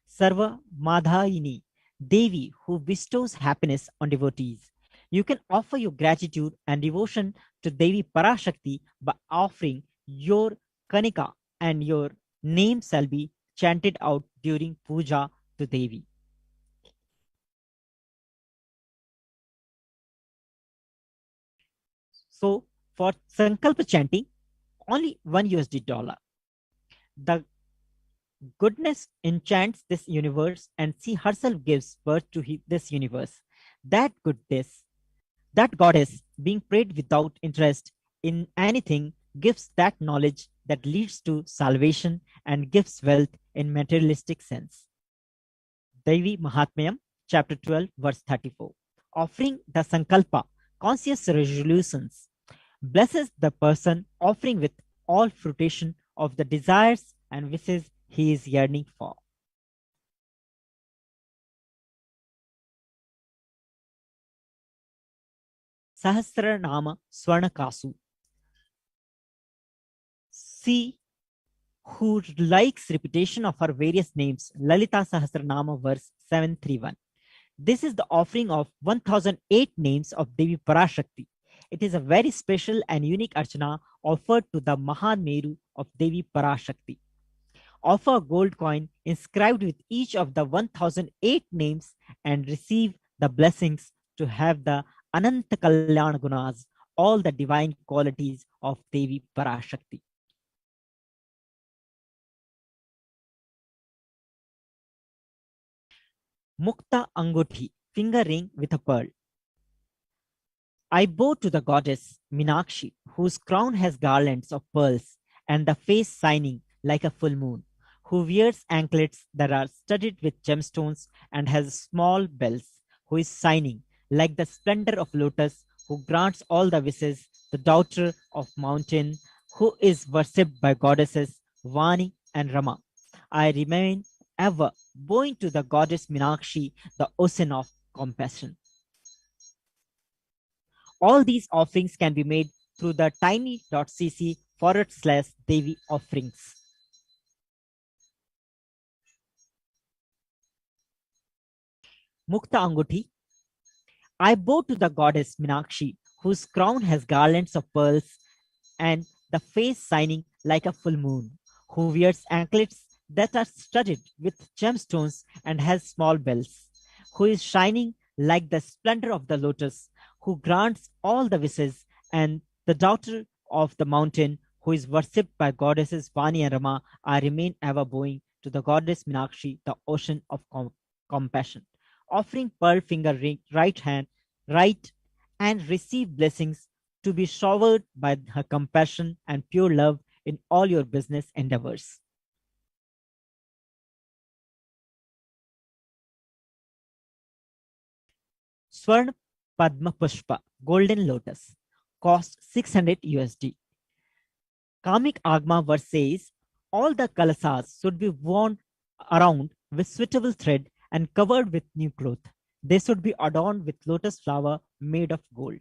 Sarva Madhaini, Devi who bestows happiness on devotees. You can offer your gratitude and devotion to Devi Parashakti by offering your Kanika, and your name shall be chanted out during puja to Devi. So for Sankalpa chanting, only $1. The goodness enchants this universe and she herself gives birth to this universe. That goodness, that goddess being prayed without interest in anything, gives that knowledge that leads to salvation and gives wealth in materialistic sense. Devi Mahatmyam, chapter 12, verse 34. Offering the Sankalpa, conscious resolutions, blesses the person offering with all fruition of the desires and wishes he is yearning for. Sahasranama Swarnakasu. She who likes repetition of her various names, Lalita Sahasranama verse 731. This is the offering of 1008 names of Devi Parashakti. It is a very special and unique archana offered to the Mahameru of Devi Parashakti. Offer a gold coin inscribed with each of the 1008 names and receive the blessings to have the Ananta Kalyana Gunas, all the divine qualities of Devi Parashakti. Mukta Anguthi, finger ring with a pearl. I bow to the goddess Minakshi, whose crown has garlands of pearls and the face shining like a full moon, who wears anklets that are studded with gemstones and has small bells, who is shining like the splendor of lotus, who grants all the wishes, the daughter of mountain, who is worshipped by goddesses Vani and Rama. I remain ever bowing to the goddess Minakshi, the ocean of compassion. All these offerings can be made through the tiny.cc/Devi offerings. Mukta Anguthi. I bow to the goddess Minakshi, whose crown has garlands of pearls and the face shining like a full moon, who wears anklets that are studded with gemstones and has small bells, who is shining like the splendor of the lotus, who grants all the wishes, and the daughter of the mountain, who is worshipped by goddesses Vani and Rama. I remain ever bowing to the goddess Minakshi, the ocean of compassion. Offering pearl finger ring, right hand, right, and receive blessings to be showered by her compassion and pure love in all your business endeavors. Swarn Padma Pushpa, golden lotus, cost 600 USD. Kamik Agma verse says, all the kalasas should be worn around with suitable thread and covered with new cloth. They should be adorned with lotus flower made of gold.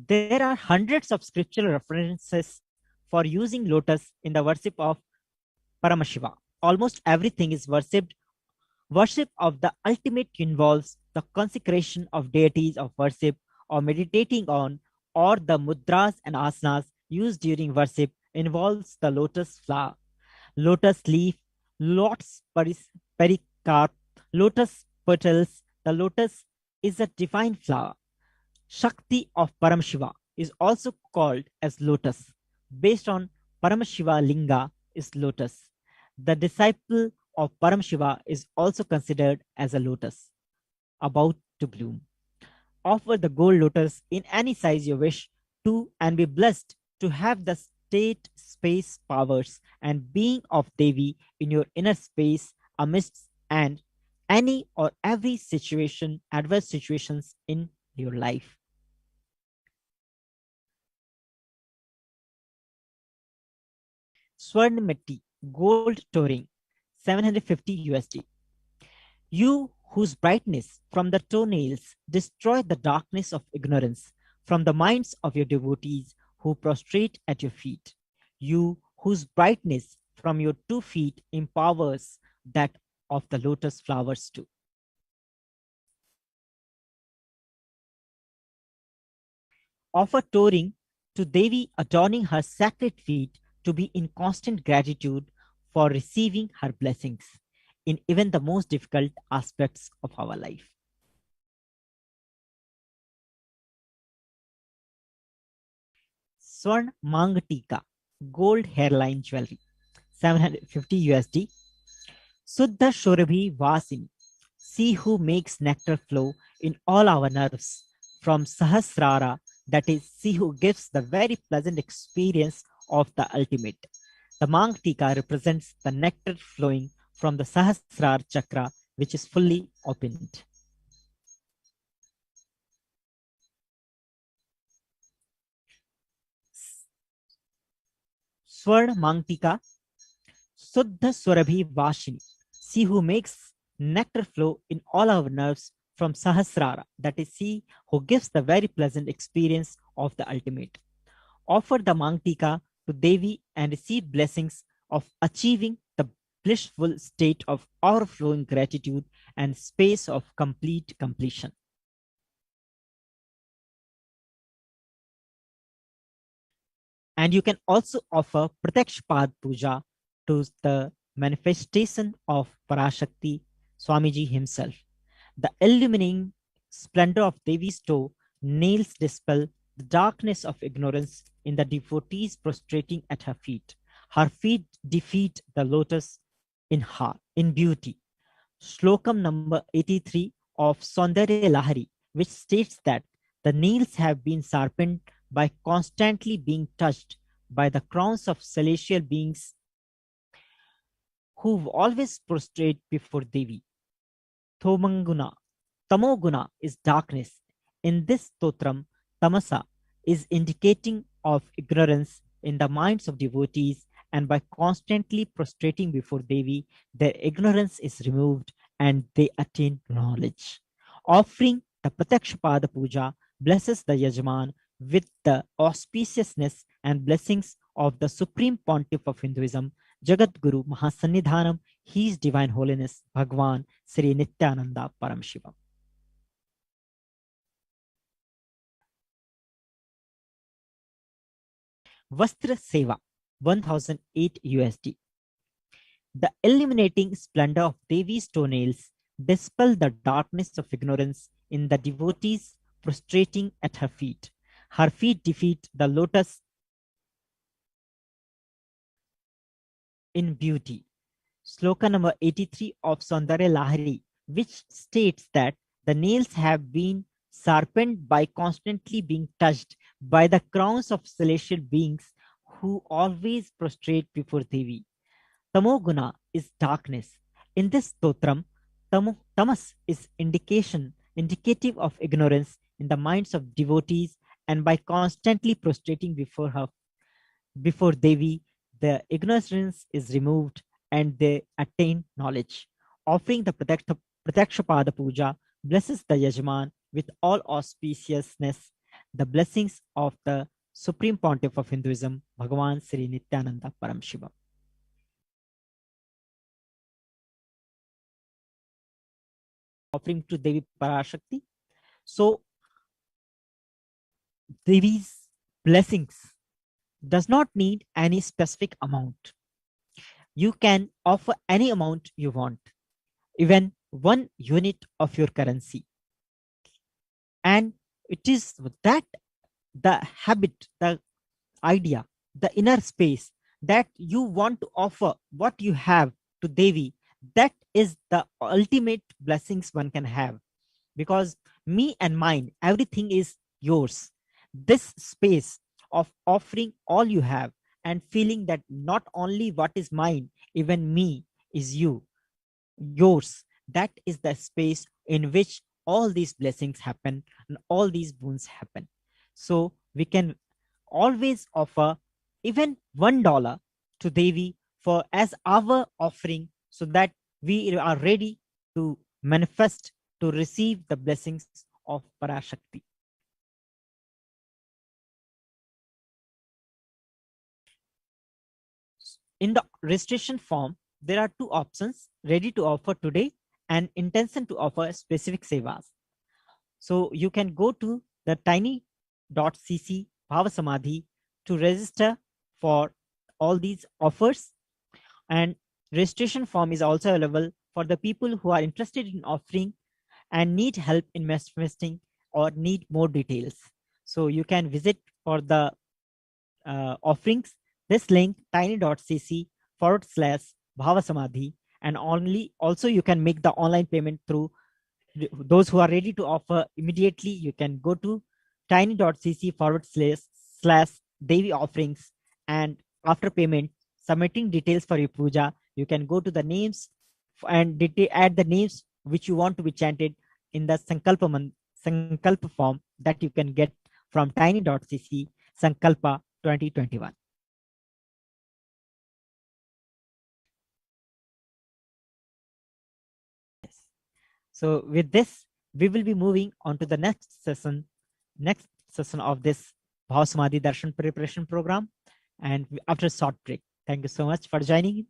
There are hundreds of scriptural references for using lotus in the worship of Paramashiva. Almost everything is worshipped. Worship of the ultimate involves the consecration of deities of worship or meditating on, or the mudras and asanas used during worship involves the lotus flower, lotus leaf, lotus pericarp, lotus petals. The lotus is a divine flower. Shakti of Paramashiva is also called as lotus. Based on Paramashiva Linga is lotus. The disciple of Paramashiva is also considered as a lotus, about to bloom. Offer the gold lotus in any size you wish to and be blessed to have the state, space, powers, and being of Devi in your inner space amidst and any or every situation, adverse situations in your life. Swarnamati, gold touring, 750 USD. You whose brightness from the toenails destroy the darkness of ignorance from the minds of your devotees who prostrate at your feet. You whose brightness from your 2 feet empowers that of the lotus flowers too. Offer touring to Devi adorning her sacred feet to be in constant gratitude for receiving her blessings in even the most difficult aspects of our life. Swarn Mangatika, gold hairline jewelry, 750 USD. Suddha Shorabhi Vasini, she who makes nectar flow in all our nerves from Sahasrara, that is, she who gives the very pleasant experience of the ultimate. The Mangatika represents the nectar flowing from the Sahasrara chakra, which is fully opened. Swarna Mangatika, Suddha Swarabhi Vashini, she who makes nectar flow in all our nerves from Sahasrara, that is, she who gives the very pleasant experience of the ultimate. Offer the Mangatika to Devi and receive blessings of achieving the blissful state of overflowing gratitude and space of complete completion. And you can also offer Pratyakshpad Puja to the manifestation of Parashakti, Swamiji himself. The illuminating splendor of Devi's toe nails dispel the darkness of ignorance in the devotees prostrating at her feet. Her feet defeat the lotus in beauty. Slokam number 83 of Saundarya Lahari, which states that the nails have been sharpened by constantly being touched by the crowns of celestial beings who always prostrate before Devi. Tamoguna is darkness. In this stotram, tamasa is indicating of ignorance in the minds of devotees, and by constantly prostrating before Devi, their ignorance is removed and they attain knowledge. Offering the Pratyakshpada Puja blesses the Yajman with the auspiciousness and blessings of the Supreme Pontiff of Hinduism, Jagat Guru Mahasannidhanam, His Divine Holiness Bhagwan Sri Nithyananda Paramashivam. Vastra Seva, 1008 USD. The illuminating splendor of Devi's toenails dispel the darkness of ignorance in the devotees prostrating at her feet. Her feet defeat the lotus in beauty. Sloka number 83 of Saundarya Lahari, which states that the nails have been sharpened by constantly being touched by the crowns of celestial beings who always prostrate before Devi. Tamoguna is darkness. In this stotram, tamas is indicative of ignorance in the minds of devotees, and by constantly prostrating before Devi, their ignorance is removed and they attain knowledge. Offering the Pratakshapada Puja blesses the Yajman with all auspiciousness, the blessings of the Supreme Pontiff of Hinduism, Bhagavan Sri Nithyananda Paramashivam. Offering to Devi Parashakti. So, Devi's blessings does not need any specific amount. You can offer any amount you want, even 1 unit of your currency. And it is that the habit, the idea, the inner space that you want to offer what you have to Devi, that is the ultimate blessings one can have. Because me and mine, everything is yours. This space of offering all you have and feeling that not only what is mine, even me is yours. That is the space in which all these blessings happen and all these boons happen. So we can always offer even $1 to Devi for as our offering, so that we are ready to manifest, to receive the blessings of Parashakti. In the registration form, there are 2 options: ready to offer today and intention to offer specific sevas. So you can go to the tiny.cc Bhavasamadhi to register for all these offers. And registration form is also available for the people who are interested in offering and need help in manifesting or need more details. So you can visit for the offerings this link tiny.cc/Bhavasamadhi, and also you can make the online payment through those who are ready to offer immediately. You can go to tiny.cc/Devi offerings, and after payment, submitting details for your puja, you can go to the names and add the names which you want to be chanted in the Sankalpa form that you can get from tiny.cc Sankalpa 2021. So with this, we will be moving on to the next session of this Bhavasamadhi Darshan preparation program, and after a short break. Thank you so much for joining in.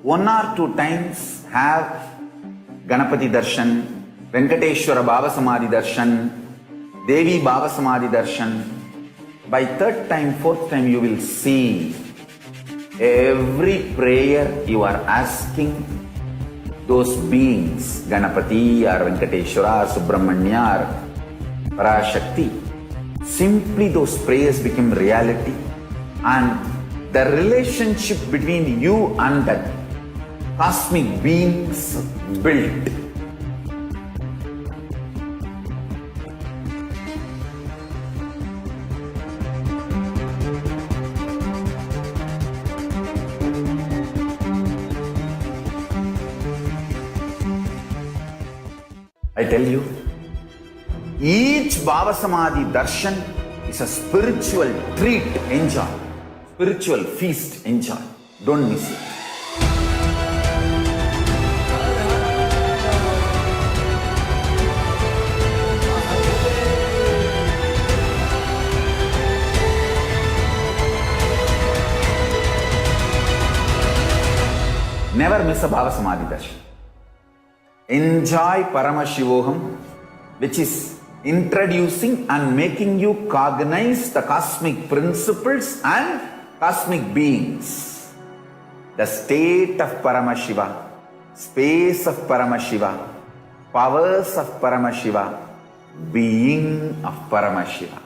One or two times have Ganapati Darshan, Venkateshwara Bhavasamadhi Darshan, Devi Bhavasamadhi Darshan. By third time, fourth time, you will see every prayer you are asking those beings, Ganapati or Venkateshwara, Subramanya or Parashakti, simply those prayers become reality, and the relationship between you and that cosmic beings built. I tell you, each Bhavasamadhi Darshan is a spiritual treat, enjoy. Spiritual feast, enjoy. Don't miss it. Never miss a Bhavasamadhi Darshan. Enjoy Paramashivoham, which is introducing and making you cognize the cosmic principles and cosmic beings. The state of Paramashiva, space of Paramashiva, powers of Paramashiva, being of Paramashiva.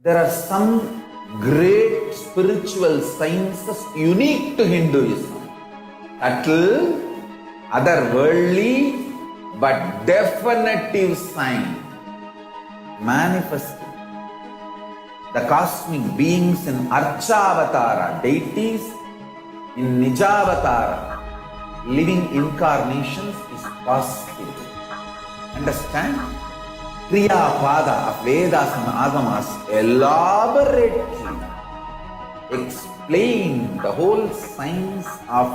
There are some great spiritual sciences unique to Hinduism. Subtle, otherworldly, but definitive sign. Manifesting. The cosmic beings in Archavatara, deities in Nijavatara, living incarnations is possible. Understand? Kriya Pada of Vedas and Agamas elaborately explain the whole science of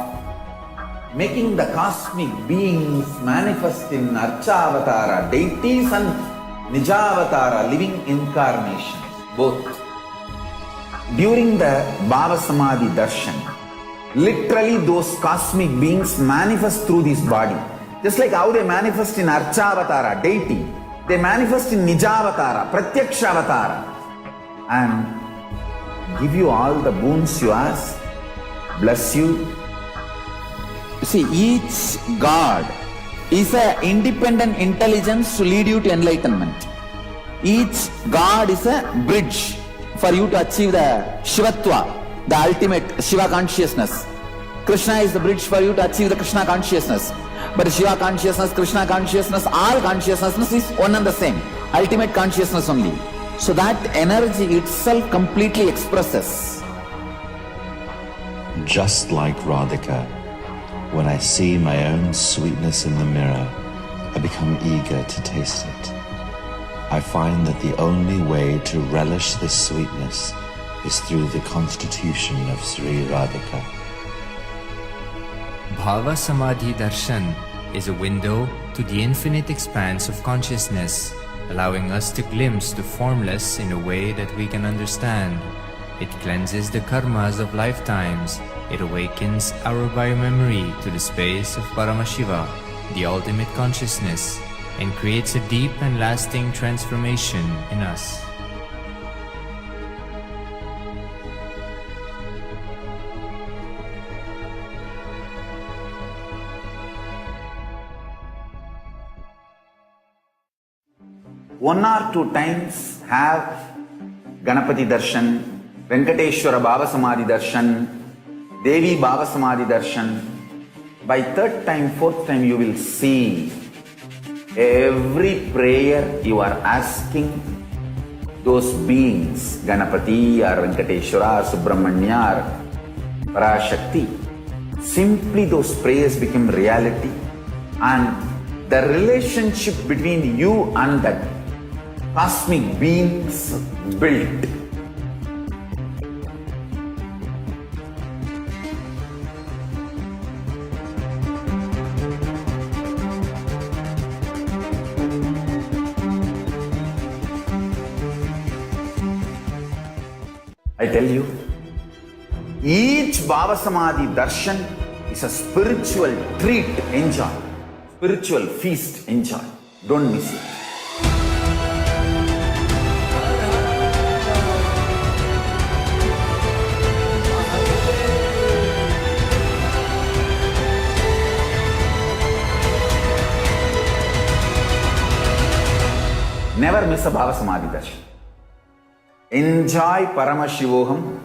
making the cosmic beings manifest in Archavatara, deities, and Nijavatara, living incarnations, both. During the Bhava Samadhi Darshan, literally those cosmic beings manifest through this body. Just like how they manifest in Archavatara, deity, they manifest in Nijavatara, Pratyakshavatara, and give you all the boons you ask, bless you. You see, each God is an independent intelligence to lead you to enlightenment. Each God is a bridge for you to achieve the Shivatva, the ultimate Shiva consciousness. Krishna is the bridge for you to achieve the Krishna consciousness. But Shiva consciousness, Krishna consciousness, all consciousness is one and the same. Ultimate consciousness only. So that energy itself completely expresses. Just like Radhika, when I see my own sweetness in the mirror, I become eager to taste it. I find that the only way to relish this sweetness is through the constitution of Sri Radhika. Bhava Samadhi Darshan is a window to the infinite expanse of consciousness, allowing us to glimpse the formless in a way that we can understand. It cleanses the karmas of lifetimes. It awakens our biomemory to the space of Paramashiva, the ultimate consciousness, and creates a deep and lasting transformation in us. One or two times have Ganapati Darshan, Venkateshwara Bhava Samadhi Darshan, Devi Bhava Samadhi Darshan. By third time, fourth time, you will see every prayer you are asking those beings, Ganapati or Venkateshwara or Subramanya or Parashakti. Simply those prayers become reality, and the relationship between you and that cosmic beings built. I tell you, each Bhava Samadhi Darshan is a spiritual treat, enjoy. Spiritual feast, enjoy. Don't miss it. Never miss a Bhava Samadhi Darshan. Enjoy Paramashivoham,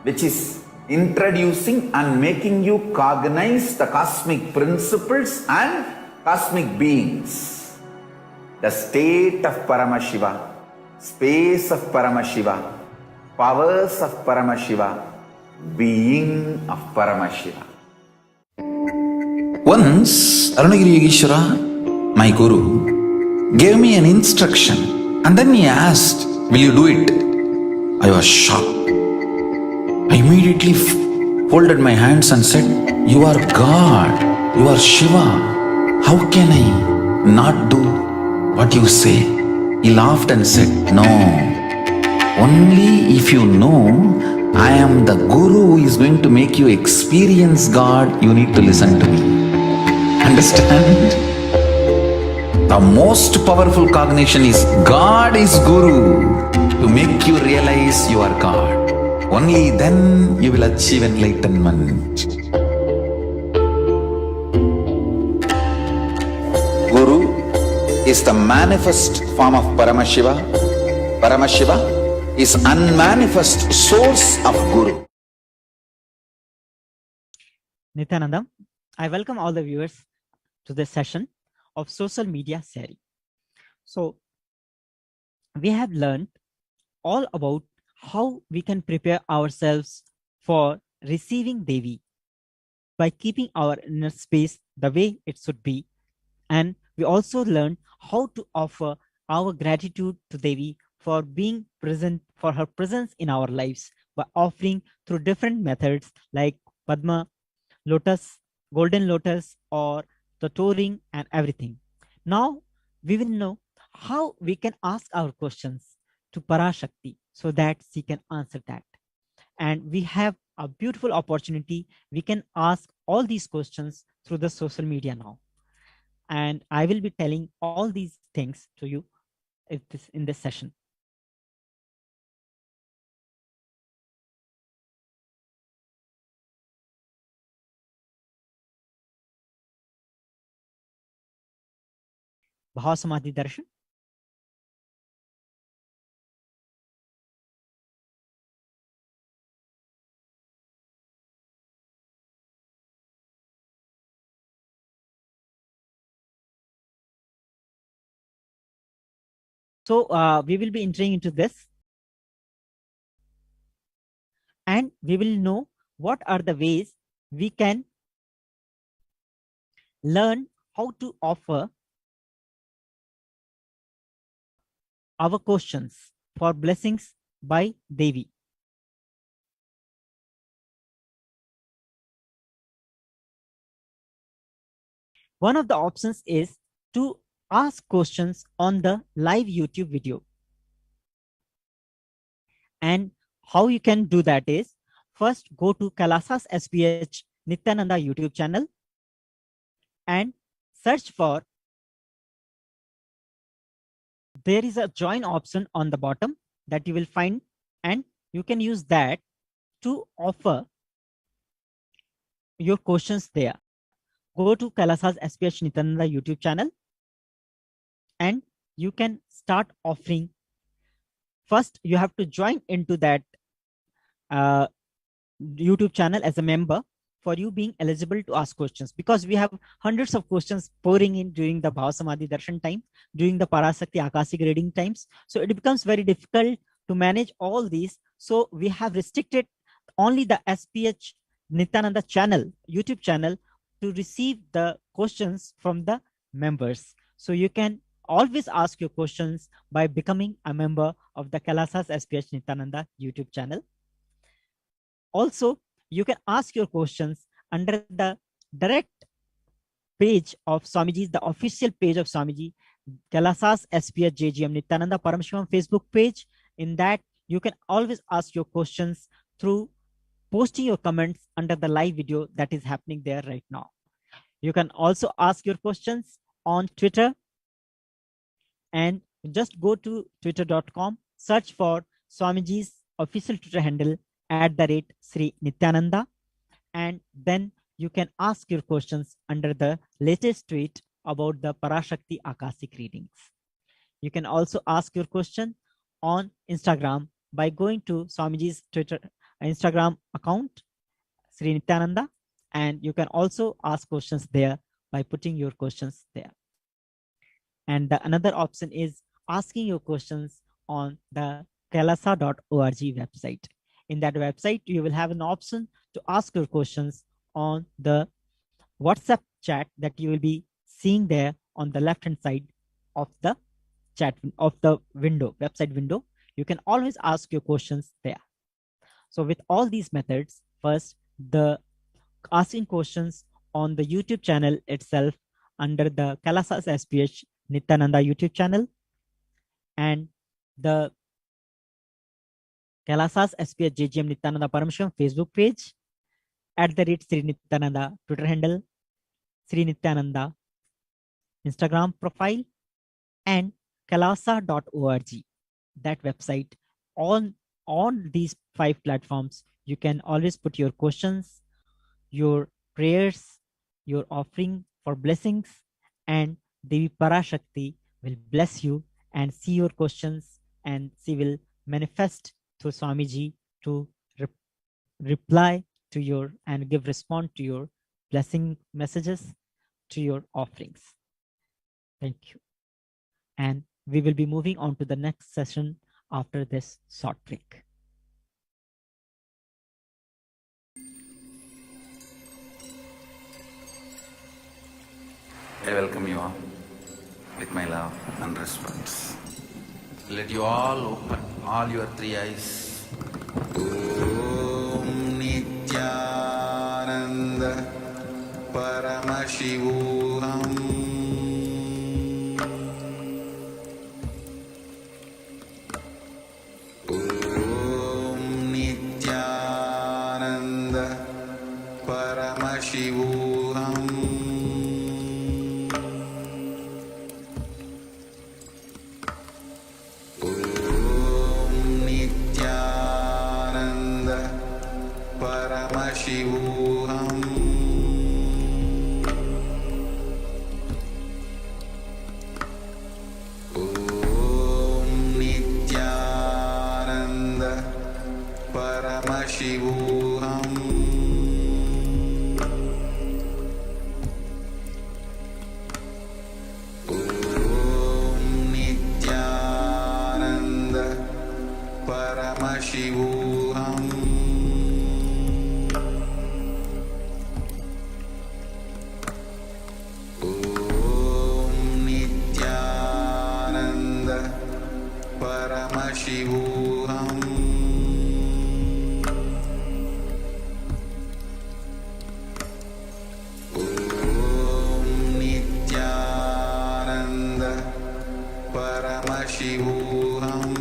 which is introducing and making you cognize the cosmic principles and cosmic beings. The state of Paramashiva, space of Paramashiva, powers of Paramashiva, being of Paramashiva. Once, Arunagiri Yogeshwara, my guru, gave me an instruction, and then he asked, "Will you do it?" I was shocked. I immediately folded my hands and said, "You are God, you are Shiva. How can I not do what you say?" He laughed and said, "No, only if you know I am the Guru who is going to make you experience God, you need to listen to me." Understand? The most powerful cognition is God is Guru to make you realize you are God. Only then you will achieve enlightenment. Guru is the manifest form of Paramashiva. Paramashiva is unmanifest source of Guru. Nithyanandam, I welcome all the viewers to this session of social media series. So we have learned all about how we can prepare ourselves for receiving Devi by keeping our inner space the way it should be. And we also learned how to offer our gratitude to Devi for being present, for her presence in our lives by offering through different methods like Padma, lotus, golden lotus, or the touring and everything. Now we will know how we can ask our questions to Parashakti so that she can answer that. And we have a beautiful opportunity. We can ask all these questions through the social media now. And I will be telling all these things to you in this session. Bhav Samadhi Darshan. So we will be entering into this, and we will know what are the ways we can learn how to offer our questions for blessings by Devi. One of the options is to ask questions on the live YouTube video. And how you can do that is, first go to Kailasa's HDH Nithyananda YouTube channel and search for, there is a join option on the bottom that you will find, and you can use that to offer your questions there. Go to Kailasa's HDH Nithyananda YouTube channel and you can start offering. First, you have to join into that YouTube channel as a member for you being eligible to ask questions, because we have hundreds of questions pouring in during the Bhav Samadhi Darshan time, during the Parashakti Akashic reading times. So it becomes very difficult to manage all these. So we have restricted only the SPH Nithyananda channel, YouTube channel, to receive the questions from the members. So you can always ask your questions by becoming a member of the Kailasa's SPH Nithyananda YouTube channel. Also, you can ask your questions under the direct page of Swamiji's, the official page of Swamiji, Kailasa's SPH JGM Nithyananda Paramashivam Facebook page. In that, you can always ask your questions through posting your comments under the live video that is happening there right now. You can also ask your questions on Twitter, and just go to twitter.com, search for Swamiji's official Twitter handle @Sri Nithyananda, and then you can ask your questions under the latest tweet about the Parashakti Akashic readings. You can also ask your question on Instagram by going to Swamiji's Twitter Instagram account, Sri Nithyananda, and you can also ask questions there by putting your questions there. And the another option is asking your questions on the kailasa.org website. In that website, you will have an option to ask your questions on the WhatsApp chat that you will be seeing there on the left-hand side of the chat of the window, website window. You can always ask your questions there. So with all these methods, first, the asking questions on the YouTube channel itself under the Kailasa's SPH Nithyananda YouTube channel, and the Kailasa's SPH JGM Nithyananda Paramashivam Facebook page, @Sri Nithyananda Twitter handle, Sri Nithyananda Instagram profile, and kailasa.org, that website. On these 5 platforms, you can always put your questions, your prayers, your offering for blessings, and Devi Parashakti will bless you and see your questions, and she will manifest through Swamiji to reply to your and give response to your blessing messages, to your offerings. Thank you. And we will be moving on to the next session after this short break. I welcome you all. with my love and respects. Let you all open all your three eyes. Om Nithyananda Paramashivoham. Om Nithyananda Paramashivoham. Paramashivoham. Om Nithyananda Paramashivoham. Om Nithyananda Paramashivoham. Paramashivoham. Om Nithyananda Paramashivoham.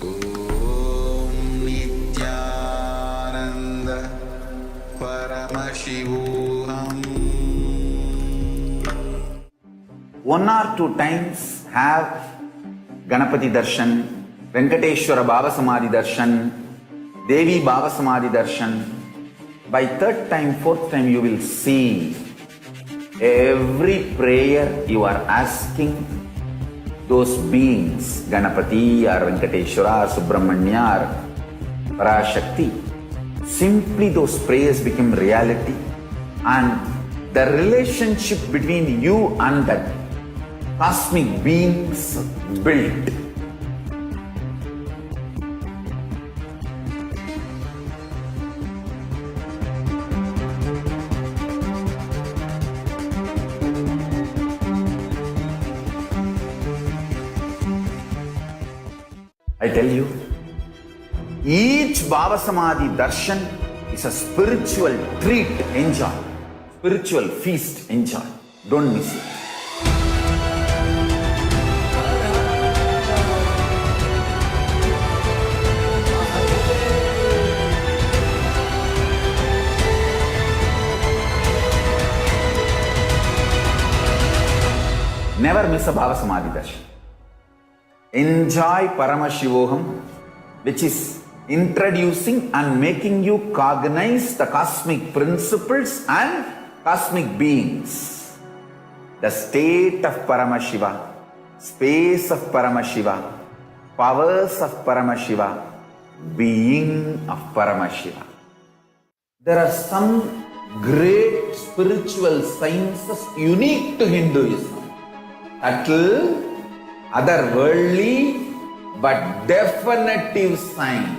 Om Nithyananda Paramashivoham. One or two times have Ganapati Darshan, Venkateshwara Baba Samadhi Darshan, Devi Baba Samadhi Darshan. By third time, fourth time, you will see every prayer you are asking those beings, Ganapati or Venkateshwara or Subramanya or Parashakti. Simply those prayers become reality, and the relationship between you and that cosmic beings built. I tell you, each Baba Samadhi Darshan is a spiritual treat, enjoy. Spiritual feast, enjoy. Don't miss it. Never miss a Baba Samadhi Darshan. Enjoy Paramashivoham, which is introducing and making you cognize the cosmic principles and cosmic beings. The state of Paramashiva, space of Paramashiva, powers of Paramashiva, being of Paramashiva. There are some great spiritual sciences unique to Hinduism. Subtle, otherworldly, but definitive sign.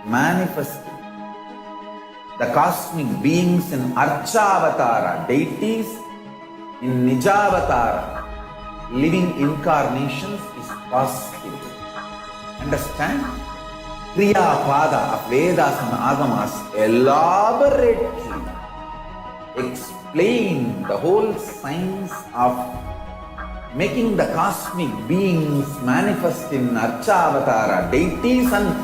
Manifesting the cosmic beings in Archavatara, deities in Nijavatara, living incarnations is possible. Understand? Kriya Pada of Vedas and Agamas elaborately explain the whole science of making the cosmic beings manifest in Archavatara, deities and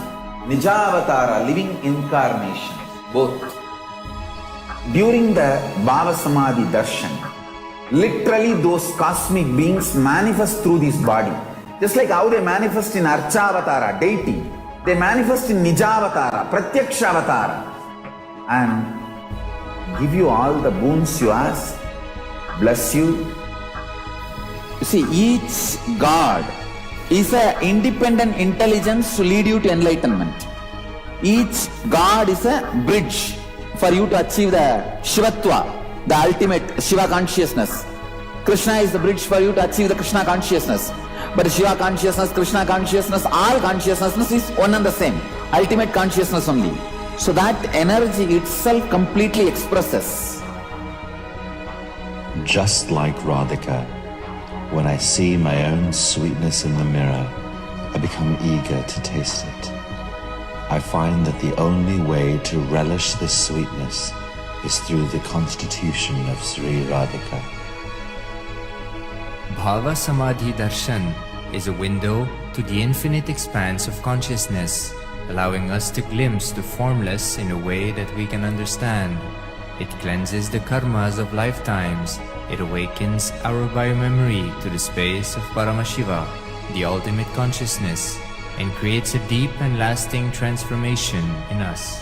Nijavatara, living incarnations, both. During the Baba Samadhi Darshan, literally those cosmic beings manifest through this body. Just like how they manifest in Archavatara, deity, they manifest in Nijavatara, Pratyakshavatara, and give you all the boons you ask, bless you. You see, each God is an independent intelligence to lead you to enlightenment. Each God is a bridge for you to achieve the Shivatva, the ultimate Shiva consciousness. Krishna is the bridge for you to achieve the Krishna consciousness. But Shiva consciousness, Krishna consciousness, all consciousness is one and the same. Ultimate consciousness only. So that energy itself completely expresses. Just like Radhika, when I see my own sweetness in the mirror, I become eager to taste it. I find that the only way to relish this sweetness is through the constitution of Sri Radhika. Bhava Samadhi Darshan is a window to the infinite expanse of consciousness, allowing us to glimpse the formless in a way that we can understand. It cleanses the karmas of lifetimes. It awakens our biomemory to the space of Paramashiva, the ultimate consciousness, and creates a deep and lasting transformation in us.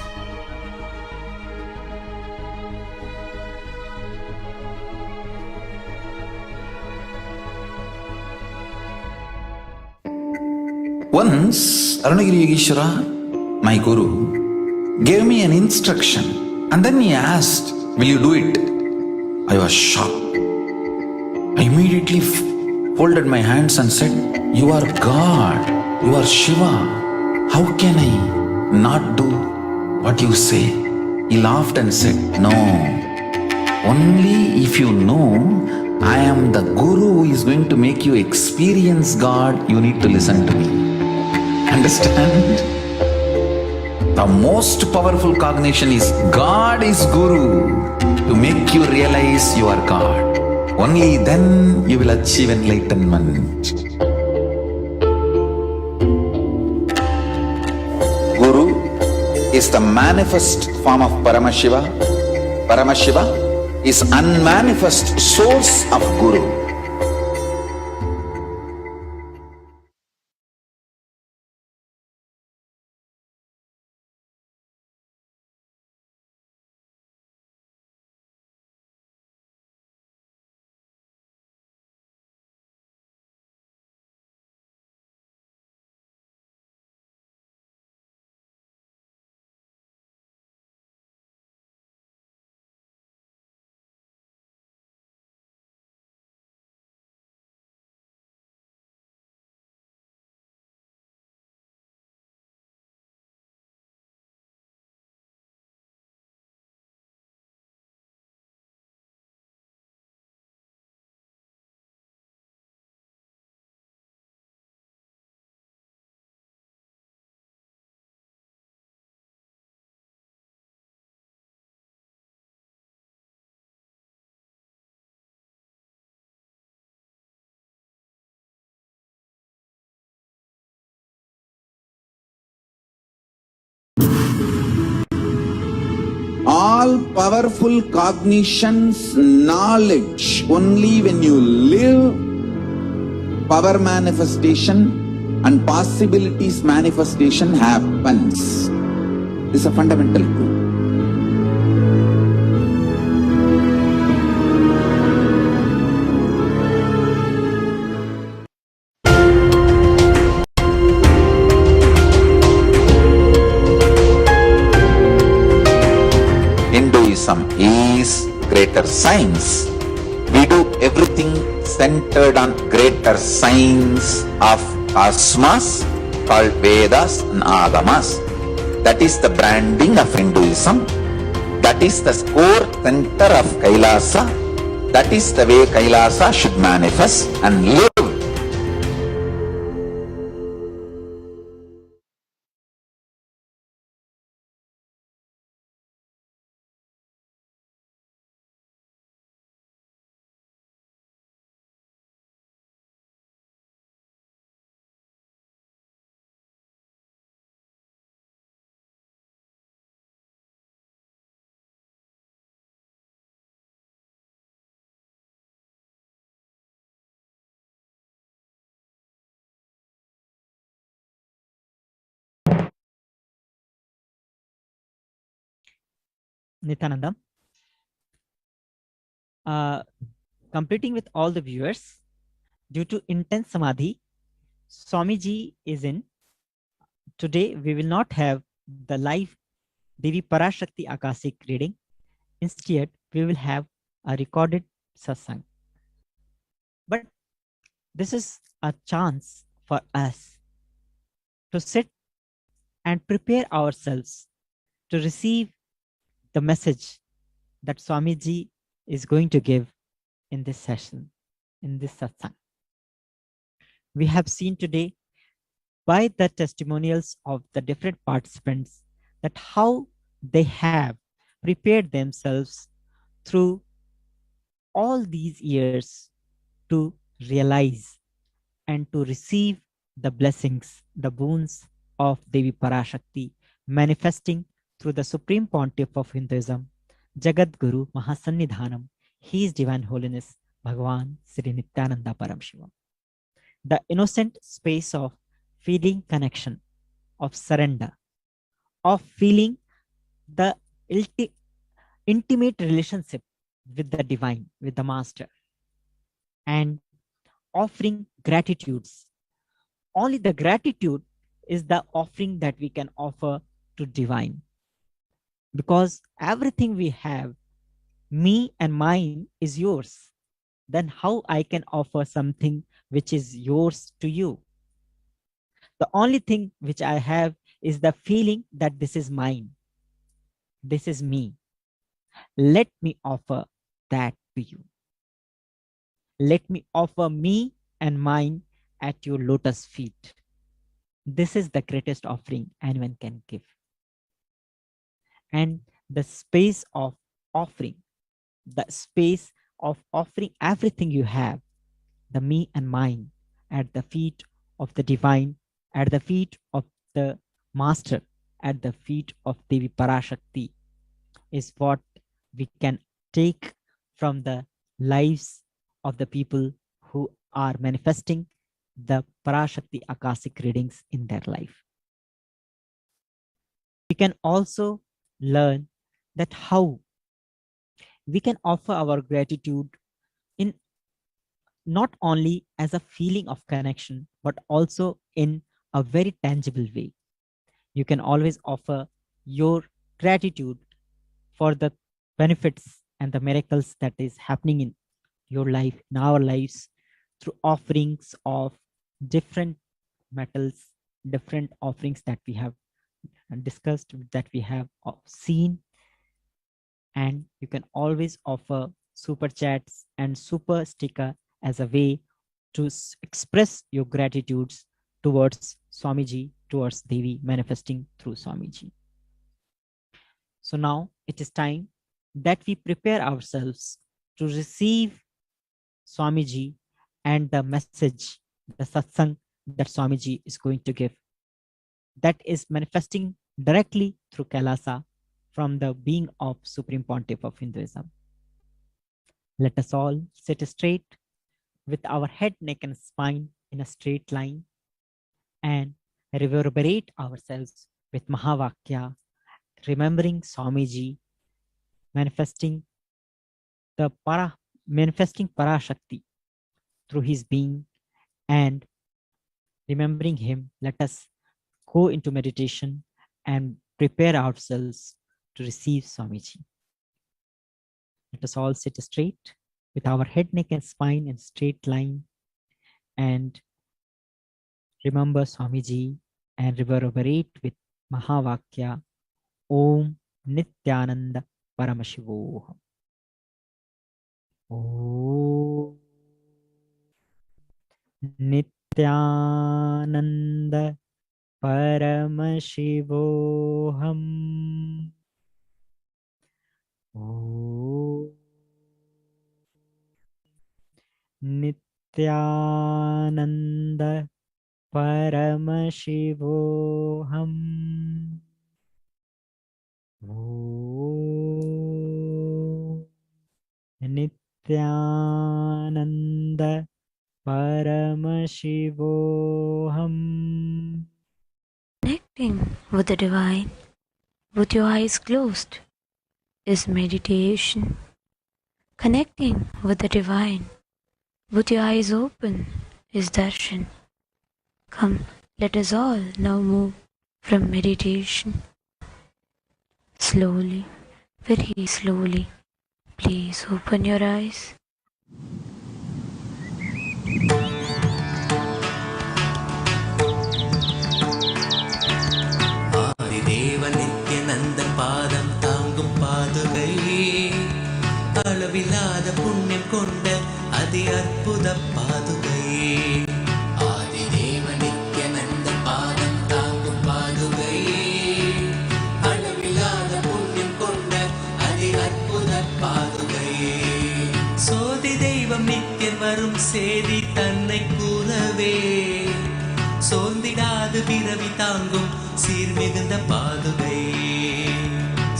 Once, Arunagiri Yogeshwara, my guru, gave me an instruction and then he asked, "Will you do it?" I was shocked. I immediately folded my hands and said, "You are God, you are Shiva. How can I not do what you say?" He laughed and said, "No, only if you know I am the guru who is going to make you experience God, you need to listen to me." Understand? The most powerful cognition is God is Guru to make you realize you are God. Only then you will achieve enlightenment. Guru is the manifest form of Paramashiva. Paramashiva is unmanifest source of Guru. All powerful cognitions, knowledge, only when you live, power manifestation and possibilities manifestation happens. This is a fundamental truth. Hinduism is greater science. We do everything centered on greater science of cosmos called Vedas and Agamas. That is the branding of Hinduism. That is the core center of Kailasa. That is the way Kailasa should manifest and live. Nithyananda, completing with all the viewers, due to intense samadhi, Swamiji is in. Today, we will not have the live Devi Parashakti Akashic reading. Instead, we will have a recorded satsang. But this is a chance for us to sit and prepare ourselves to receive the message that Swamiji is going to give in this session, in this satsang. We have seen today by the testimonials of the different participants that how they have prepared themselves through all these years to realize and to receive the blessings, the boons of Devi Parashakti, manifesting through the Supreme Pontiff of Hinduism, Jagat Guru Mahasannidhanam, His Divine Holiness, Bhagavan Sri Nithyananda Paramashivam. The innocent space of feeling connection, of surrender, of feeling the intimate relationship with the divine, with the master, and offering gratitudes. Only the gratitude is the offering that we can offer to divine. Because everything we have, me and mine, is yours. Then how I can offer something which is yours to you? The only thing which I have is the feeling that this is mine. This is me. Let me offer that to you. Let me offer me and mine at your lotus feet. This is the greatest offering anyone can give. And the space of offering, the space of offering everything you have, the me and mine, at the feet of the divine, at the feet of the master, at the feet of Devi Parashakti, is what we can take from the lives of the people who are manifesting the Parashakti Akashic readings in their life. We can also learn that how we can offer our gratitude in not only as a feeling of connection, but also in a very tangible way. You can always offer your gratitude for the benefits and the miracles that is happening in your life, in our lives, through offerings of different metals, different offerings that we have discussed, that we have seen. And you can always offer super chats and super sticker as a way to express your gratitudes towards Swamiji, towards Devi, manifesting through Swamiji. So now it is time that we prepare ourselves to receive Swamiji and the message, the satsang that Swamiji is going to give. That is manifesting directly through Kailasa from the being of Supreme Pontiff of Hinduism. Let us all sit straight with our head, neck, and spine in a straight line and reverberate ourselves with Mahavakya, remembering Swamiji, manifesting Parashakti through his being, and remembering him. Let us go into meditation and prepare ourselves to receive Swamiji. Let us all sit straight with our head, neck, and spine in straight line and remember Swamiji and reverberate with Mahavakya, Om Nithyananda Paramashivoham. Om Nithyananda Paramashivoham. Om Nithyananda Paramashivoham. Om Nithyananda Paramashivoham. Connecting with the divine with your eyes closed is meditation. Connecting with the divine with your eyes open is darshan. Come, let us all now move from meditation. Slowly, very slowly, please open your eyes. Nithyananda அற்புத பாதுகை. ஆதிதேவ நித்யானந்த பாதம் தாங்கும் பாதுகை. அளவில்லாத புண்ணியம் கொண்ட அதி அற்புத பாதுகை. சோதி தெய்வம் நித்தியன் வரும் சேதி தன்னை கூறவே. சோர்ந்திடாது பிறவி தாங்கும் சீர்மிகுந்த பாதுகை.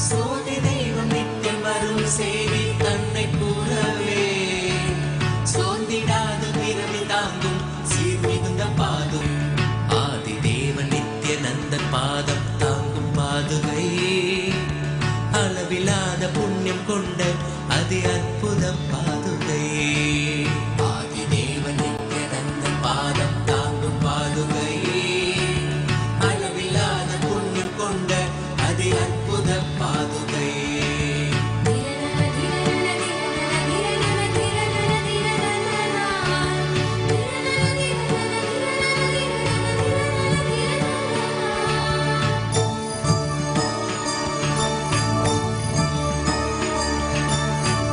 சோதி தெய்வம் நித்தியம் வரும் சேதி தன்னை கூறவே. சோர்ந்திடாது பிறவி தாங்கும் சீர்மிகுந்த பாதுகை. ஆதி தேவ நித்யானந்த பாதம் தாங்கும் பாதுகை. அளவில்லாத புண்ணியம் கொண்ட அதி அற்புத பாதுகை. ஆதி தேவ நித்யானந்த பாதம் தாங்கும் பாதுகை. அளவில்லாத புண்ணியம் கொண்ட அதி அற்புத பாதுகை.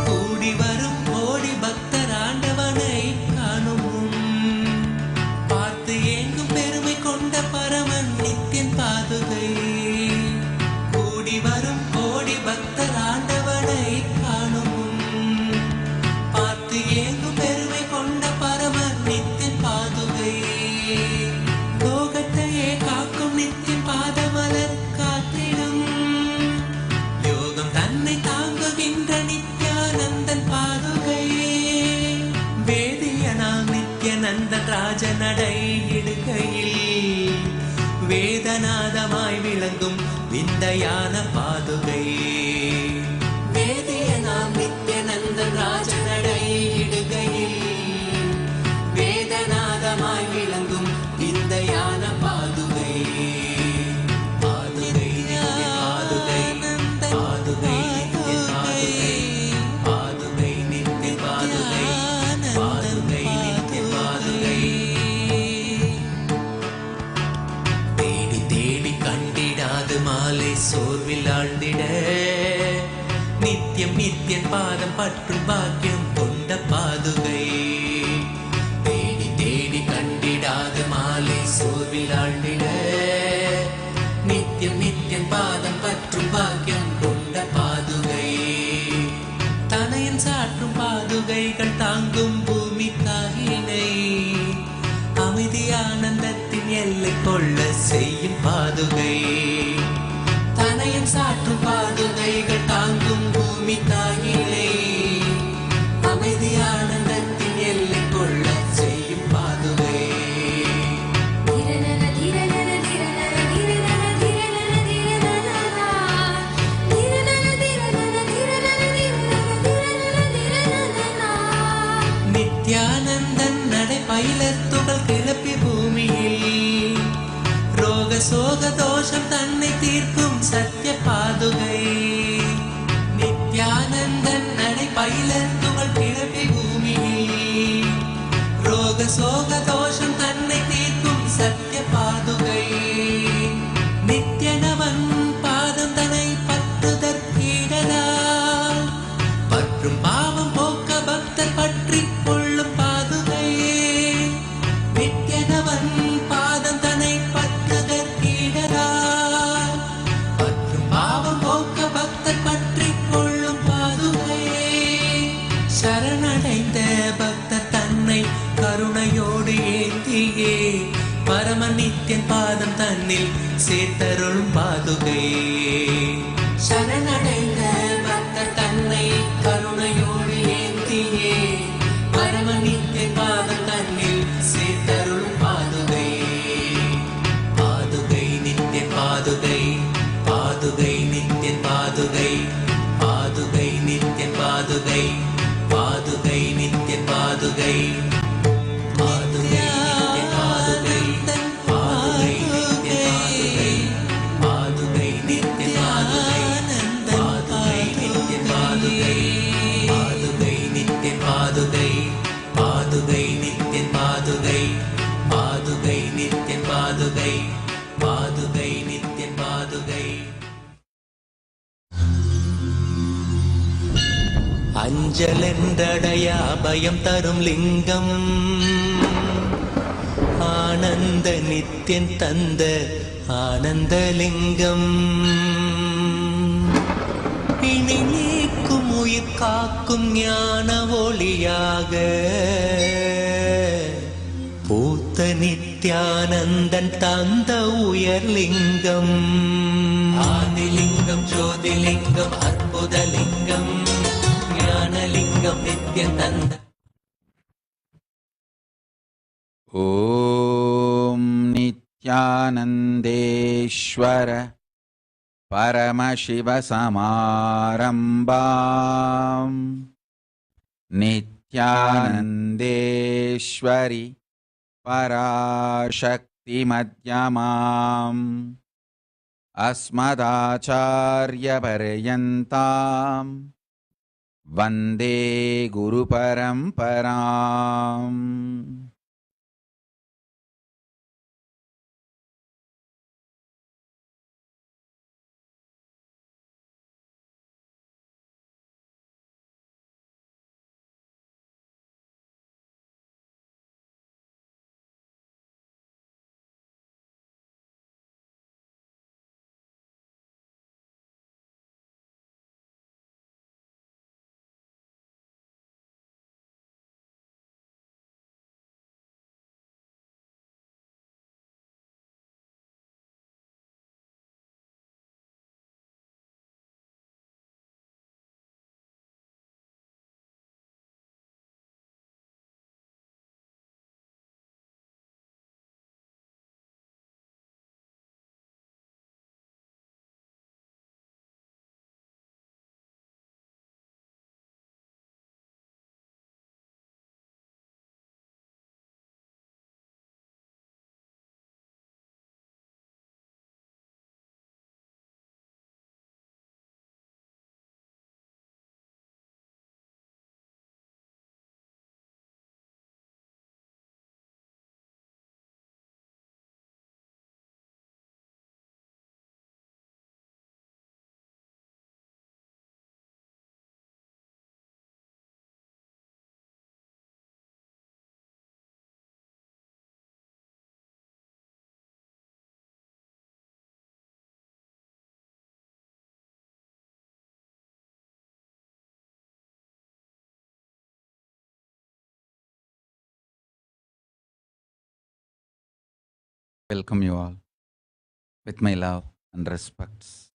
கூடி வரும் கோடி பக்தர் ஆண்டவனை காணும் முன் பார்த்து ஏங்கும் பெருமை கொண்ட பரமன் நித்தியன் பாதுகை. கூடி வரும் கோடி பக்தர் ஆண்டவனை காணும் முன் பார்த்து ஏங்கும் பெருமை கொண்ட பரமன் நித்தியன் பாதுகை. லோகத்தையே காக்கும் நித்தியன் பாதமலர் காத்திடும். யோகம் தன்னை தாங்குகின்ற நித்யானந்தன் பாதுகை. வேதியனாம் நித்யானந்தன் ராஜ நடை இடுகையில் வேதநாதமாய் விளங்கும் விந்தையான பாதுகை. வேதியனாம் நித்யானந்தன் ராஜ நடை இடுகையில் வேதநாதமாய் விளங்கும் விந்தையான பாதுகை. பாதுகை நித்திய பாதுகை. பாதுகை நித்திய பாதுகை. பாதுகை நித்திய பாதுகை. பாதுகை நித்திய பாதுகை. தேடி தேடி கண்டிடாது மாலை சோர்வில் ஆழ்ந்திட. நித்தியம் நித்தியன் பாதம் பற்றும் பாக்கியம் கொண்ட பாதுகை. தேடி தேடி கண்டிடாது மாலை சோர்வில் ஆழ்ந்திட. நித்தியம் நித்தியன் பாதம் பற்றும் பாக்கியம் கொண்ட பாதுகை. தனையன் சாற்றும் பாதுகைகள் தாங்கும் பூமி தாயினை. அமைதி ஆனந்தத்தின் எல்லை கொள்ள செய்யும் பாதுகை. தனையன் சாற்றும் பாதுகைகள் தாங்கும் பூமி தாயினை. அமைதி ஆனந்தத்தின் எல்லை கொள்ள செய்யும் பாதுகை. நித்யானந்தன் நடை பயிலத் துகள் கிளப்பி பூமியில். ரோக சோக தோஷம் தன்னை தீர்க்கும் சத்திய பாதுகை. நித்யானந்தன் நடை பயிலத் துகள் கிளப்பி பூமியில். ரோக சோக தோஷம் தன்னை தீர்க்கும் சத்திய பாதுகை. நித்யனவன் பாதம் தன்னை பற்றுதற்கீடலால் பற்றும் பாவம் போக்க பக்தர் பற்றி கொள்ளும் பாதுகை. நித்யனவன் பாதம் தன்னை பற்றுதற்கீடலால் பற்றும் பாவம் போக்க பக்தர் பற்றி கொள்ளும் பாதுகை. சரணடைந்த பக்தர் தன்னை கருணையோடு ஏந்தியே பரம நித்யன் பாதம் தன்னில் சேர்த்தருளும் பாதுகை. சரணடைந்த பக்தர் தன்னை கருணையோடு ஏந்தியே பரம நித்யன் பாதம் தன்னில் சேர்த்தருளும் பாதுகை. பாதுகை நித்யன் பாதுகை. பாதுகை நித்யன் பாதுகை. பாதுகை நித்யன் பாதுகை. பாதுகை நித்யன் பாதுகை. பாதுகை நித்யன் பாதுகை. பாதுகை நித்யன் பாதுகை. பாதுகை நித்யன் பாதுகை. ஊஞ்சலென்றடையா பயம் தரும் லிங்கம் ஆனந்த நித்யன் தந்த ஆனந்தலிங்கம் பிணி நீக்கும் உயிர் காக்கும் ஞான ஒளியாக பூத்த நித்யானந்தன் தந்த உயர்லிங்கம் ஆதிலிங்கம் ஜோதிலிங்கம் அற்புதலிங்கம் ஞானலிங்கம் நித்யன் தந்த ॐ नित्यानन्देश्वर परमशिवसमारम्भाम् नित्यानन्देश्वरि पराशक्तिमध्यमाम् अस्मदाचार्यपर्यन्ताम् वन्दे गुरुपरम्पराम् Welcome you all with my love and respects.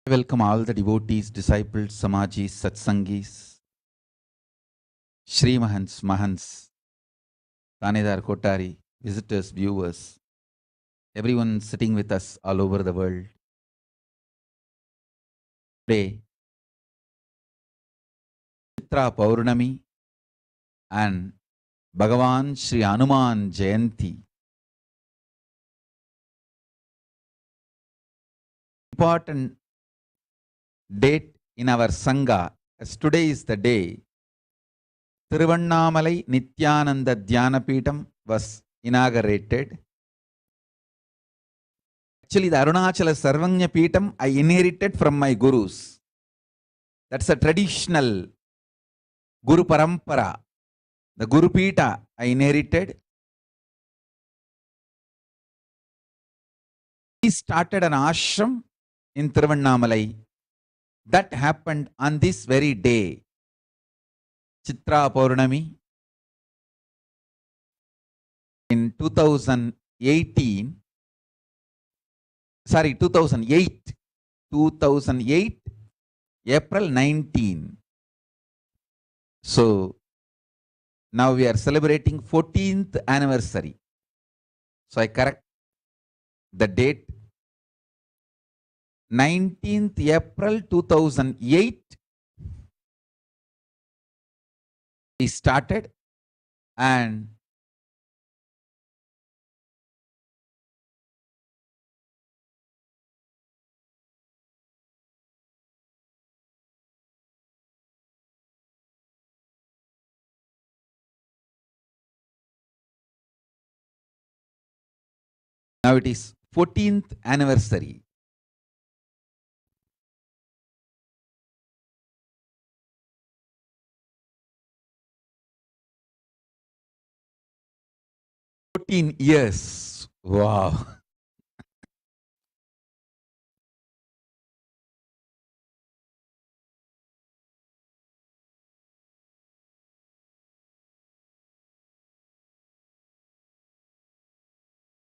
I welcome all the devotees, disciples, Samajis, Satsangis, Shri Mahants, Mahants, Tanedar Kotari, visitors, viewers, everyone sitting with us all over the world. Today, Chitra Paurnami and Bhagavan Sri Hanuman Jayanti. Important date in our Sangha, as today is the day Tiruvannamalai Nithyananda Dhyanapeetham was inaugurated. Actually, the Arunachala Sarvanya Peetham I inherited from my gurus. That's a traditional Guru Parampara. The Guru Peetha I inherited. He started an ashram in Tiruvannamalai. That happened on this very day, Chitra Paurnami, in 2008, April 19. So, now we are celebrating 14th anniversary. So, I correct the date. 19th April 2008, we started, and Now it is 14th anniversary. Years. Wow.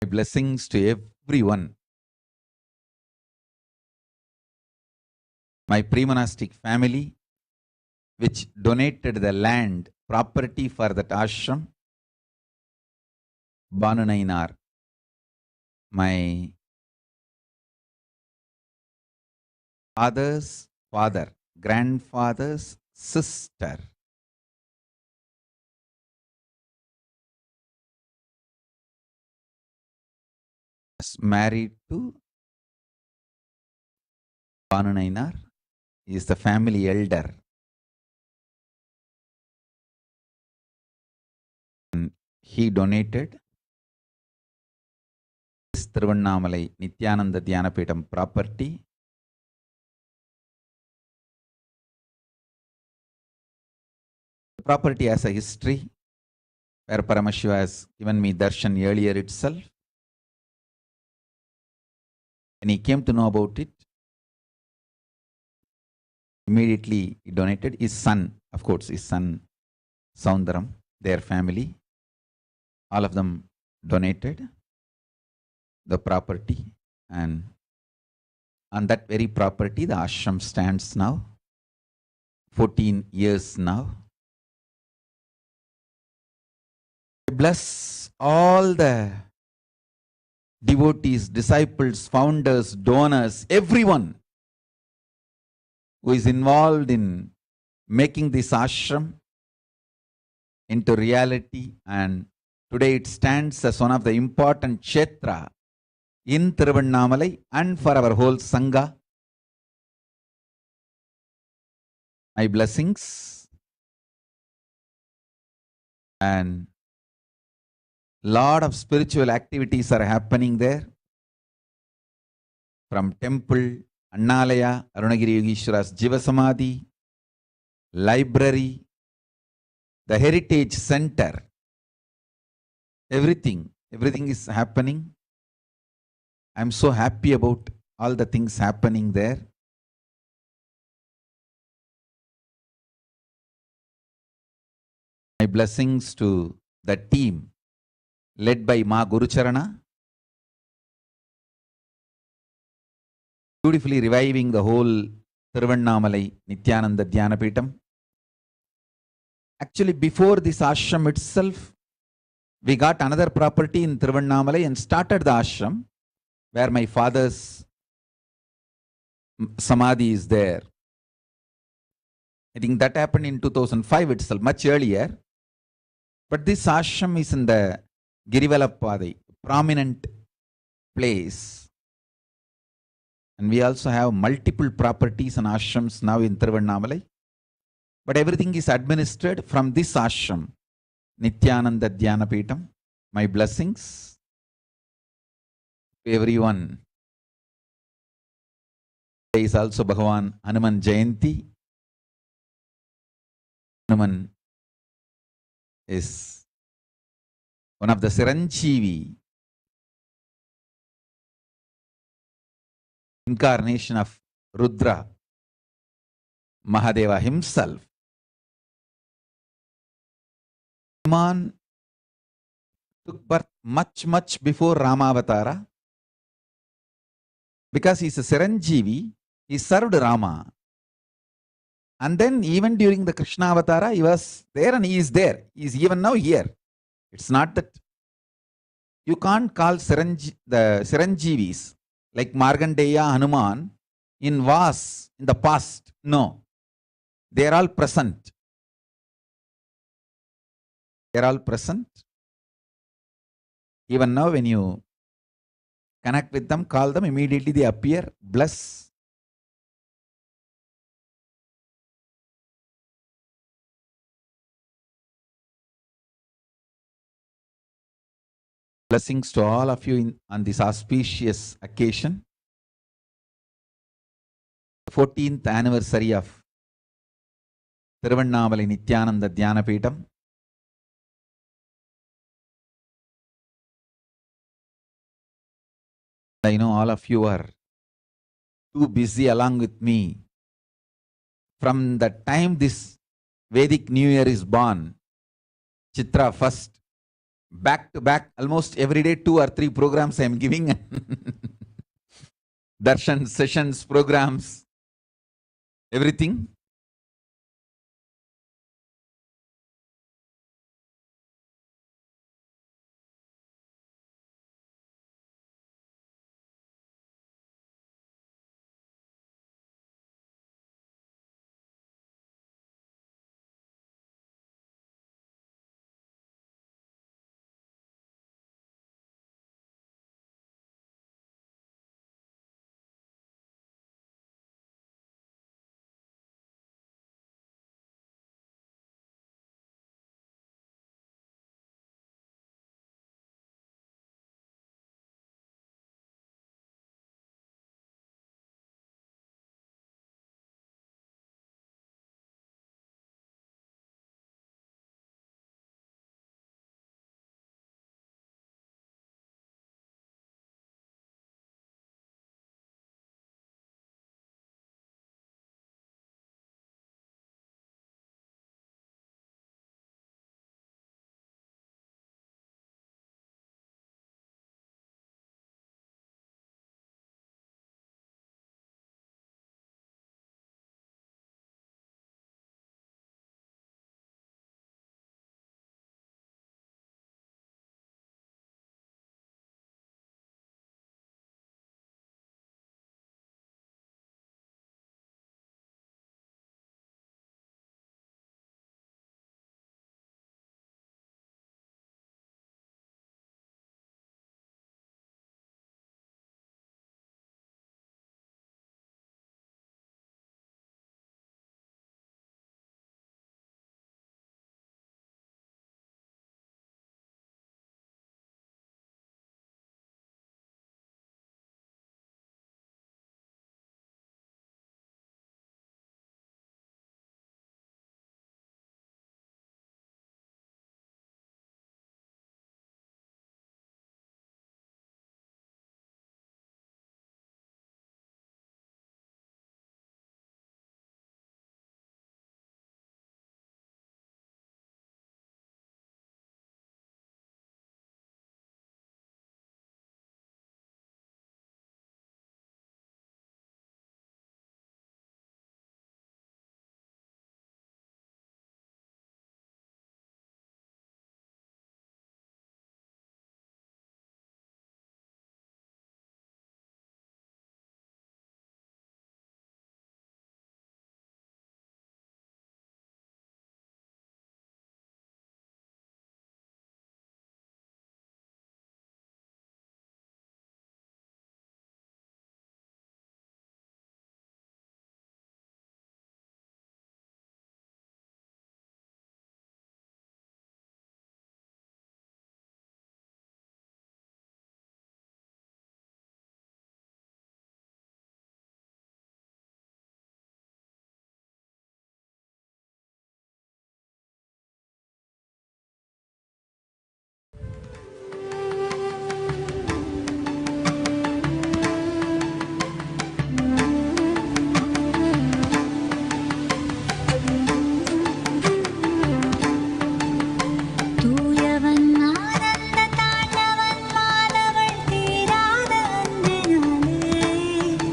Blessings to everyone. My pre-monastic family, which donated the land, property for that ashram, Banunainar, my father's father, grandfather's sister, was married to Banunainar. He is the family elder. And he donated this Tiruvannamalai Nithyananda Dhyanapitham property. The property has a history where Paramashiva has given me darshan earlier itself. When he came to know about it, immediately he donated. His son, of course, his son Soundaram, their family, all of them donated the property, and on that very property the ashram stands now, 14 years now. I bless all the devotees, disciples, founders, donors, everyone who is involved in making this ashram into reality, and today it stands as one of the important kshetra in Tiruvannamalai and for our whole Sangha. My blessings, and lot of spiritual activities are happening there, from temple, Annalaya, Arunagiri Yogeshwara's Jiva Samadhi, library, the heritage center, everything is happening. I'm so happy about all the things happening there. My blessings to the team led by Ma Gurucharana, beautifully reviving the whole Tiruvannamalai Nithyananda Dhyanapitham. Actually, before this ashram itself, we got another property in Tiruvannamalai and started the ashram, where my father's samadhi is there. I think that happened in 2005 itself, much earlier. But this ashram is in the Girivalappadai, prominent place. And we also have multiple properties and ashrams now in Tiruvannamalai. But everything is administered from this ashram, Nithyananda Dhyanapitham. My blessings to everyone. There is also Bhagavan Hanuman Jayanti. Hanuman is one of the Siranjeevi incarnation of Rudra, Mahadeva himself. Hanuman took birth much before Ramavatara. Because he is a Siranjeevi, he served Rama. And then even during the Krishna Avatara, he was there and he is there. He is even now here. It's not that you can't call the Siranjeevis like Markandeya, Hanuman in Vas in the past. No. They are all present. They are all present. Even now when you connect with them, call them, immediately they appear. Bless. Blessings to all of you on this auspicious occasion, 14th anniversary of Thiruvannamalai Nithyananda Dhyanapetham. I know all of you are too busy along with me. From the time this Vedic New Year is born, Chitra first, back to back, almost every day 2 or 3 programs I am giving. Darshan sessions, programs, everything.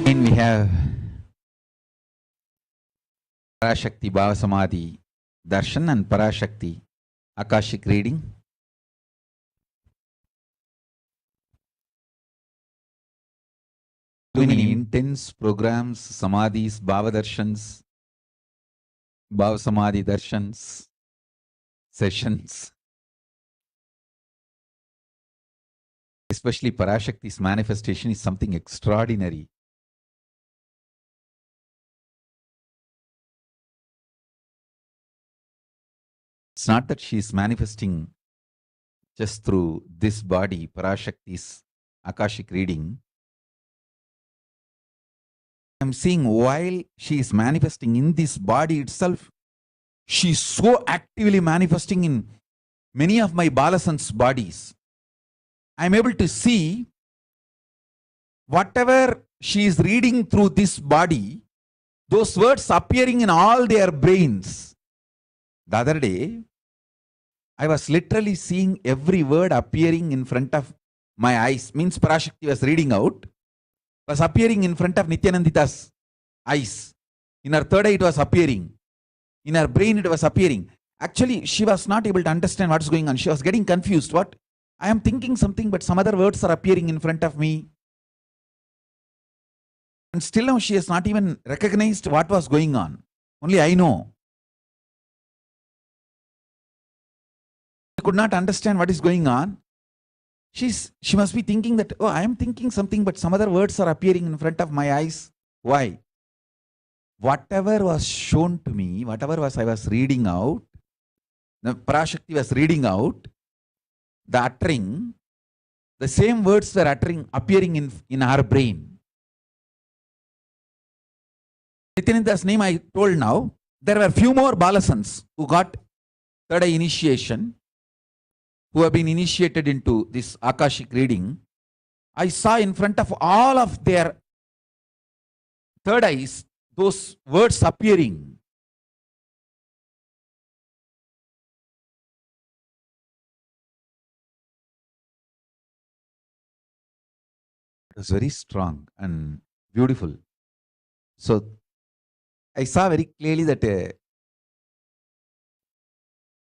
And we have Parashakti Bhava Samadhi Darshan and Parashakti Akashic reading. Too many intense programs, Samadhis, Bhava Darshans, Bhava Samadhi Darshans, sessions. Especially Parashakti's manifestation is something extraordinary. It's not that she is manifesting just through this body, Parashakti's Akashic reading. I'm seeing while she is manifesting in this body itself, she's so actively manifesting in many of my Balasans bodies. I'm able to see whatever she is reading through this body, those words appearing in all their brains. The other day, I was literally seeing every word appearing in front of my eyes. Means Parashakti was reading out, was appearing in front of Nithyananda's eyes. In her third eye, it was appearing. In her brain, it was appearing. Actually, she was not able to understand what's going on. She was getting confused. What? I am thinking something, but some other words are appearing in front of me. And still now she has not even recognized what was going on. Only I know. She could not understand what is going on. She must be thinking that, oh, I am thinking something, but some other words are appearing in front of my eyes. Why? Whatever was shown to me, whatever I was reading out, the Parashakti was reading out, the uttering, the same words were appearing in our brain. Nithyananda's name I told now. There were few more Balasans who got third eye initiation, who have been initiated into this Akashic reading. I saw in front of all of their third eyes those words appearing. It was very strong and beautiful. So I saw very clearly that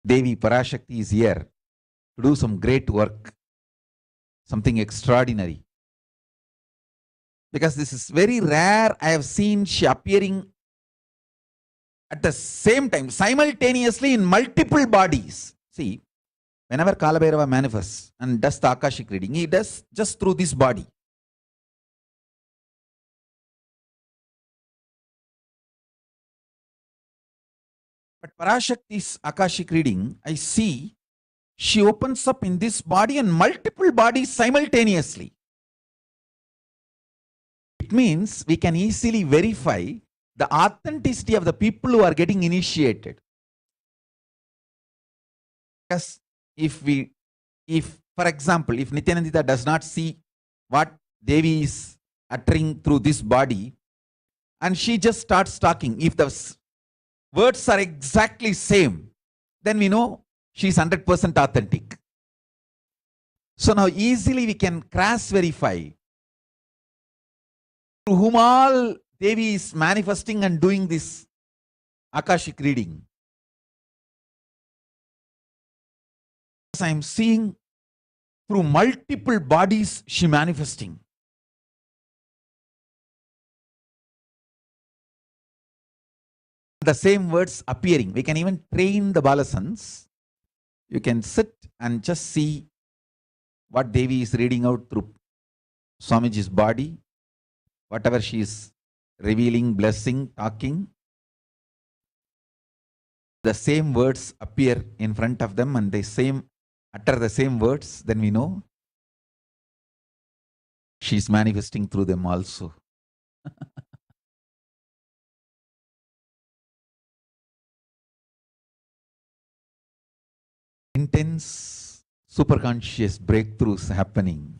Devi Parashakti is here to do some great work, something extraordinary. Because this is very rare. I have seen she appearing at the same time, simultaneously in multiple bodies. See, whenever Kalabhairava manifests and does the Akashic reading, he does just through this body. But Parashakti's Akashic reading, I see she opens up in this body and multiple bodies simultaneously. It means we can easily verify the authenticity of the people who are getting initiated. Because if for example, if Nithyananda does not see what Devi is uttering through this body, and she just starts talking, if the words are exactly same, then we know she is 100% authentic. So now easily we can cross verify through whom all Devi is manifesting and doing this Akashic reading. I am seeing through multiple bodies she manifesting. The same words appearing. We can even train the Balasans. You can sit and just see what Devi is reading out through Swamiji's body, whatever she is revealing, blessing, talking. The same words appear in front of them and they utter the same words, then we know she is manifesting through them also. Intense superconscious breakthroughs happening.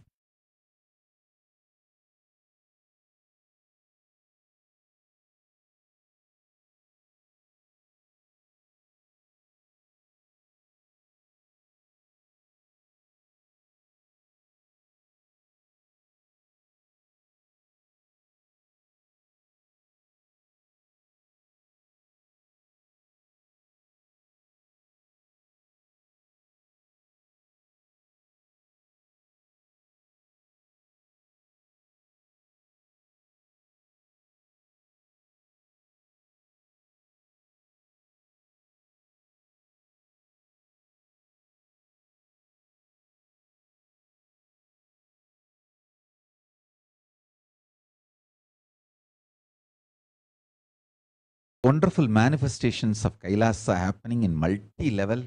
Wonderful manifestations of Kailasa happening in multi-level.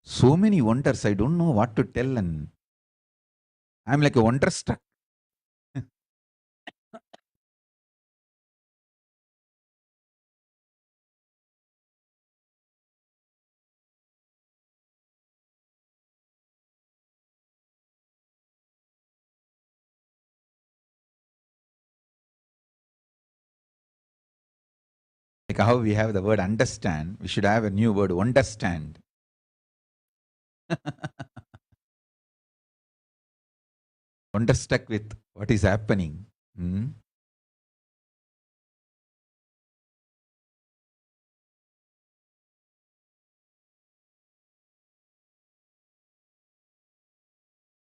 So many wonders, I don't know what to tell, and I'm like a wonderstruck. Like how we have the word understand, we should have a new word, understand. Wonderstruck with what is happening. Hmm?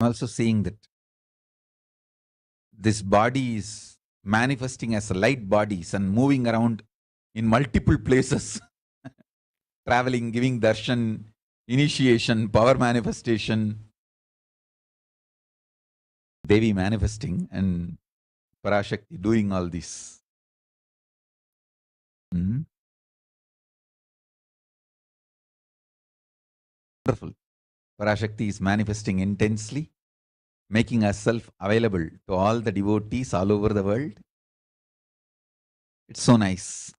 I'm also seeing that this body is manifesting as light bodies and moving around in multiple places, traveling, giving darshan, initiation, power manifestation, Devi manifesting, and Parashakti doing all this. Wonderful. Parashakti is manifesting intensely, making herself available to all the devotees all over the world. It's so nice.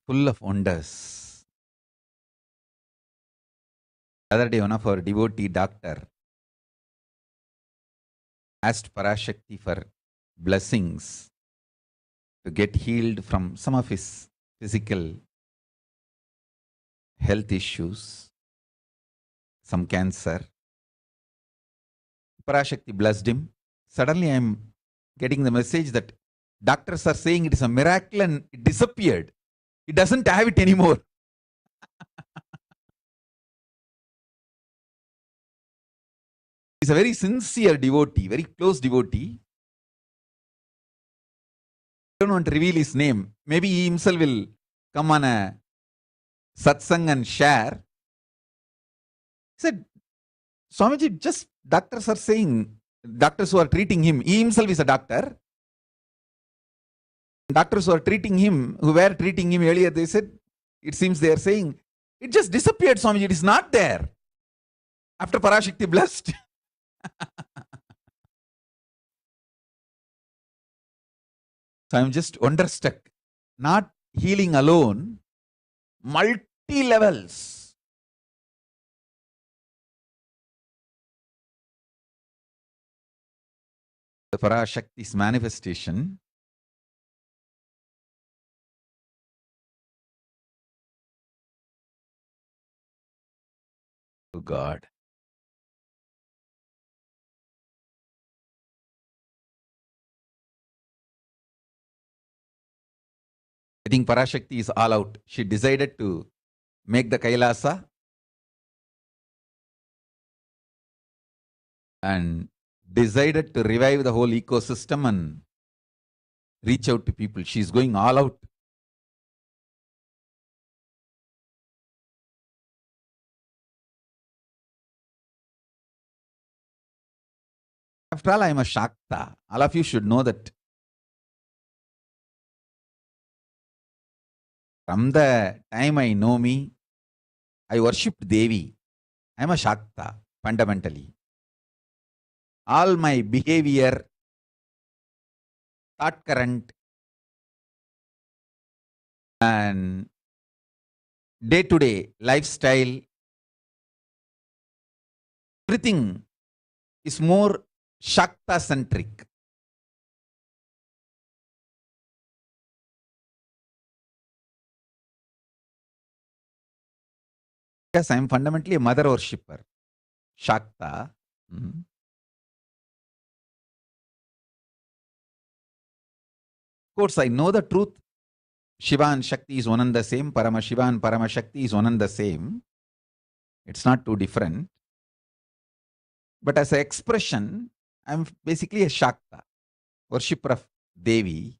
Full of wonders. The other day, one of our devotee doctor asked Parashakti for blessings to get healed from some of his physical health issues, some cancer. Parashakti blessed him. Suddenly, I'm getting the message that doctors are saying it is a miracle and it disappeared. He doesn't have it anymore. He's a very sincere devotee, very close devotee. I don't want to reveal his name. Maybe he himself will come on a satsang and share. He said, Swamiji, just doctors are saying, doctors who are treating him, he himself is a doctor. Doctors who are treating him, who were treating him earlier, they said, it seems they are saying, it just disappeared, Swamiji, it is not there. After Parashakti blessed. So I'm just wonderstruck. Not healing alone, multi levels. The Parashakti's manifestation to God. I think Parashakti is all out. She decided to make the Kailasa and decided to revive the whole ecosystem and reach out to people. She's going all out. After all, I am a Shakta. All of you should know that. From the time I know me, I worshipped Devi. I am a Shakta. fundamentally. All my behavior, thought current, and day-to-day lifestyle, everything is more Shakta-centric. Yes, I am fundamentally a mother worshipper. Shakta. Of course, I know the truth. Shiva and Shakti is one and the same. Paramashiva and Paramashakti is one and the same. It's not too different. But as an expression, I'm basically a Shakta, worshipper of Devi.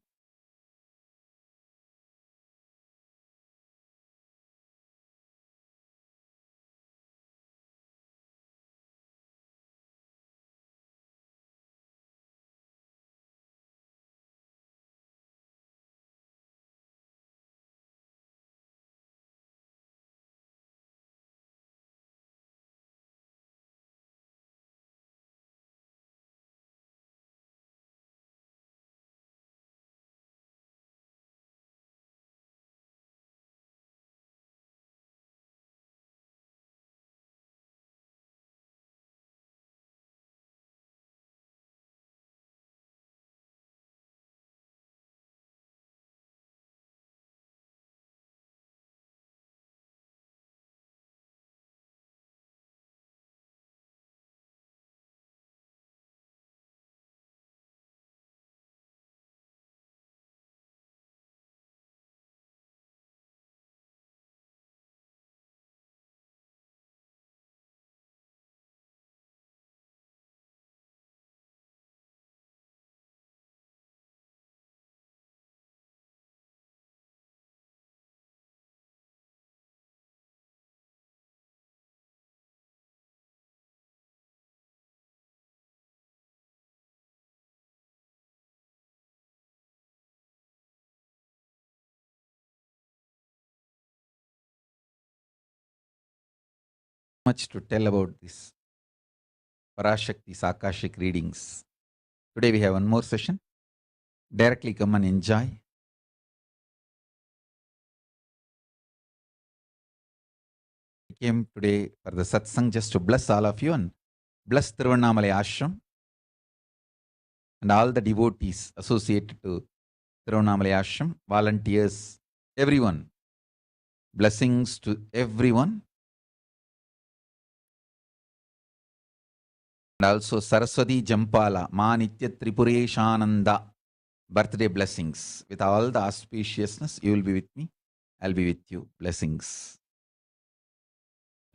Much to tell about this Parashakti's Akashic readings. Today we have one more session. Directly come and enjoy. I came today for the satsang just to bless all of you and bless Tiruvannamalai Ashram and all the devotees associated to Tiruvannamalai Ashram, volunteers, everyone. Blessings to everyone. And also Saraswati Jampala, Ma Nitya Tripureshananda, birthday blessings. With all the auspiciousness, you will be with me. I'll be with you. Blessings.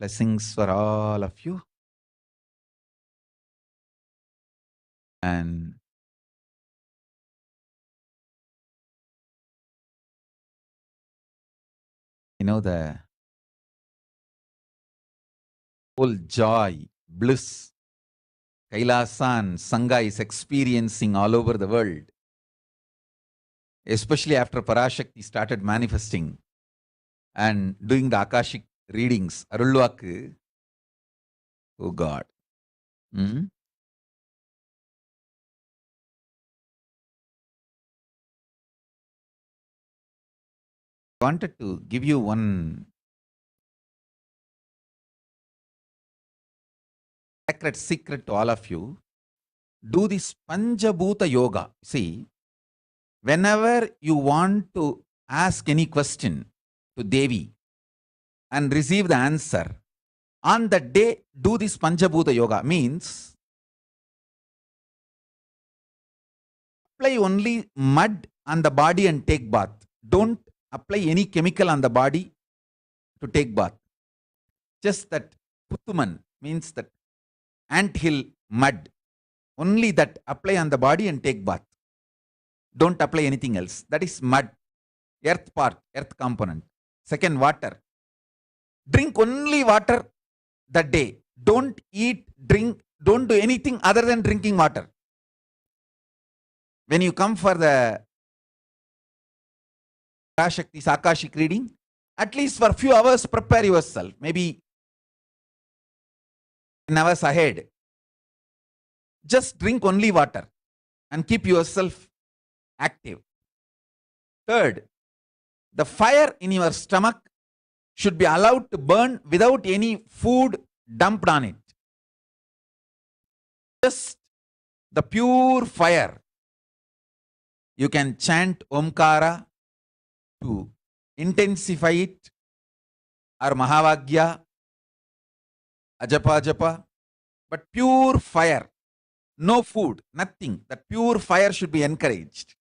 Blessings for all of you. And you know, the whole joy, bliss, Kailasa and Sangha is experiencing all over the world. Especially after Parashakti started manifesting and doing the Akashic readings, Arulvaku. Oh God. I wanted to give you one sacred secret to all of you. Do this Panchabhuta Yoga. See, whenever you want to ask any question to Devi and receive the answer, on that day, do this Panchabhuta Yoga. Means, apply only mud on the body and take bath. Don't apply any chemical on the body to take bath. Just that Puttuman means that anthill mud. Only that apply on the body and take bath. Don't apply anything else. That is mud. Earth part, earth component. Second, water. Drink only water that day. Don't eat, drink, don't do anything other than drinking water. When you come for the Parashakti's Akashic reading, at least for a few hours prepare yourself. Maybe 10 hours ahead. Just drink only water and keep yourself active. Third, the fire in your stomach should be allowed to burn without any food dumped on it. Just the pure fire. You can chant Omkara to intensify it, or Mahavagya, Ajapa Japa, but pure fire, no food, nothing. That pure fire should be encouraged.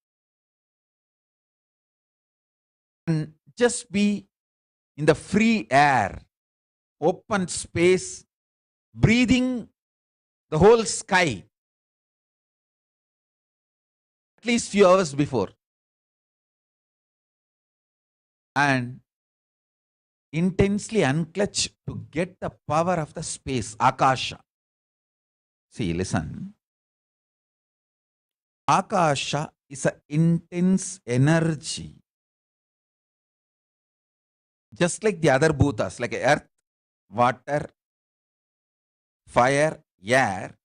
And just be in the free air, open space, breathing the whole sky at least few hours before. And intensely unclutch to get the power of the space, Akasha. See, listen. Akasha is an intense energy. Just like the other bhutas, like earth, water, fire, air,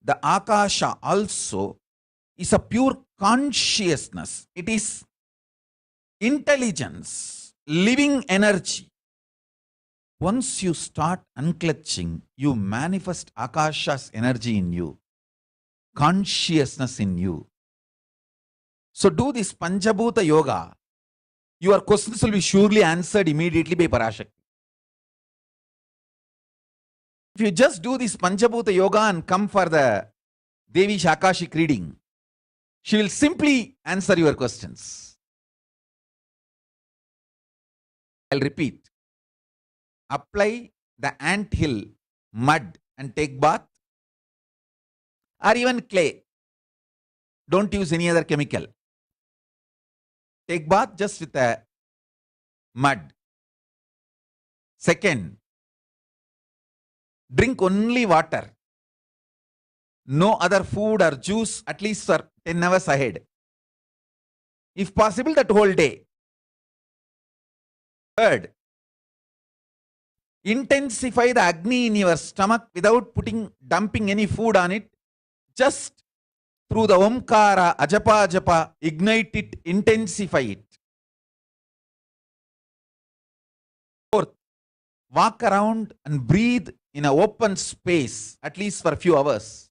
the Akasha also is a pure consciousness. It is intelligence, living energy. Once you start unclutching, you manifest Akasha's energy in you, consciousness in you. So do this Panchabhuta Yoga. Your questions will be surely answered immediately by Parashakti. If you just do this Panchabhuta Yoga and come for the Devi Akashic reading, she will simply answer your questions. I'll repeat. Apply the ant hill mud and take bath, or even clay. Don't use any other chemical. Take bath just with the mud. Second, drink only water. No other food or juice at least for 10 hours ahead. If possible, that whole day. Third, intensify the Agni in your stomach without dumping any food on it. Just through the Omkara, Ajapa Japa, ignite it, intensify it. Fourth, walk around and breathe in an open space at least for a few hours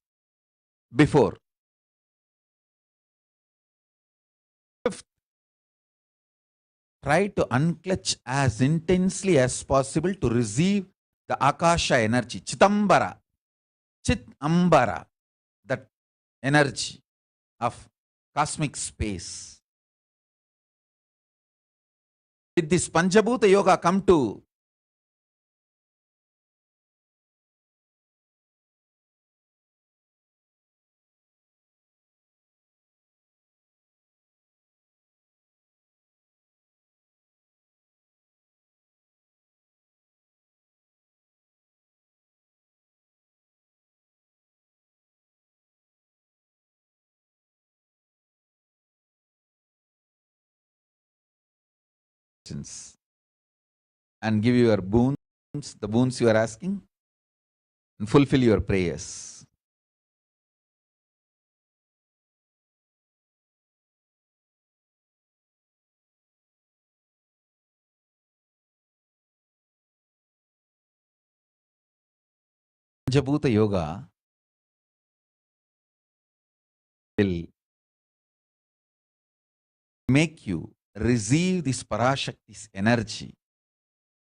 before. Fifth, try to unclutch as intensely as possible to receive the Akasha energy, Chitambara, Chitambara, that energy of cosmic space. With this Panchabhuta Yoga, come to and give your boons, the boons you are asking, and fulfill your prayers. Panchabhuta Yoga will make you receive this Parashakti's energy,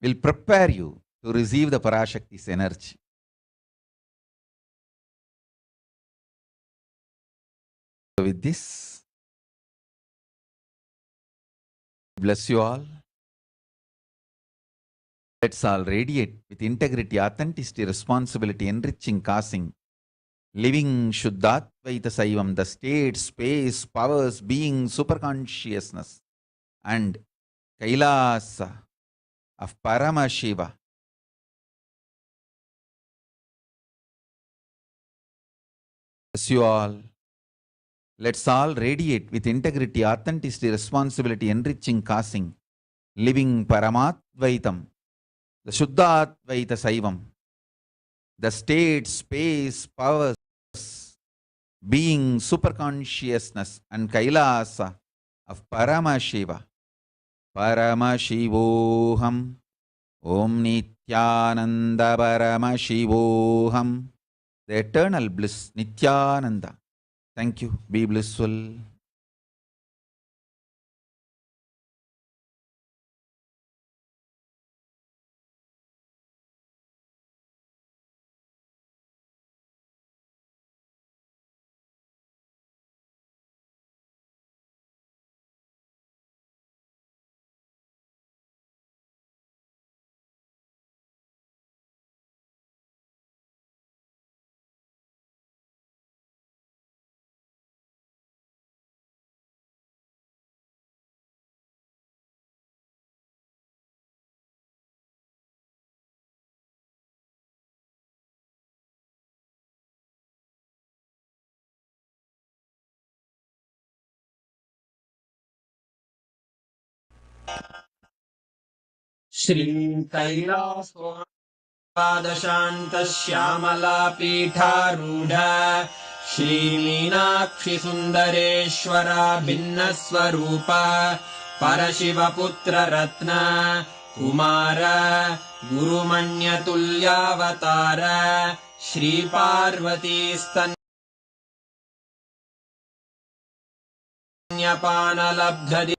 will prepare you to receive the Parashakti's energy. So with this, bless you all. Let's all radiate with integrity, authenticity, responsibility, enriching, causing, living Shuddhatvaita Saivam, the state, space, powers, being, superconsciousness, and Kailasa of Paramashiva. Bless you all. Let's all radiate with integrity, authenticity, responsibility, enriching, causing, living Paramattvaitam, the Shuddhatvaita Saivam, the state, space, powers, being, superconsciousness, and Kailasa of Paramashiva. Paramashivoham. Om Nithyananda Paramashivoham. The eternal bliss, Nithyananda. Thank you. Be blissful. श्रीकैलासपादशान्तश्यामलापीठारूढ श्रीमीनाक्षिसुन्दरेश्वरा भिन्नस्वरूपा परशिवपुत्ररत्न Kumar गुरुमण्यतुल्यावतार श्रीपार्वतीस्तन्यपानलब्धति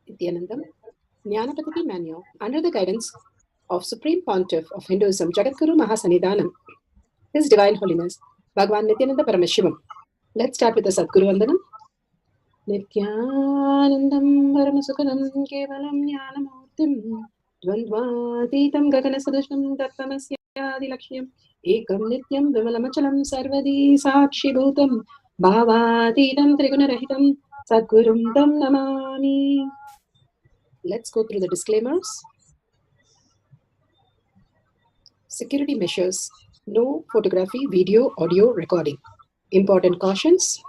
Nithyanandam, Jnanapataki Manual, under the guidance of Supreme Pontiff of Hinduism, Jagadguru Mahasanidhanam, His Divine Holiness, Bhagwan Nithyananda Paramashivam. Let's start with the Sadguru Vandanam. Nithyanandam Paramasukhanam Kevalam Jnanamurtim Dvandvatitam Gaganasadusham Tattamasyadilakshmyam Ekam Nityam Vimalamachalam Sarvadi Sakshibhutam Bhavatitam Trigunarahitam Sadgurum Tam Namami. Let's go through the disclaimers. Security measures. No photography, video, audio recording. Important cautions.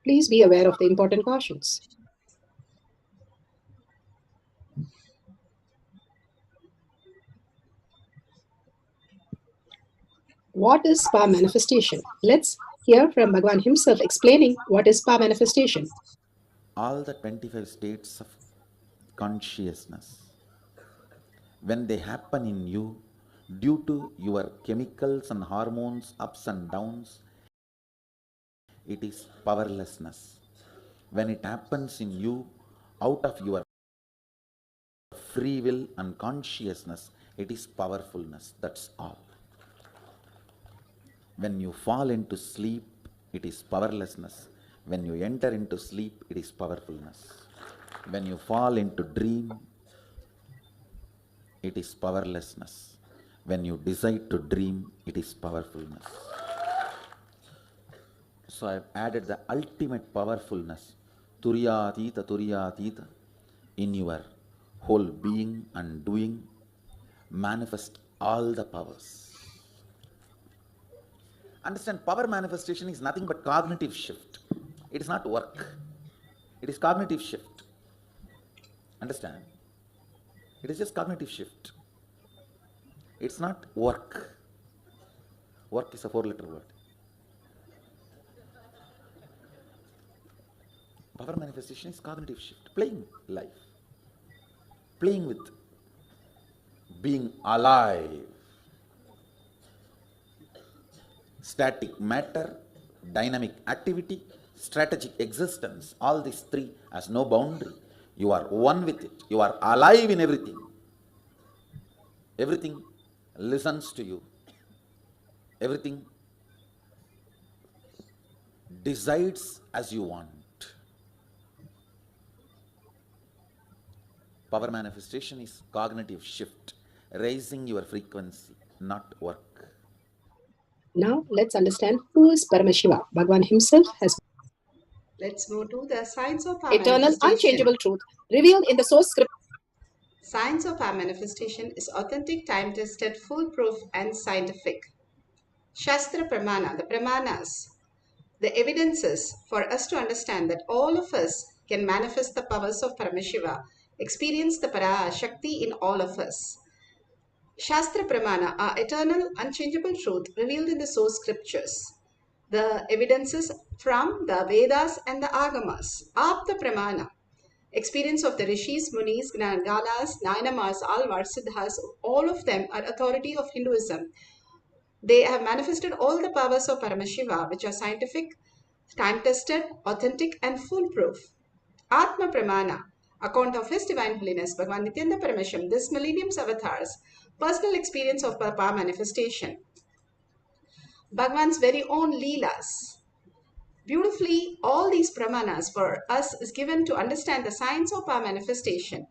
Please be aware of the important cautions. What is spa manifestation? Let's hear from Bhagwan himself explaining what is spa manifestation. All the 25 states of consciousness, when they happen in you, due to your chemicals and hormones ups and downs, it is powerlessness. When it happens in you out of your free will and consciousness, it is powerfulness. That's all. When you fall into sleep, it is powerlessness. When you enter into sleep, it is powerfulness. When you fall into dream, it is powerlessness. When you decide to dream, it is powerfulness. So I have added the ultimate powerfulness, Turiyatita, in your whole being and doing. Manifest all the powers. Understand, power manifestation is nothing but cognitive shift. It is not work. It is cognitive shift. Understand? It is just cognitive shift. It's not work. Work is a 4-letter word. Power manifestation is cognitive shift. Playing life. Playing with being alive. static matter, dynamic activity, strategic existence. All these three has no boundary. You are one with it. You are alive in everything. Everything listens to you. Everything decides as you want. Power manifestation is cognitive shift, raising your frequency, not work. Now let's understand who is Paramashiva. Bhagavan himself has Let's move to the science of our eternal, manifestation. unchangeable truth revealed in the source script. Science of our manifestation is authentic, time-tested, foolproof, and scientific. Shastra Pramana, the Pramanas, the evidences for us to understand that all of us can manifest the powers of Paramashiva, experience the Parashakti in all of us. Shastra Pramana are eternal, unchangeable truth revealed in the source scriptures. The evidences from the Vedas and the Agamas. Apta Pramana, experience of the Rishis, Munis, Ganas, Nainamas, Alvars, Siddhas, all of them are authority of Hinduism. They have manifested all the powers of Paramashiva, which are scientific, time-tested, authentic, and foolproof. Atma Pramana, account of His Divine Holiness, Bhagavan Nithyananda Paramashivam, this millennium's avatars, personal experience of power manifestation. Bhagavan's very own Leelas. Beautifully, all these Pramanas for us is given to understand the science of power manifestation.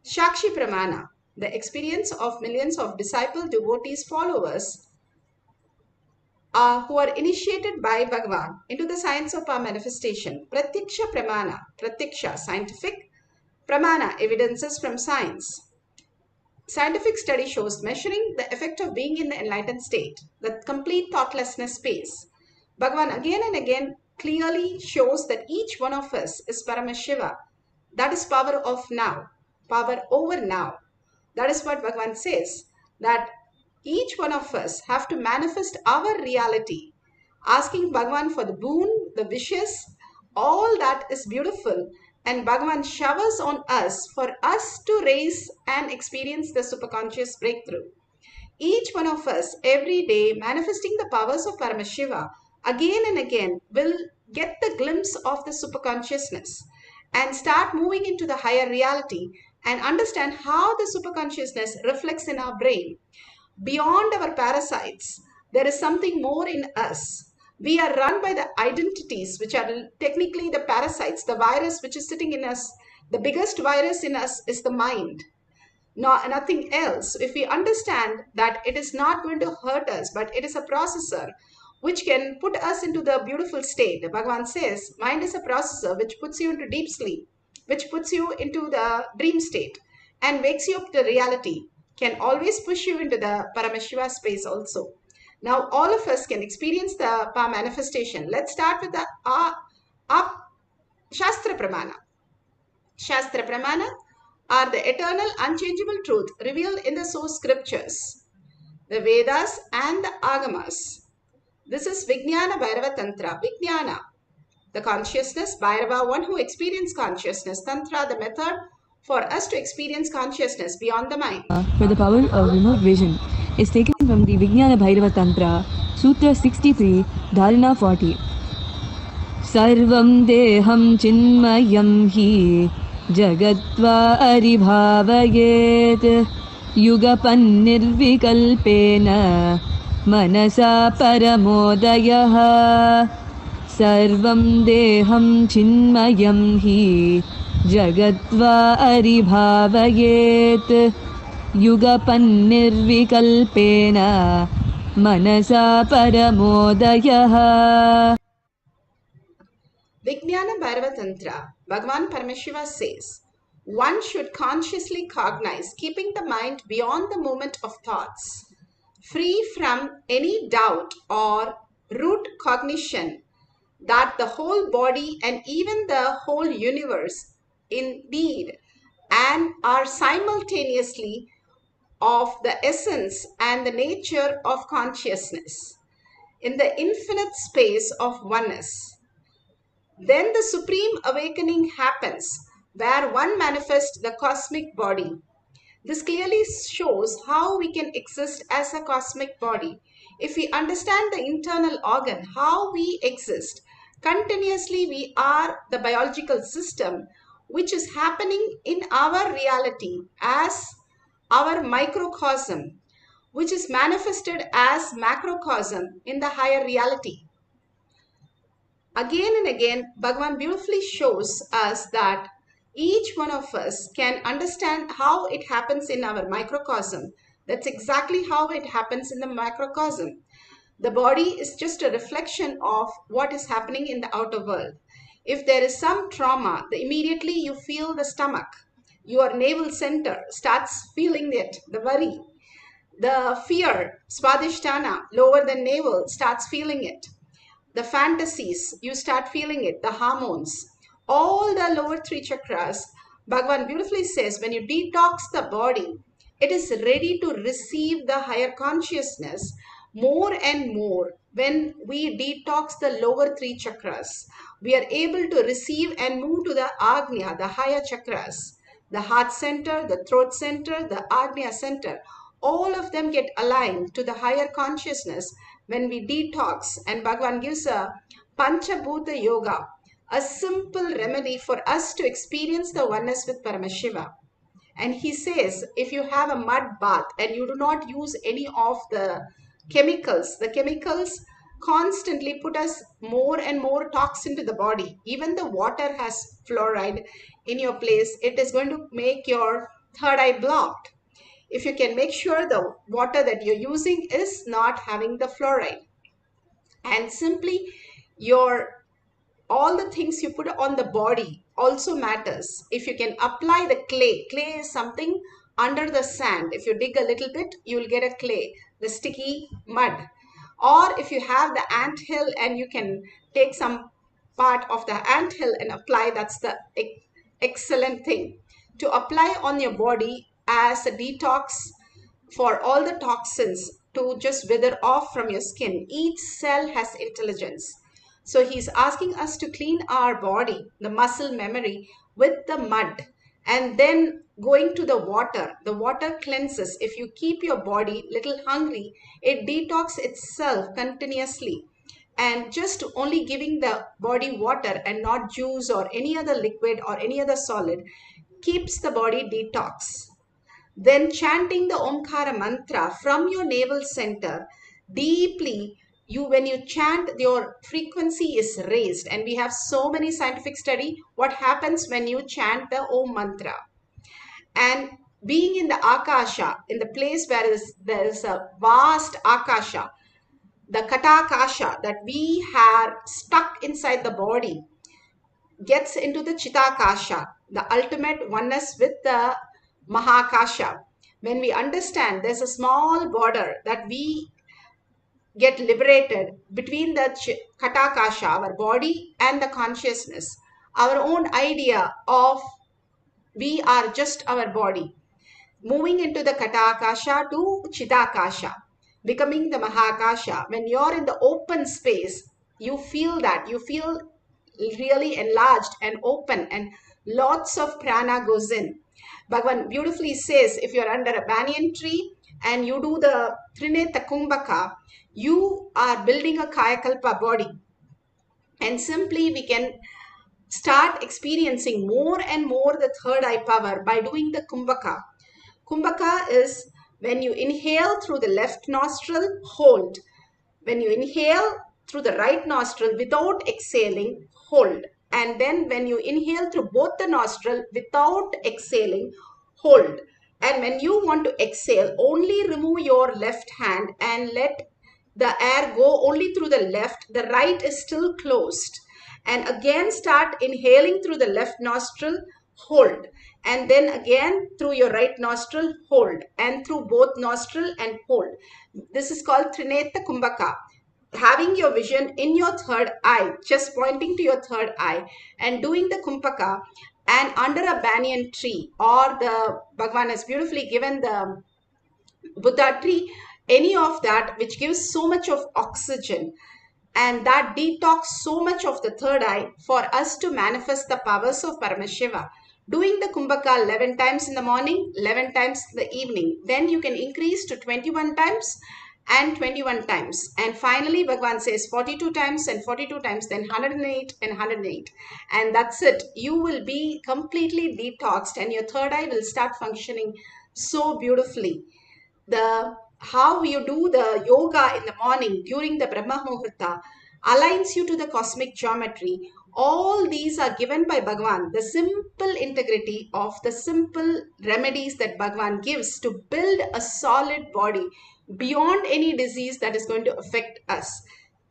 Shakshi Pramana, the experience of millions of disciple, devotees, followers, who are initiated by Bhagavan into the science of power manifestation. Pratyaksha Pramana, Pratyaksha, scientific, Pramana, evidences from science. Scientific study shows measuring the effect of being in the enlightened state, the complete thoughtlessness space. Bhagavan again and again clearly shows that each one of us is Paramashiva. That is power of now, power over now. That is what Bhagavan says, that each one of us have to manifest our reality, asking Bhagavan for the boon, the wishes, all that is beautiful, and Bhagavan showers on us for us to raise and experience the superconscious breakthrough. Each one of us every day manifesting the powers of Paramashiva again and again will get the glimpse of the superconsciousness and start moving into the higher reality and understand how the superconsciousness reflects in our brain. Beyond our parasites, there is something more in us. We are run by the identities, which are technically the parasites, the virus which is sitting in us. The biggest virus in us is the mind, nothing else. If we understand that it is not going to hurt us, but it is a processor which can put us into the beautiful state. Bhagavan says, mind is a processor which puts you into deep sleep, which puts you into the dream state and wakes you up to reality, can always push you into the Paramashiva space also. Now, all of us can experience the power manifestation. Let's start with the Shastra Pramana. Shastra Pramana are the eternal, unchangeable truth revealed in the source scriptures, the Vedas and the Agamas. This is Vijnana Bhairava Tantra. Vijnana, the consciousness, Bhairava, one who experiences consciousness, Tantra, the method for us to experience consciousness beyond the mind. For the power of remote vision is taken from the Vijnana Bhairava Tantra, Sutra 63, Dharana 40. Sarvam deham chinmayam hi jagatva aribhavayet yugapan nirvikalpena manasa paramodayah. Sarvam deham chinmayam hi jagatva aribhavayet yugapan nirvikalpena manasa paramodayah. Vijnana Bhairava Tantra, Bhagavan Paramashiva says, one should consciously cognize, keeping the mind beyond the movement of thoughts, free from any doubt or root cognition that the whole body and even the whole universe indeed and are simultaneously of the essence and the nature of consciousness in the infinite space of oneness. Then the supreme awakening happens where one manifests the cosmic body. This clearly shows how we can exist as a cosmic body If we understand the internal organ, how we exist, continuously we are the biological system which is happening in our reality as our microcosm, which is manifested as macrocosm in the higher reality. Again and again, Bhagavan beautifully shows us that each one of us can understand how it happens in our microcosm. That's exactly how it happens in the macrocosm. The body is just a reflection of what is happening in the outer world. If there is some trauma, immediately you feel the stomach. Your navel center starts feeling it, the worry. The fear, swadhisthana, lower than navel, starts feeling it. The fantasies, you start feeling it, the hormones, all the lower three chakras. Bhagavan beautifully says when you detox the body, it is ready to receive the higher consciousness more and more. When we detox the lower three chakras, we are able to receive and move to the Agnya, the higher chakras, the heart center, the throat center, the Agnya center. All of them get aligned to the higher consciousness when we detox. And Bhagavan gives a Panchabhuta Yoga, a simple remedy for us to experience the oneness with Paramashiva. And he says, if you have a mud bath and you do not use any of the chemicals constantly put us more and more toxin to the body. Even the water has fluoride in your place. It is going to make your third eye blocked. If you can make sure the water that you're using is not having the fluoride. And simply all the things you put on the body also matters. If you can apply the clay is something under the sand. If you dig a little bit, you will get a clay, the sticky mud. Or if you have the ant hill and you can take some part of the ant hill and apply, that's the excellent thing. To apply on your body as a detox for all the toxins to just wither off from your skin. Each cell has intelligence. So he's asking us to clean our body, the muscle memory, with the mud, and then going to the water. The water cleanses. If you keep your body little hungry, it detox itself continuously. And just only giving the body water and not juice or any other liquid or any other solid keeps the body detox. Then chanting the Omkara mantra from your navel center deeply, when you chant, your frequency is raised. And we have so many scientific study what happens when you chant the Om mantra. And being in the Akasha, in the place where there is a vast Akasha, the Katakasha that we have stuck inside the body gets into the Chitakasha, the ultimate oneness with the Mahakasha. When we understand there's a small border that we get liberated between the Katakasha, our body, and the consciousness, our own idea of we are just our body, moving into the Katakasha to Chidakasha, becoming the Mahakasha. When you're in the open space, you feel that. You feel really enlarged and open, and lots of prana goes in. Bhagavan beautifully says, if you're under a banyan tree and you do the Trineta Kumbhaka, you are building a Kayakalpa body. And simply we can start experiencing more and more the third eye power by doing the Kumbhaka. Kumbhaka is when you inhale through the left nostril, hold. When you inhale through the right nostril without exhaling, hold. And then when you inhale through both the nostril without exhaling, hold. And when you want to exhale, only remove your left hand and let the air go only through the left. The right is still closed. And again start inhaling through the left nostril, hold. And then again through your right nostril, hold. And through both nostril and hold. This is called Trineta Kumbhaka. Having your vision in your third eye, just pointing to your third eye and doing the Kumbhaka, and under a banyan tree, or the Bhagavan has beautifully given the Buddha tree, any of that which gives so much of oxygen and that detox so much of the third eye for us to manifest the powers of Paramashiva. Doing the Kumbhaka 11 times in the morning, 11 times in the evening, then you can increase to 21 times and 21 times. And finally, Bhagavan says 42 times and 42 times, then 108 and 108. And that's it. You will be completely detoxed and your third eye will start functioning so beautifully. How you do the yoga in the morning during the Brahma Muhurta aligns you to the cosmic geometry. All these are given by Bhagavan. The simple integrity of the simple remedies that Bhagavan gives to build a solid body beyond any disease that is going to affect us.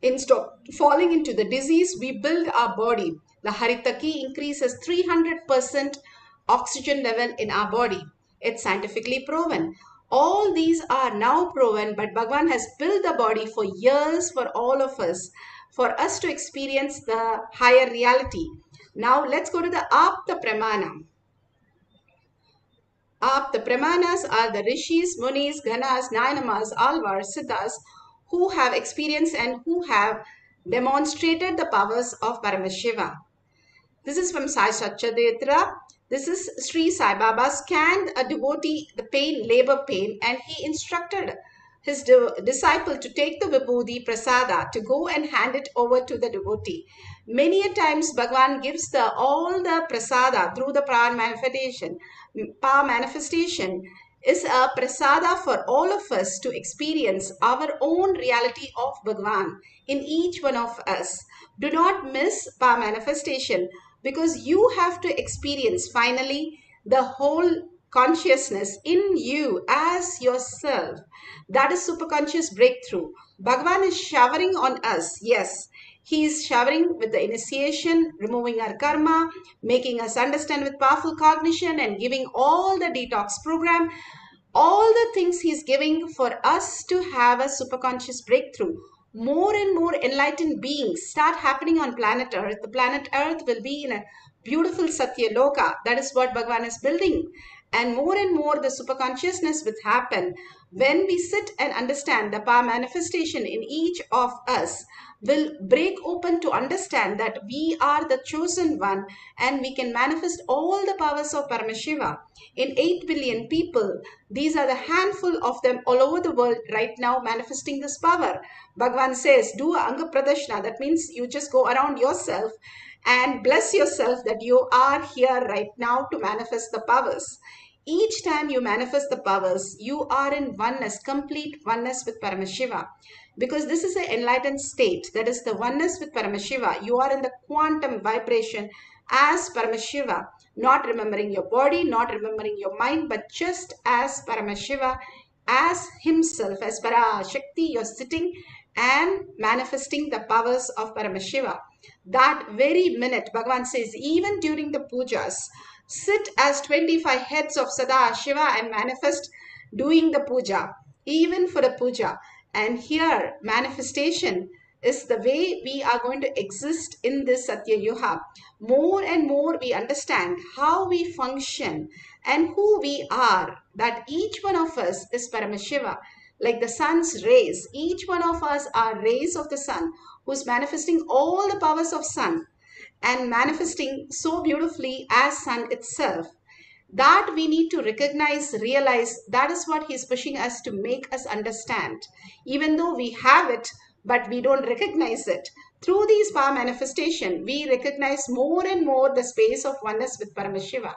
Instead of falling into the disease, we build our body. The Haritaki increases 300% oxygen level in our body. It's scientifically proven. All these are now proven, but Bhagavan has built the body for years for all of us, for us to experience the higher reality. Now let's go to the Apta Pramana. The Pramanas are the Rishis, Munis, Ganas, Nayanamas, Alvars, Siddhas who have experienced and who have demonstrated the powers of Paramashiva. This is from Sai Satchadetra. This is Sri Sai Baba scanned a devotee, the pain, labor pain, and he instructed his disciple to take the Vibhuti Prasada, to go and hand it over to the devotee. Many a times Bhagavan gives all the Prasada through the power manifestation. Power manifestation is a Prasada for all of us to experience our own reality of Bhagavan in each one of us. Do not miss power manifestation, because you have to experience finally the whole consciousness in you as yourself. That is superconscious breakthrough. Bhagavan is showering on us. Yes, he is showering with the initiation, removing our karma, making us understand with powerful cognition, and giving all the detox program, all the things he's giving for us to have a superconscious breakthrough. More and more enlightened beings start happening on planet Earth. The planet Earth will be in a beautiful Satya Loka. That is what Bhagavan is building. And more the superconsciousness will happen when we sit and understand the power manifestation in each of us will break open to understand that we are the chosen one and we can manifest all the powers of Paramashiva. In 8 billion people, these are the handful of them all over the world right now manifesting this power. Bhagavan says, do Anga Pradashna. That means you just go around yourself and bless yourself that you are here right now to manifest the powers. Each time you manifest the powers, you are in oneness, complete oneness with Paramashiva. Because this is an enlightened state, that is the oneness with Paramashiva. You are in the quantum vibration as Paramashiva, not remembering your body, not remembering your mind, but just as Paramashiva, as himself, as Parashakti, you're sitting and manifesting the powers of Paramashiva. That very minute, Bhagavan says, even during the pujas, sit as 25 heads of Sada Shiva and manifest doing the puja, even for the puja. And here, manifestation is the way we are going to exist in this Satya Yuga. More and more we understand how we function and who we are, that each one of us is Paramashiva. Like the sun's rays, each one of us are rays of the sun, who's manifesting all the powers of sun and manifesting so beautifully as sun itself. That we need to recognize, realize, that is what he's pushing us to make us understand. Even though we have it, but we don't recognize it. Through these power manifestation, we recognize more and more the space of oneness with Paramashiva.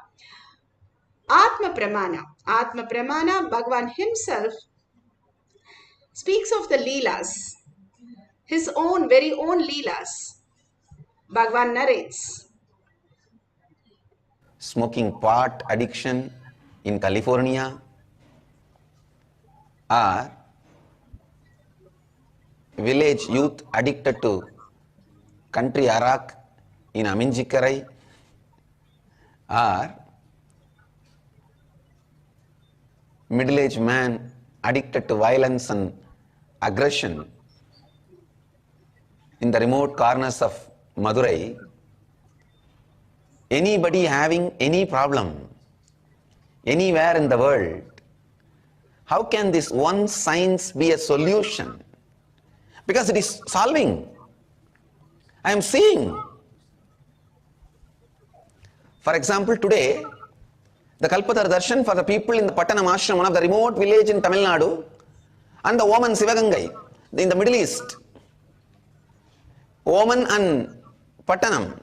Atma Pramana. Atma Pramana, Bhagavan himself speaks of the Leelas, his own, very own Leelas. Bhagavan narrates. Smoking pot addiction in California, or village youth addicted to country arak in Aminjikarai, or middle-aged man addicted to violence and aggression in the remote corners of Madurai. Anybody having any problem anywhere in the world, how can this one science be a solution? Because it is solving. I am seeing. For example, today, the Kalpatara Darshan for the people in the Pattanam Ashram, one of the remote village in Tamil Nadu, and the Oman Sivagangai in the Middle East. Oman and Pattanam.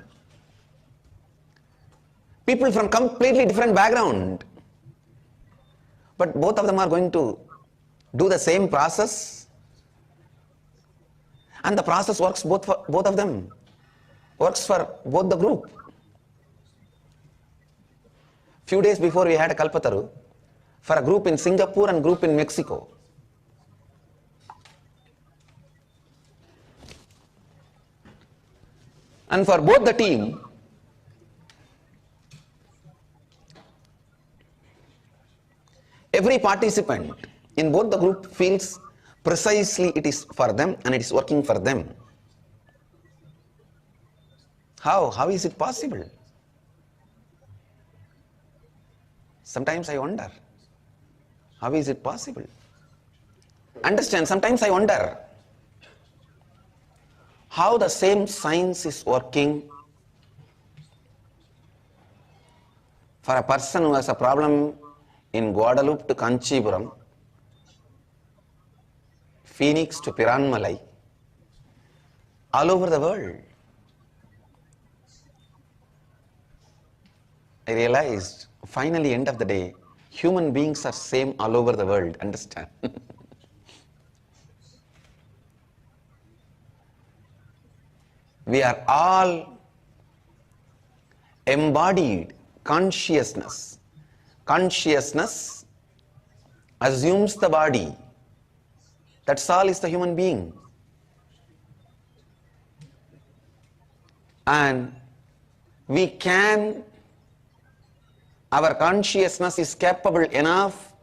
People from completely different background. But both of them are going to do the same process. And the process works both for both of them. Works for both the group. Few days before we had a Kalpataru for a group in Singapore and group in Mexico. And for both the team, every participant in both the group feels precisely it is for them and it is working for them. How is it possible? Sometimes I wonder, how is it possible? Understand, sometimes I wonder how the same science is working for a person who has a problem in Guadalupe to Kanchipuram, Phoenix to Piranmalai, all over the world. I realized, finally, end of the day, human beings are same all over the world, understand? We are all embodied consciousness. Consciousness assumes the body. That's all is the human being. And we can, our consciousness is capable enough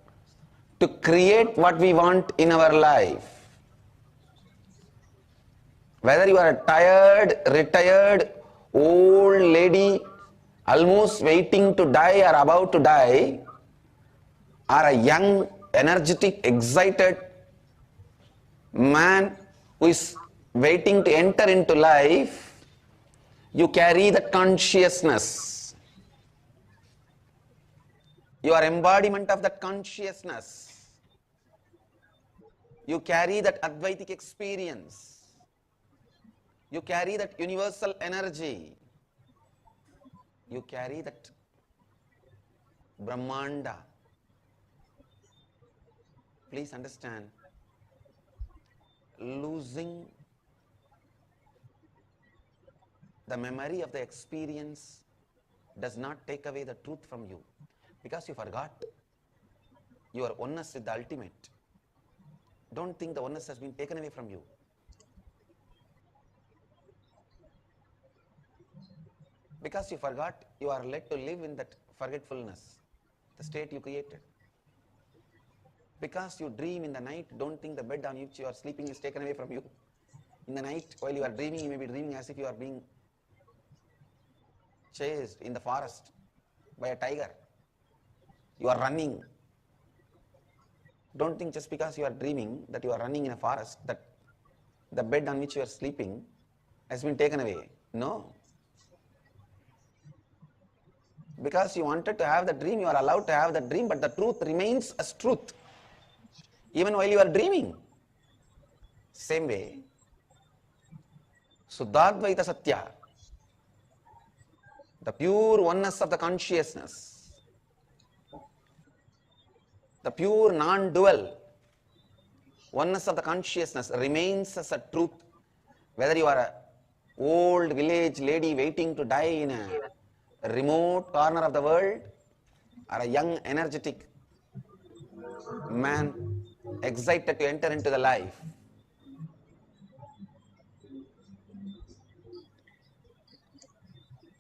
to create what we want in our life. Whether you are a tired, retired, old lady, almost waiting to die or about to die, or a young, energetic, excited man who is waiting to enter into life, you carry that consciousness. You are embodiment of that consciousness. You carry that Advaitic experience. You carry that universal energy. You carry that Brahmanda. Please understand, losing the memory of the experience does not take away the truth from you, because you forgot your oneness with the ultimate. Don't think the oneness has been taken away from you. Because you forgot, you are led to live in that forgetfulness, the state you created. Because you dream in the night, don't think the bed on which you are sleeping is taken away from you. In the night, while you are dreaming, you may be dreaming as if you are being chased in the forest by a tiger. You are running. Don't think just because you are dreaming that you are running in a forest, that the bed on which you are sleeping has been taken away. No. Because you wanted to have the dream, you are allowed to have the dream, but the truth remains as truth, even while you are dreaming. Same way, Suddhadvaita Satya, the pure oneness of the consciousness, the pure non-dual oneness of the consciousness remains as a truth, whether you are an old village lady waiting to die in a remote corner of the world, or a young, energetic man excited to enter into the life.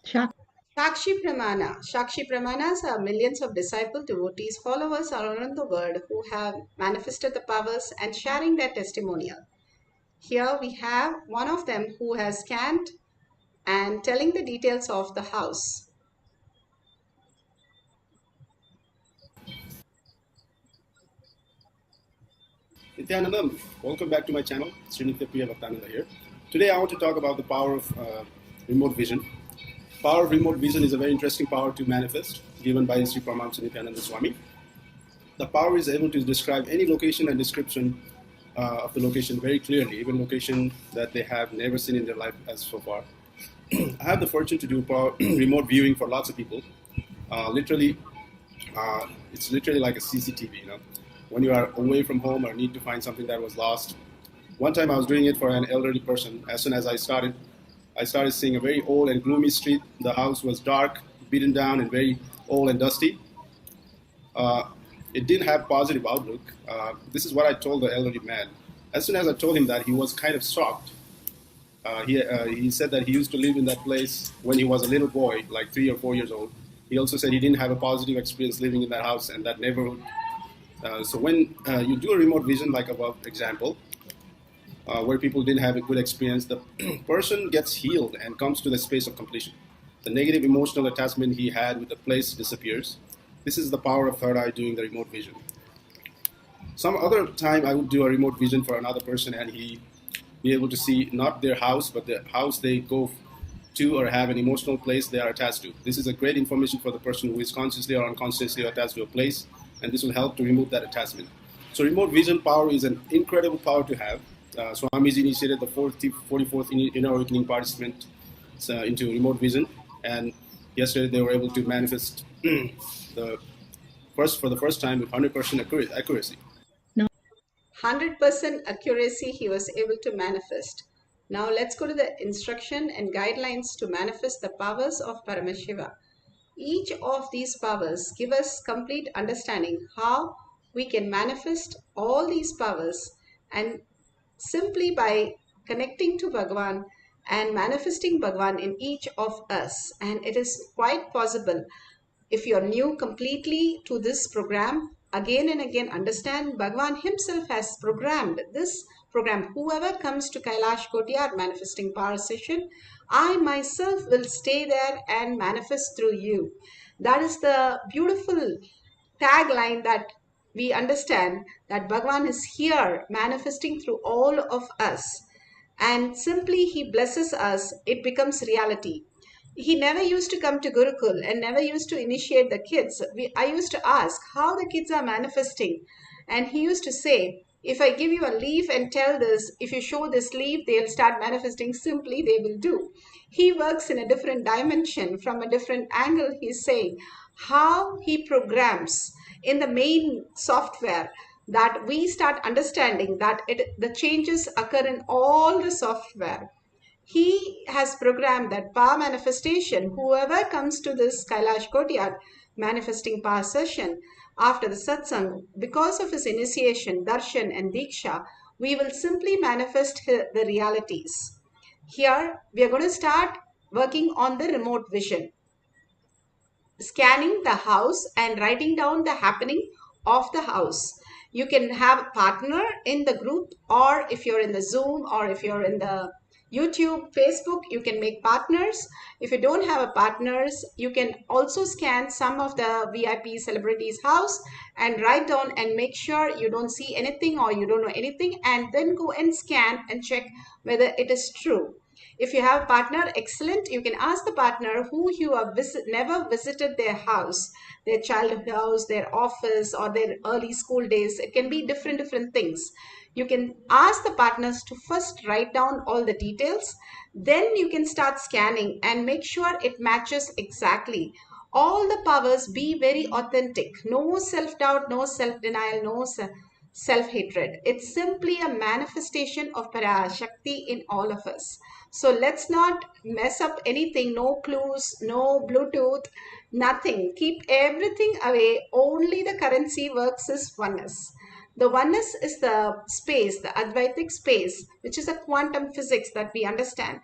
Sakshi Pramana. Sakshi Pramanas are millions of disciple devotees, followers around the world who have manifested the powers and sharing their testimonial. Here we have one of them who has scanned and telling the details of the house. Nithyanandam, welcome back to my channel. Srinitya Priya Bhaktananda here. Today I want to talk about the power of remote vision. Power of remote vision is a very interesting power to manifest, given by Sri Paramahamsa Nithyananda Swami. The power is able to describe any location and description of the location very clearly, even location that they have never seen in their life as so far. I have the fortune to do remote viewing for lots of people. It's literally like a CCTV, when you are away from home or need to find something that was lost. One time I was doing it for an elderly person. As soon as I started seeing a very old and gloomy street. The house was dark, beaten down, and very old and dusty. It didn't have positive outlook. This is what I told the elderly man. As soon as I told him that, he was kind of shocked. He said that he used to live in that place when he was a little boy, like 3 or 4 years old. He also said he didn't have a positive experience living in that house and that neighborhood. So when you do a remote vision, like above example, where people didn't have a good experience, the person gets healed and comes to the space of completion. The negative emotional attachment he had with the place disappears. This is the power of third eye doing the remote vision. Some other time I would do a remote vision for another person and he be able to see not their house, but the house they go to or have an emotional place they are attached to. This is a great information for the person who is consciously or unconsciously attached to a place, and this will help to remove that attachment. So remote vision power is an incredible power to have. Swamiji initiated the 44th Inner Awakening participant into remote vision, and yesterday they were able to manifest for the first time with 100% accuracy. 100% accuracy he was able to manifest. Now let's go to the instruction and guidelines to manifest the powers of Paramashiva. Each of these powers give us complete understanding how we can manifest all these powers, and simply by connecting to Bhagavan and manifesting Bhagavan in each of us. And it is quite possible. If you're new completely to this program, again and again understand Bhagavan himself has programmed this program. Whoever comes to Kailash Kotiyar manifesting power session, I myself will stay there and manifest through you. That is the beautiful tagline that we understand, that Bhagavan is here manifesting through all of us. And simply he blesses us, it becomes reality. He never used to come to Gurukul and never used to initiate the kids. I used to ask how the kids are manifesting. And he used to say, if I give you a leaf and tell this, if you show this leaf, they'll start manifesting. Simply they will do. He works in a different dimension, from a different angle. He's saying how he programs in the main software, that we start understanding that the changes occur in all the software. He has programmed that power manifestation. Whoever comes to this Kailash Kotiyar manifesting power session after the satsang, because of his initiation, darshan and diksha, we will simply manifest the realities. Here we are going to start working on the remote vision, scanning the house and writing down the happening of the house. You can have a partner in the group, or if you're in the Zoom, or if you're in the YouTube, Facebook, you can make partners. If you don't have a partners, you can also scan some of the VIP celebrities' house and write down and make sure you don't see anything or you don't know anything, and then go and scan and check whether it is true. If you have a partner, excellent. You can ask the partner who you have never visited their house, their childhood house, their office, or their early school days. It can be different things. You can ask the partners to first write down all the details. Then you can start scanning and make sure it matches exactly. All the powers be very authentic. No self-doubt, no self-denial, no self-hatred. It's simply a manifestation of Parashakti in all of us. So let's not mess up anything. No clues, no Bluetooth, nothing. Keep everything away. Only the currency works is oneness. The oneness is the space, the Advaitic space, which is a quantum physics that we understand.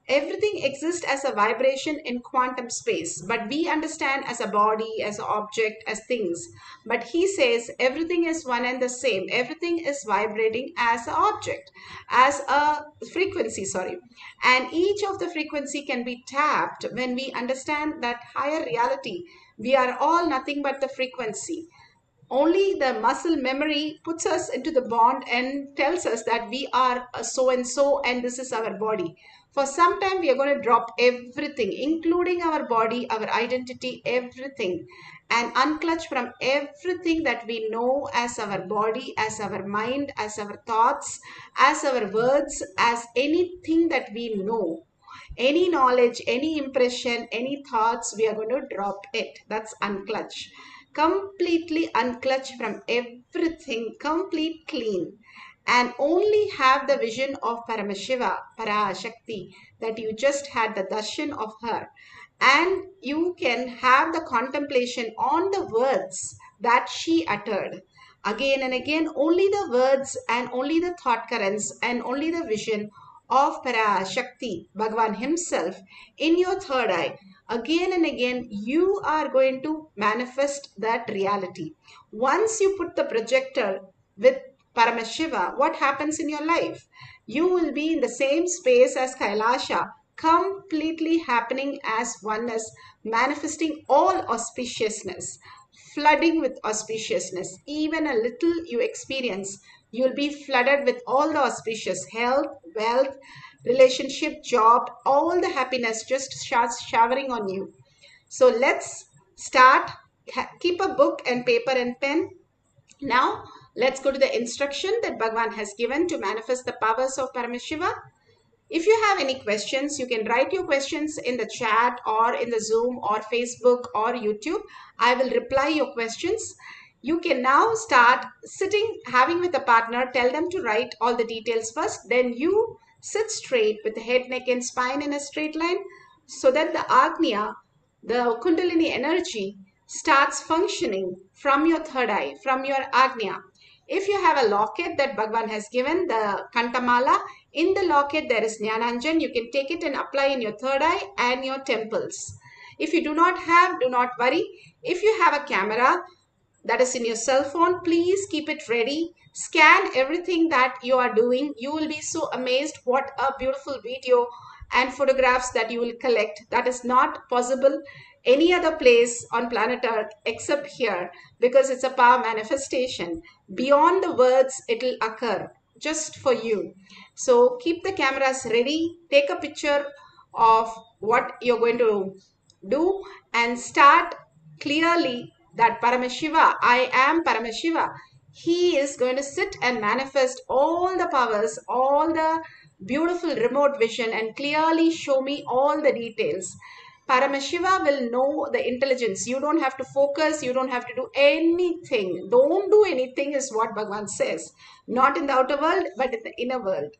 Everything exists as a vibration in quantum space, but we understand as a body, as an object, as things. But he says everything is one and the same. Everything is vibrating as an object, as a frequency, and each of the frequency can be tapped when we understand that higher reality. We are all nothing but the frequency. Only the muscle memory puts us into the bond and tells us that we are so and so, and this is our body. For some time, we are going to drop everything, including our body, our identity, everything. and unclutch from everything that we know as our body, as our mind, as our thoughts, as our words, as anything that we know. Any knowledge, any impression, any thoughts, we are going to drop it. That's unclutch. Completely unclutch from everything, complete clean. And only have the vision of Paramashiva, Parashakti, that you just had the darshan of her. And you can have the contemplation on the words that she uttered. Again and again, only the words and only the thought currents and only the vision of Parashakti, Bhagavan himself, in your third eye. Again and again, you are going to manifest that reality. Once you put the projector with Paramashiva, what happens in your life? You will be in the same space as Kailasa, completely happening as oneness, manifesting all auspiciousness, flooding with auspiciousness. Even a little you experience, you'll be flooded with all the auspicious health, wealth, relationship, job, all the happiness just starts showering on you. So let's start. Keep a book and paper and pen. Now let's go to the instruction that Bhagavan has given to manifest the powers of Paramashiva. If you have any questions, you can write your questions in the chat or in the Zoom or Facebook or YouTube. I will reply your questions. You can now start sitting, having with a partner, tell them to write all the details first. Then you sit straight with the head, neck and spine in a straight line so that the Agnya, the Kundalini energy starts functioning from your third eye, from your Agnya. If you have a locket that Bhagavan has given, the Kantamala, in the locket there is Jnananjan. You can take it and apply in your third eye and your temples. If you do not have, do not worry. If you have a camera that is in your cell phone, please keep it ready. Scan everything that you are doing. You will be so amazed what a beautiful video and photographs that you will collect. That is not possible any other place on planet Earth except here, because it's a power manifestation. Beyond the words, it will occur just for you. So keep the cameras ready. Take a picture of what you're going to do and start clearly that Paramashiva, I am Paramashiva. He is going to sit and manifest all the powers, all the beautiful remote vision and clearly show me all the details. Paramashiva will know the intelligence. You don't have to focus. You don't have to do anything. Don't do anything is what Bhagavan says. Not in the outer world, but in the inner world.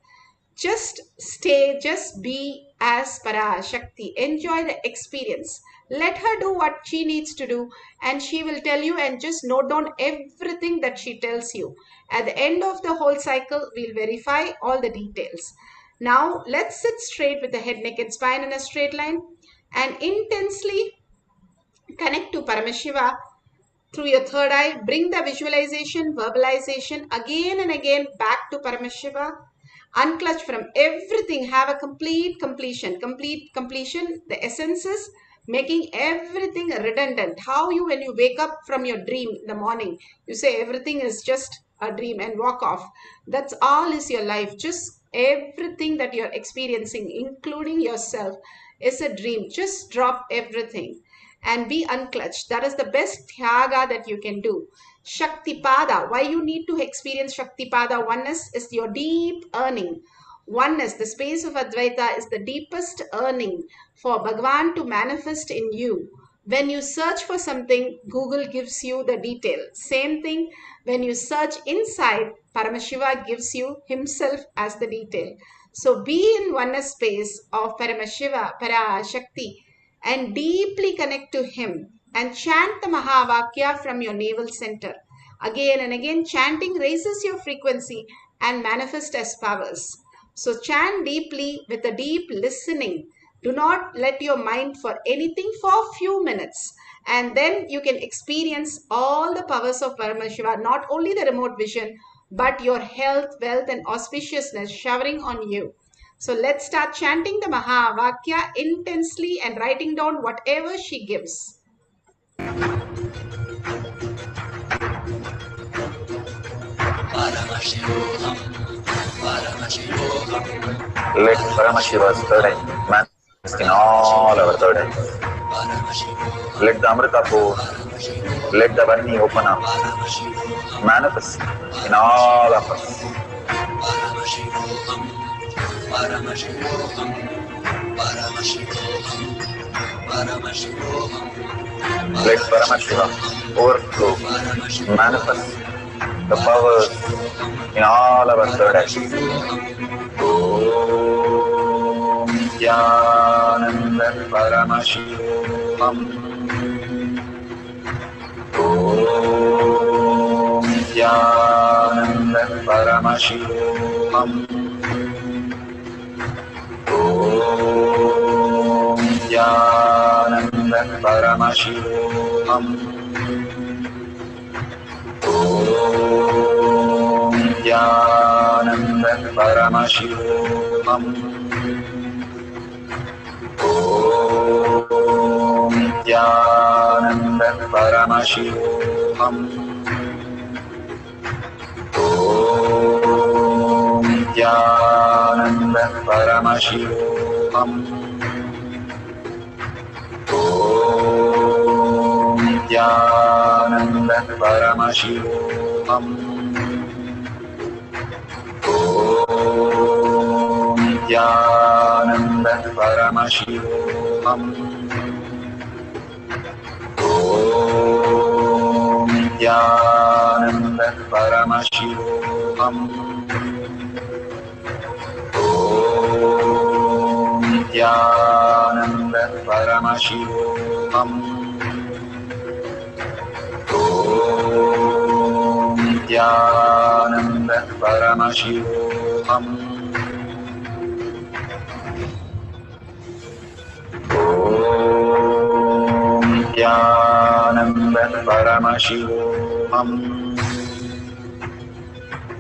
Just stay, just be as Parashakti. Enjoy the experience. Let her do what she needs to do and she will tell you, and just note down everything that she tells you. At the end of the whole cycle, we'll verify all the details. Now, let's sit straight with the head, neck and spine in a straight line and intensely connect to Paramashiva through your third eye. Bring the visualization, verbalization again and again back to Paramashiva. Unclutch from everything. Have a complete completion. The essence is making everything redundant. How you, when you wake up from your dream in the morning, you say everything is just a dream and walk off. That's all is your life. Just everything that you're experiencing, including yourself, is a dream. Just drop everything and be unclutched. That is the best tyaga that you can do. Shaktipada. Why you need to experience Shaktipada? Oneness is your deep earning. Oneness, the space of Advaita, is the deepest earning for Bhagavan to manifest in you. When you search for something, Google gives you the detail. Same thing, when you search inside, Paramashiva gives you himself as the detail. So be in oneness space of Paramashiva, Parashakti, and deeply connect to him and chant the Mahavakya from your navel center. Again and again, chanting raises your frequency and manifests as powers. So chant deeply with a deep listening. Do not let your mind for anything for a few minutes. And then you can experience all the powers of Paramashiva, not only the remote vision, but your health, wealth, and auspiciousness showering on you. So let's start chanting the Mahavakya intensely and writing down whatever she gives. Paramashivoham, Paramashivoham. Let Paramashiva's third eye manifest in all our third eyes. Let the Amrita pour. Let the Vani open up. Manifest in all of us. Paramashivoham, Paramashivoham, Paramashivoham, Paramashivoham. Let Paramashiva overflow, manifest the powers in all our third eye. Om Nithyananda Paramashivam. Om Nithyananda Paramashivam. Om Nithyananda Paramashivoham. Om Nithyananda Paramashivoham. Om Nithyananda Paramashivoham. Om Nithyananda Paramashivoham. Om Nithyananda Paramashivoham. Om Nithyananda Paramashivoham. Om Nithyananda Paramashivoham. Om Nithyananda Paramashivoham. Om Nithyananda Paramashivoham. Om Nithyananda Paramashivoham. Om Nithyananda Paramashivoham.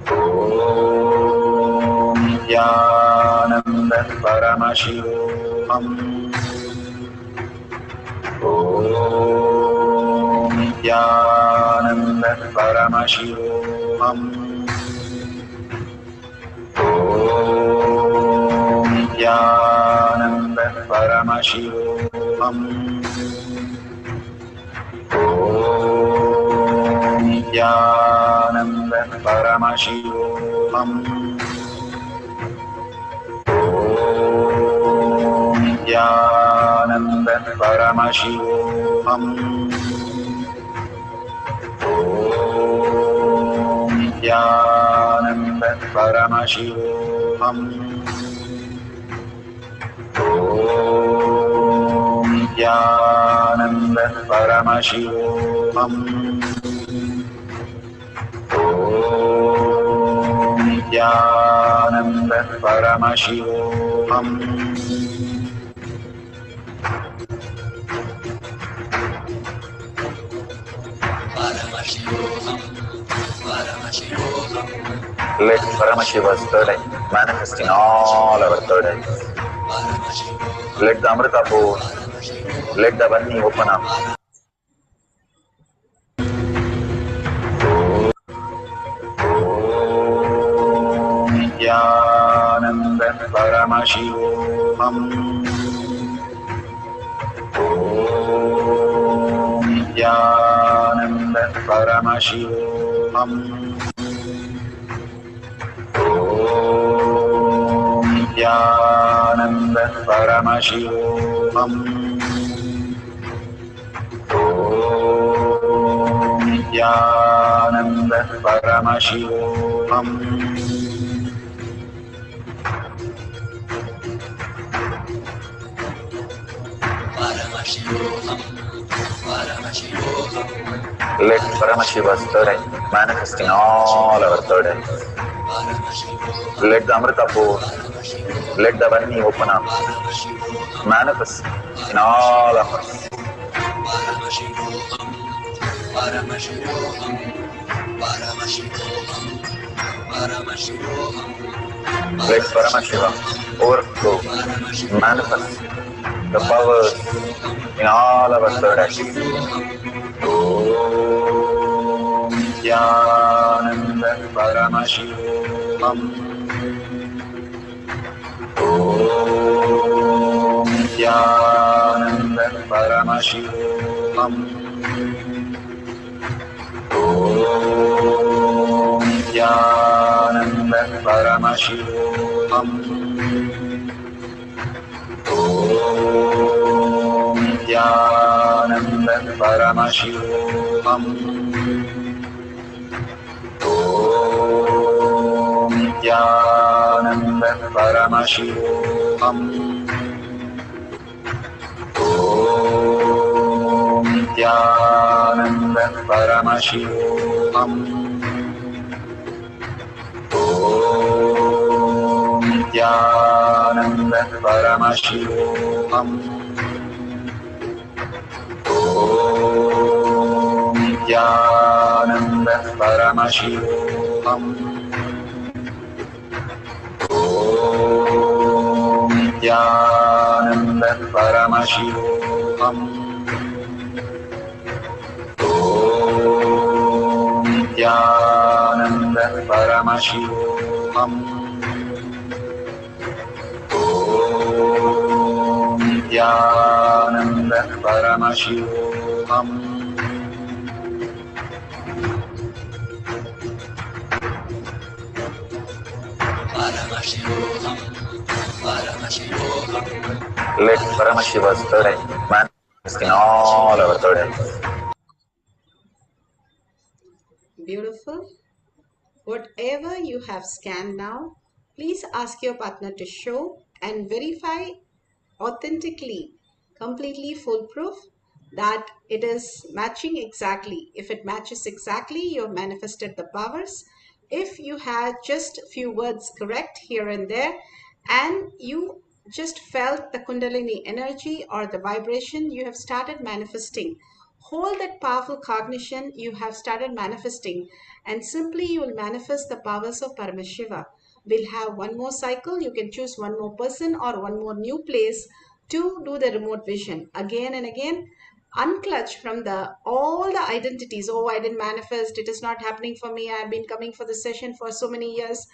Om Nithyananda Paramashivoham. Om Nithyananda Paramashivoham. Om Nithyananda Paramashivoham. Om Nithyananda Paramashivoham. Om Nithyananda Paramashivoham. Om Nithyananda Paramashivoham. Om Nithyananda Paramashivoham. Paramashivoham, Paramashivoham. Let Paramashiva's third eye manifest in all our third eyes. Let the Amrita pour. Let the Vani open up. Om Nithyananda Paramashivoham. Om Nithyananda Paramashivoham. Om Nithyananda Paramashivoham. Om Nithyananda Paramashivoham. Paramashivoham, Paramashivoham. Let Paramashiva's third eye manifest in all our third eyes. Let the Amrita pour. Let the Vani open up. Manifest in all of us. Paramashivoham, Paramashivoham, Paramashivoham, Paramashivoham. Let Paramashiva overflow, manifest the powers in all our third eyes. Om Nithyananda Paramashivam. Om Nithyananda Paramashivam. Paramashivoham. Nithyananda Paramashivoham. Nithyananda Paramashivoham. Nithyananda Paramashivoham. Nithyananda Paramashivoham. Nithyananda Paramashivoham. Nithyananda Paramashivoham. Nithyananda Paramashivoham. Nithyananda Paramashivoham. Nithyananda Paramashivoham. Paramashivoham, Paramashivoham. Let Paramashiva's third eye manifest in all our third eyes. Beautiful. Whatever you have scanned now, please ask your partner to show and verify authentically, completely foolproof, that it is matching exactly. If it matches exactly, you have manifested the powers. If you had just few words correct here and there, and you just felt the Kundalini energy or the vibration, you have started manifesting. Hold that powerful cognition, you have started manifesting, and simply you will manifest the powers of Paramashiva. We'll have one more cycle. You can choose one more person or one more new place to do the remote vision again and again. Unclutch from all the identities. Oh, I didn't manifest, it is not happening for me, I've been coming for the session for so many years.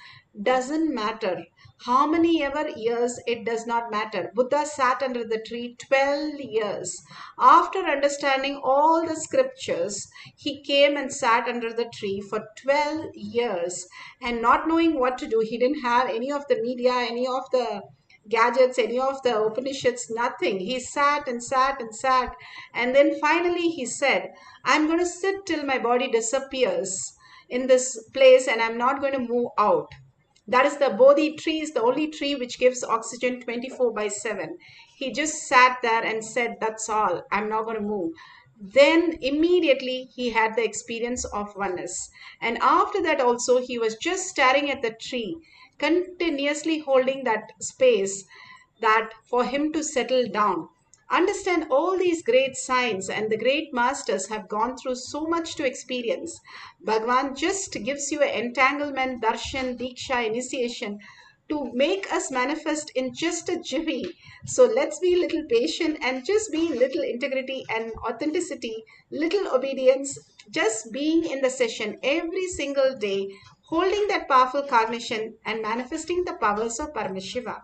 Doesn't matter how many ever years, it does not matter. Buddha sat under the tree 12 years. After understanding all the scriptures, he came and sat under the tree for 12 years, and not knowing what to do. He didn't have any of the media, any of the gadgets, any of the Upanishads, nothing. He sat and sat and sat. And then finally he said, I'm going to sit till my body disappears in this place and I'm not going to move out. That is the Bodhi tree, is the only tree which gives oxygen 24/7. He just sat there and said, that's all, I'm not going to move. Then immediately he had the experience of oneness. And after that also, he was just staring at the tree, continuously holding that space, that for him to settle down. Understand, all these great signs and the great masters have gone through so much to experience. Bhagavan just gives you an entanglement, darshan, diksha, initiation to make us manifest in just a jivi. So let's be a little patient and just be little integrity and authenticity, little obedience, just being in the session every single day, holding that powerful cognition and manifesting the powers of Paramashiva.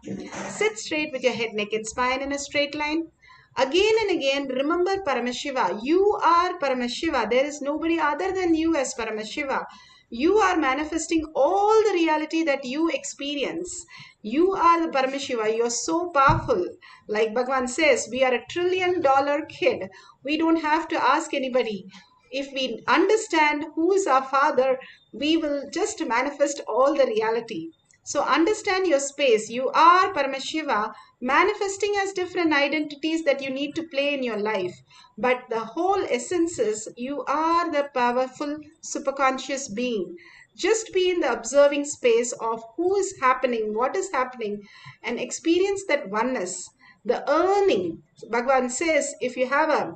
Sit straight with your head, neck and spine in a straight line. Again and again, remember Paramashiva. You are Paramashiva. There is nobody other than you as Paramashiva. You are manifesting all the reality that you experience. You are the Paramashiva. You are so powerful. Like Bhagavan says, we are $1 trillion kid. We don't have to ask anybody. If we understand who is our Father, we will just manifest all the reality. So understand your space. You are Paramashiva, manifesting as different identities that you need to play in your life. But the whole essence is you are the powerful superconscious being. Just be in the observing space of who is happening, what is happening, and experience that oneness. The earning, Bhagavan says, if you have a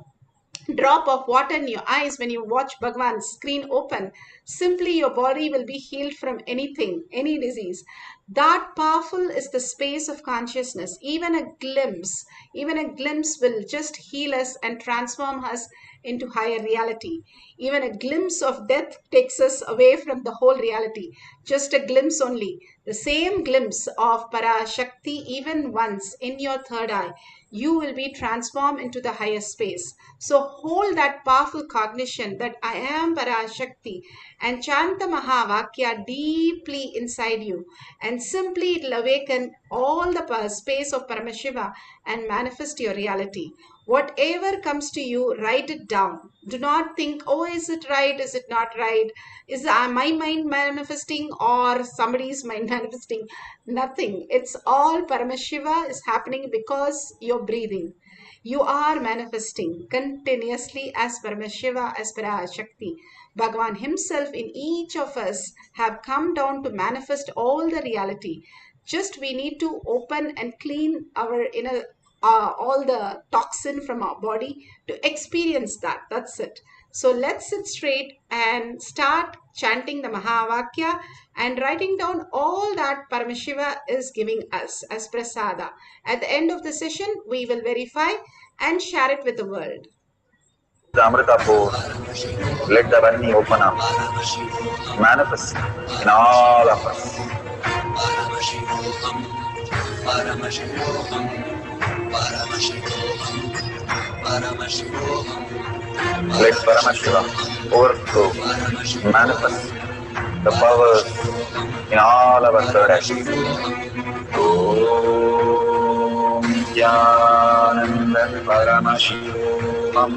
drop of water in your eyes when you watch Bhagavan's screen open, simply your body will be healed from anything, any disease. That powerful is the space of consciousness. Even a glimpse will just heal us and transform us into higher reality. Even a glimpse of death takes us away from the whole reality. Just a glimpse only. The same glimpse of Parashakti, even once in your third eye, you will be transformed into the higher space. So hold that powerful cognition that I am Parashakti and chant the Mahavakya deeply inside you, and simply it will awaken all the space of Paramashiva and manifest your reality. Whatever comes to you, write it down. Do not think, oh, is it right? Is it not right? Is my mind manifesting or somebody's mind manifesting? Nothing. It's all Paramashiva is happening because you're breathing. You are manifesting continuously as Paramashiva, as Parashakti. Bhagavan himself in each of us have come down to manifest all the reality. Just we need to open and clean our inner all the toxin from our body to experience that. That's it. So let's sit straight and start chanting the Mahavakya and writing down all that Paramashiva is giving us as prasada. At the end of the session, we will verify and share it with the world. The Amrita pour, let the Vani open up, manifest in all of us. Paramashivoham, Paramashivoham, Paramashivoham, Paramashivoham. Let Paramashiva overflow, manifest the powers in all our third eye. Om Jnananda Paramashivoham.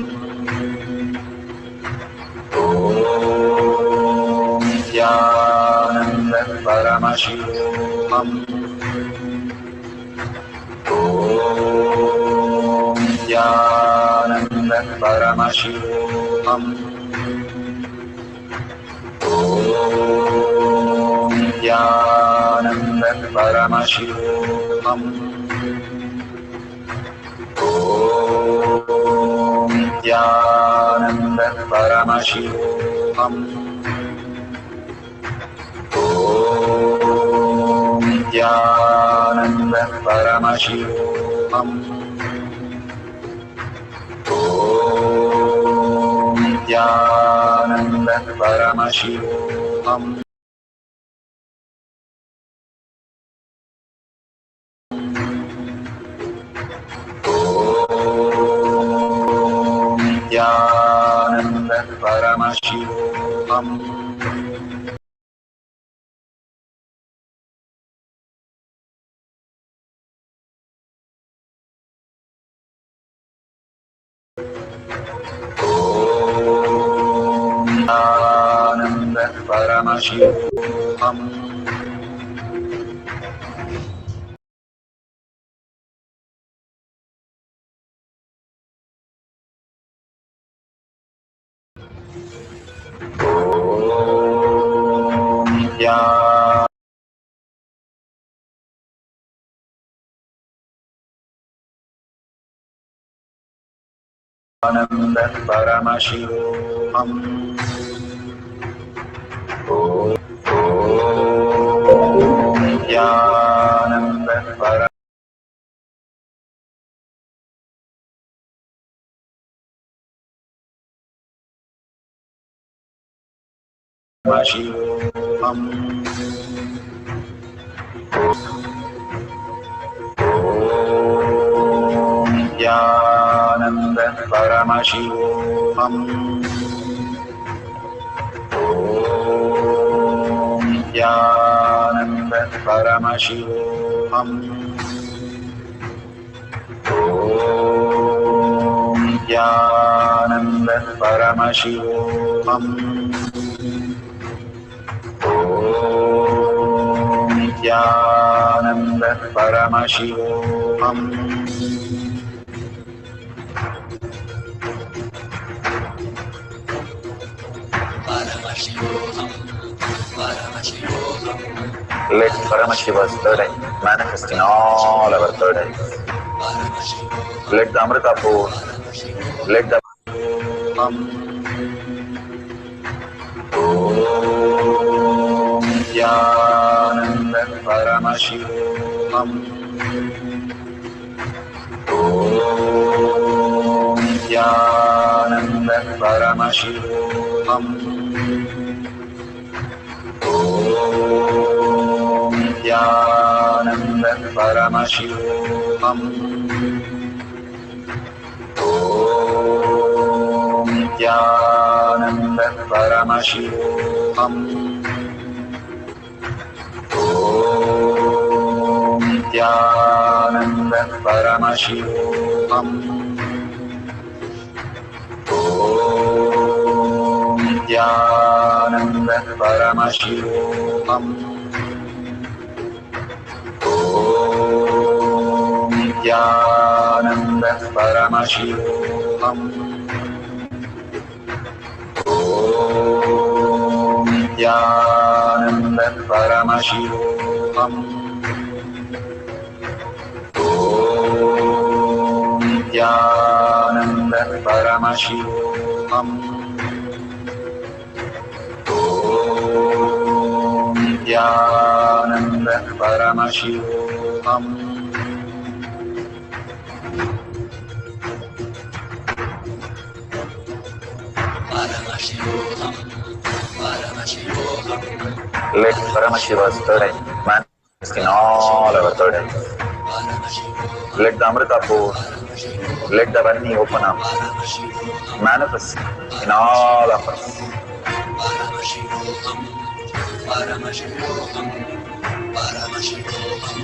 Om Jnananda Paramashivoham. Om Jnananda Paramashivoham. Om Jnananda Paramashivoham. Om Jnananda Paramashivoham. Om Jnananda Paramashivoham. Om Jnananda Paramashivoham. Om Jnananda Paramashivoham. Om Jnananda Paramashivoham. Om Jnananda Paramashivoham. Om Jnananda Paramashivoham. Om Jnananda Paramashivoham. Om Jnananda Paramashivoham. Om Jnananda Paramashivoham. Om Jnananda Paramashivoham. Paramashivoham, Paramashivoham. Let Paramashiva's third eye manifest in all our third eyes. Let the Amrita pour, let the Om Jnananda Paramashivoham. Om Jnananda Paramashivoham. Om Nithyananda Paramashivam. Om Nithyananda Paramashivoham. Om Nithyananda Paramashivoham. Om Nithyananda Paramashivoham. Om Nithyananda Paramashivoham. Om Nithyananda Paramashivoham. Om Nithyananda Paramashivoham. Om Nithyananda Paramashivoham. Paramashivoham, Paramashivoham, Let Paramashiva's third eye manifest in all our third eyes. Let the Amrita pour, let the Varni open up, manifest in all of us. Paramashivoham, Paramashivoham, Paramashivoham,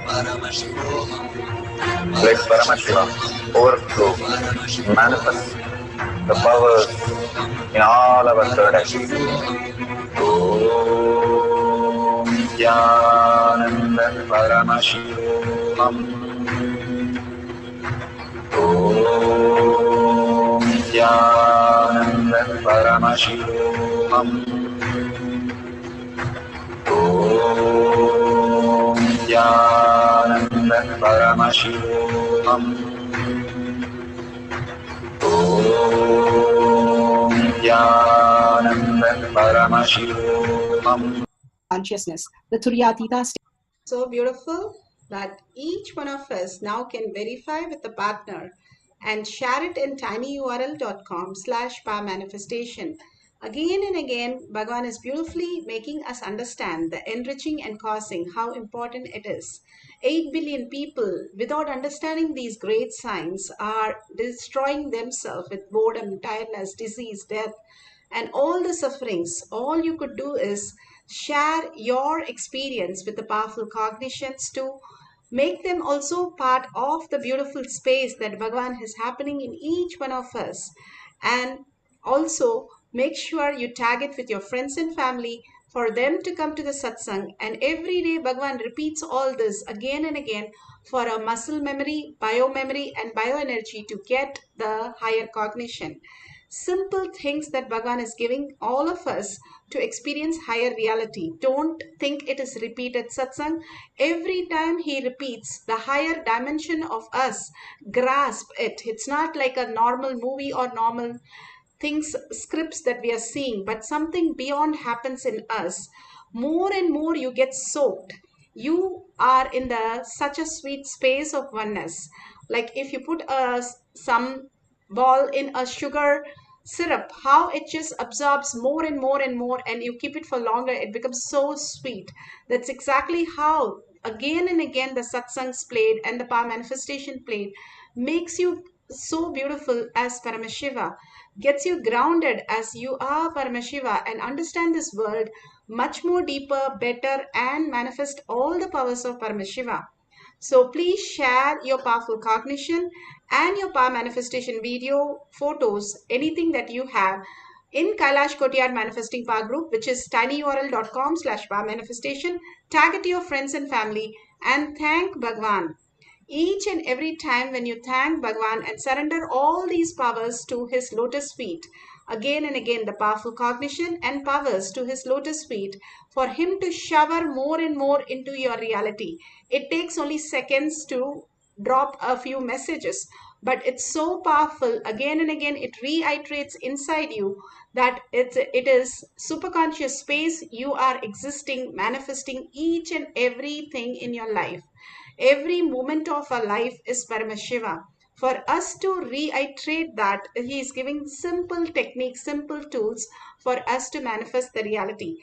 Paramashivoham. Let Paramashiva overflow, manifest the powers in all our third eyes. Om Nithyananda Paramashivoham. Om Nithyananda Paramashivoham. Om Nithyananda Paramashivoham. Om Nithyananda Paramashivoham. Consciousness, the Turyatita state. So beautiful that each one of us now can verify with the partner and share it in tinyurl.com/powermanifestation. Again and again, Bhagavan is beautifully making us understand the enriching and causing, how important it is. 8 billion people, without understanding these great signs, are destroying themselves with boredom, tiredness, disease, death, and all the sufferings. All you could do is share your experience with the powerful cognitions to make them also part of the beautiful space that Bhagavan is happening in each one of us. And also make sure you tag it with your friends and family for them to come to the satsang. And every day Bhagavan repeats all this again and again for a muscle memory, bio memory, and bioenergy to get the higher cognition. Simple things that Bhagavan is giving all of us to experience higher reality. Don't think it is repeated satsang. Every time he repeats, the higher dimension of us grasp it. It's not like a normal movie or normal things, scripts that we are seeing, but something beyond happens in us. More and more you get soaked. You are in the such a sweet space of oneness. Like if you put some ball in a sugar syrup, how it just absorbs more and more and more, and you keep it for longer, it becomes so sweet. That's exactly how again and again the satsangs played and the power manifestation played makes you so beautiful as Paramashiva, gets you grounded as you are Paramashiva, and understand this world much more deeper, better, and manifest all the powers of Paramashiva. So please share your powerful cognition and your power manifestation video, photos, anything that you have in Kailash Kotiyar Manifesting Power Group, which is tinyurl.com/power manifestation. Tag it to your friends and family and thank Bhagwan. Each and every time when you thank Bhagwan and surrender all these powers to his lotus feet, again and again the powerful cognition and powers to his lotus feet, for him to shower more and more into your reality. It takes only seconds to drop a few messages, but it's so powerful. Again and again it reiterates inside you that it is superconscious space. You are existing, manifesting each and everything in your life. Every moment of our life is Paramashiva. for us to reiterate that he is giving simple techniques, simple tools for us to manifest the reality.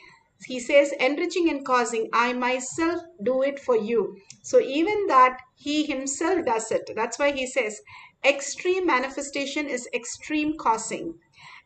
He says, enriching and causing, I myself do it for you. So even that, he himself does it. That's why he says, extreme manifestation is extreme causing.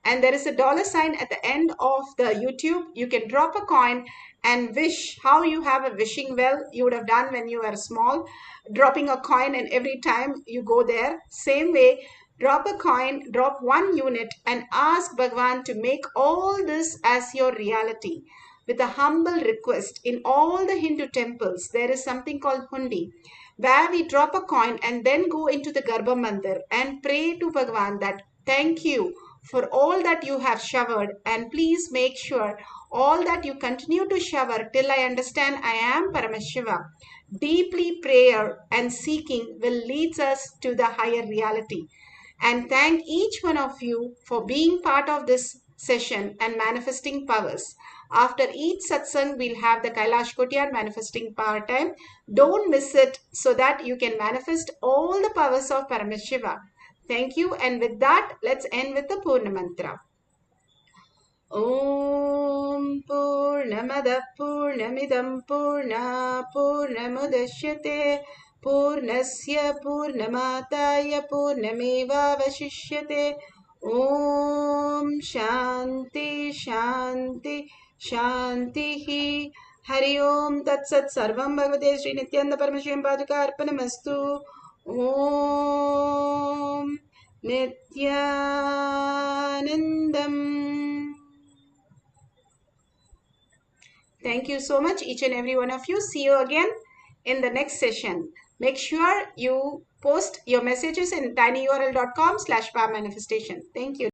And there is a $sign at the end of the YouTube. You can drop a coin and wish how you have a wishing well you would have done when you were small, dropping a coin, and every time you go there, same way, drop a coin, drop 1 unit and ask Bhagwan to make all this as your reality. With a humble request, in all the Hindu temples, there is something called hundi, where we drop a coin and then go into the Garbha Mandir and pray to Bhagwan that thank you for all that you have showered, and please make sure all that you continue to shower till I understand I am Paramashiva. Deeply prayer and seeking will lead us to the higher reality. And thank each one of you for being part of this session and manifesting powers. After each satsang, we'll have the Kailash Kotiyar manifesting power time. Don't miss it so that you can manifest all the powers of Paramashiva. Thank you. And with that, let's end with the Purna Mantra. Om Purnamada Purnamidam Purna Purnamudashyate Purnasya Purnamataya Purnameva Vashishyate. Om Shanti Shanti Shanti Hari Om Tat Sat Sarvam Bhagavate Sri Nithyananda Paramashivam Paduka Arpanamastu. Om Nithyanandam. Thank you so much, each and every one of you. See you again in the next session. Make sure you post your messages in tinyurl.com/power manifestation. Thank you.